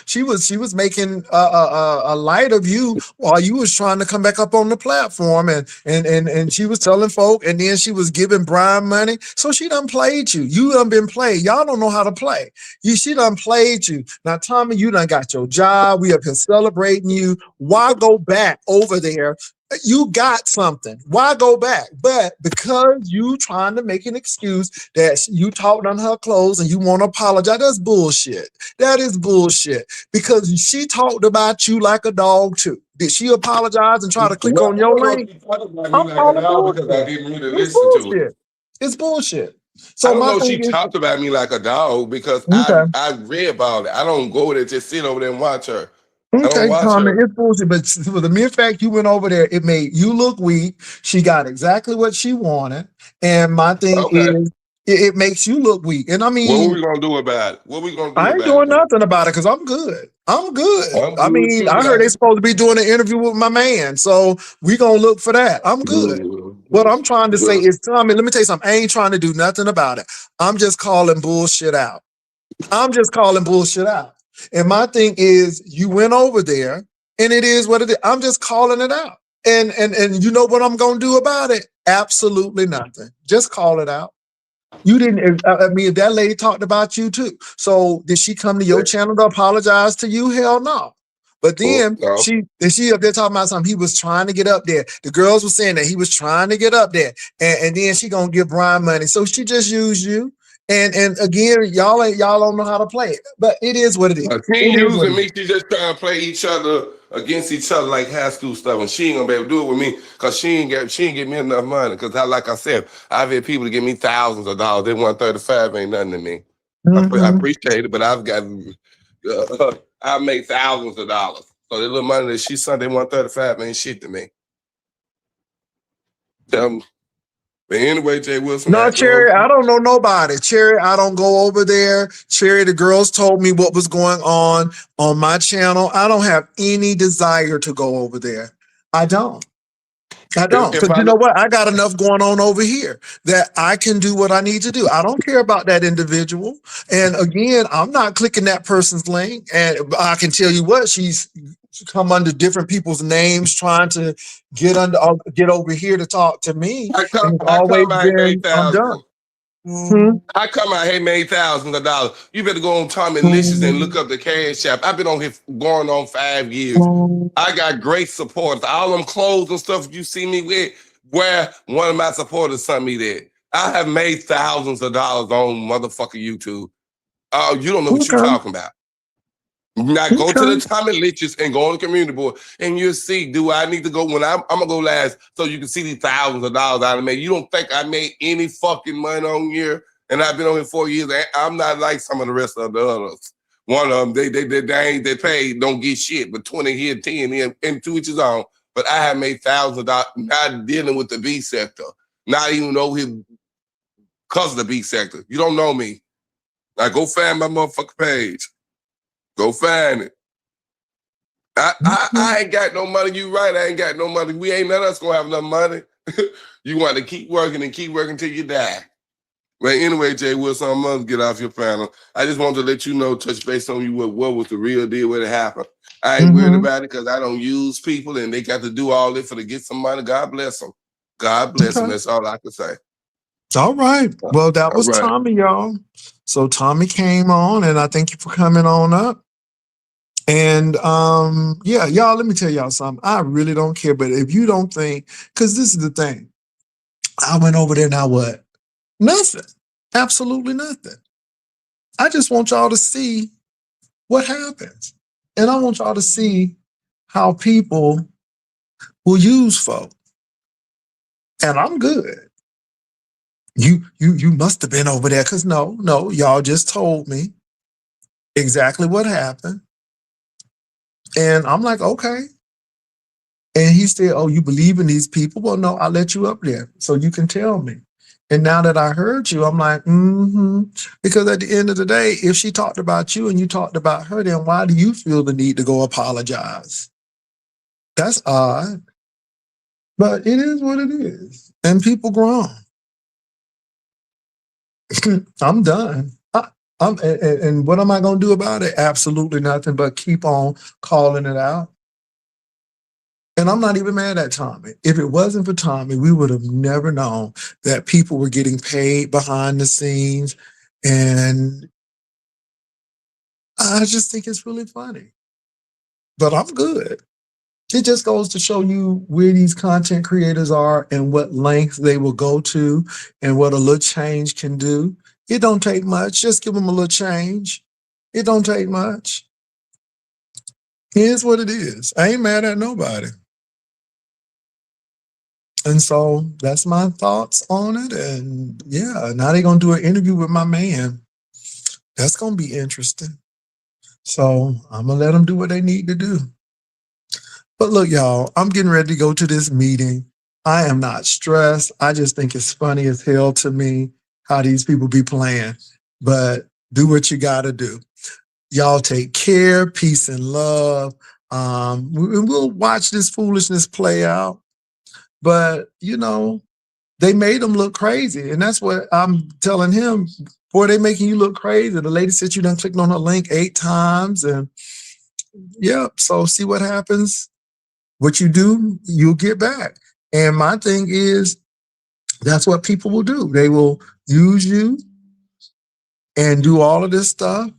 she was making a light of you while you was trying to come back up on the platform, and she was telling folk, and then she was giving Brian money. So she done played you. You done been played. Y'all don't know how to play. She done played you. Now, Tommy, you done got your job. We up here celebrating you. Why go back over there? You got something. Why go back? But because you trying to make an excuse that you talked on her clothes and you want to apologize, that's bullshit. That is bullshit. Because she talked about you like a dog too. Did she apologize and try to click Well, on I your don't know if link? you talked about me I'm like an calling dog because I bullshit. didn't really It's listen to it. bullshit. It's bullshit. I So don't my know if thing she is, talked about me like a dog because okay. I read about it. I don't go there just sit over there and watch her. I don't Okay, watch Tommy, her. it's bullshit. But for the mere fact you went over there, it made you look weak. She got exactly what she wanted. And my thing Okay. is, it makes you look weak. And I What mean, we gonna do about it? What we gonna do I ain't about it doing then? nothing about it because I'm good. I'm good. I'm I good mean, too, I but heard they supposed to be doing an interview with my man. So we gonna look for that. I'm good. What I'm trying to say well, is, Tommy, let me tell you something. I ain't trying to do nothing about it. I'm just calling bullshit out. I'm just calling bullshit out. And my thing is, you went over there, and it is what it is. I'm just calling it out. And you know what I'm gonna do about it? Absolutely nothing. Just call it out. You didn't. I mean, if that lady talked about you too. So did she come to your channel to apologize to you? Hell no. But then no. she up there talking about something. He was trying to get up there. The girls were saying that he was trying to get up there, and then she gonna give Brian money. So she just used you. And again, y'all don't know how to play it. But it is what it is. She ain't It is what using it is. me. She just trying to play each other against each other like high school stuff, and she ain't gonna be able to do it with me because she ain't get me enough money. Because like I said, I've had people to give me thousands of dollars. They want 35 ain't nothing to me. I Mhm. appreciate it, but I've got I make thousands of dollars. So the little money that she sent, they want 35 ain't shit to me. But anyway, Jay Wilson, No, I go. Cherry, I don't know nobody. Cherry, I don't go over there. Cherry, the girls told me what was going on my channel. I don't have any desire to go over there. I don't. I don't. If Because I you know what? I got enough going on over here that I can do what I need to do. I don't care about that individual. And again, I'm not clicking that person's link. And I can tell you what, she's come under different people's names trying to get over here to talk to me. And it's I always come out been, I'm done. 8,000. I come out here made thousands of dollars. You better go on Tommy Licious and look up the cash app. I've been on here going on 5 years. I got great supporters. All them clothes and stuff you see me with, where one of my supporters sent me that. I have made thousands of dollars on motherfucking YouTube. Oh, you don't know what you're Okay. talking about. Now go to Okay. the Tommy Litches and go on the community board, and you'll see. Do I need to go when I'm gonna go last so you can see these thousands of dollars I made? You don't think I made any fucking money on here, and I've been on here 4 years. I'm not like some of the rest of the others. One of them, they paid, don't get shit, but 20 here, 10 here, and to each his own. But I have made thousands of dollars not dealing with the B sector, not even know him because of the B sector. You don't know me. Now go find my motherfucking page. Go find it. I ain't got no money. You right, I ain't got no money. We ain't none of us gonna have enough money. You want to keep working and keep working till you die. Well, anyway, Jay Wilson, I'm gonna get off your panel. I just wanted to let you know, touch base on you what was the real deal, what it happened. I ain't worried about it because I don't use people and they got to do all this for to get some money. God bless them. God bless them. That's all I can say. All right. Well, that was All right. Tommy, y'all. So Tommy came on, and I thank you for coming on up. And yeah, y'all, let me tell y'all something. I really don't care, but if you don't think, because this is the thing, I went over there now, what? Nothing. Absolutely nothing. I just want y'all to see what happens. And I want y'all to see how people will use folk. And I'm good. You must have been over there, because no, y'all just told me exactly what happened. And I'm like, okay. And he said, oh, you believe in these people? Well, no, I'll let you up there so you can tell me. And now that I heard you, I'm like, because at the end of the day, if she talked about you and you talked about her, then why do you feel the need to go apologize? That's odd. But it is what it is. And people grown. I'm done. And what am I going to do about it? Absolutely nothing but keep on calling it out. And I'm not even mad at Tommy. If it wasn't for Tommy, we would have never known that people were getting paid behind the scenes. And I just think it's really funny. But I'm good. It just goes to show you where these content creators are and what lengths they will go to and what a little change can do. It don't take much. Just give them a little change. It don't take much. Here's what it is. I ain't mad at nobody. And so that's my thoughts on it. And yeah, now they're going to do an interview with my man. That's going to be interesting. So I'm going to let them do what they need to do. But look, y'all, I'm getting ready to go to this meeting. I am not stressed. I just think it's funny as hell to me how these people be playing. But do what you got to do. Y'all take care, peace and love. We'll watch this foolishness play out. But, you know, they made them look crazy. And that's what I'm telling him. Boy, they making you look crazy. The lady said you done clicked on her link 8 times. And yeah, so see what happens. What you do, you'll get back. And my thing is, that's what people will do. They will use you and do all of this stuff.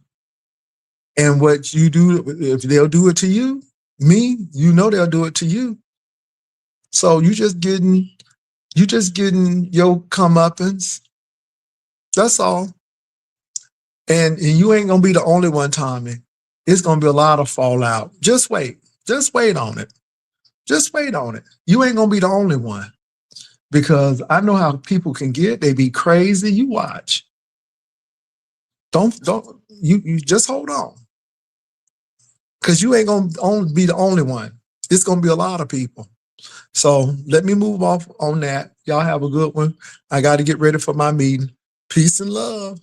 And what you do, if they'll do it to you, me, you know they'll do it to you. So you just getting your comeuppance. That's all. And you ain't gonna be the only one, Tommy. It's gonna be a lot of fallout. Just wait. Just wait on it. Just wait on it. You ain't gonna be the only one. Because I know how people can get. They be crazy. You watch. You just hold on. Because you ain't gonna be the only one. It's gonna be a lot of people. So let me move off on that. Y'all have a good one. I got to get ready for my meeting. Peace and love.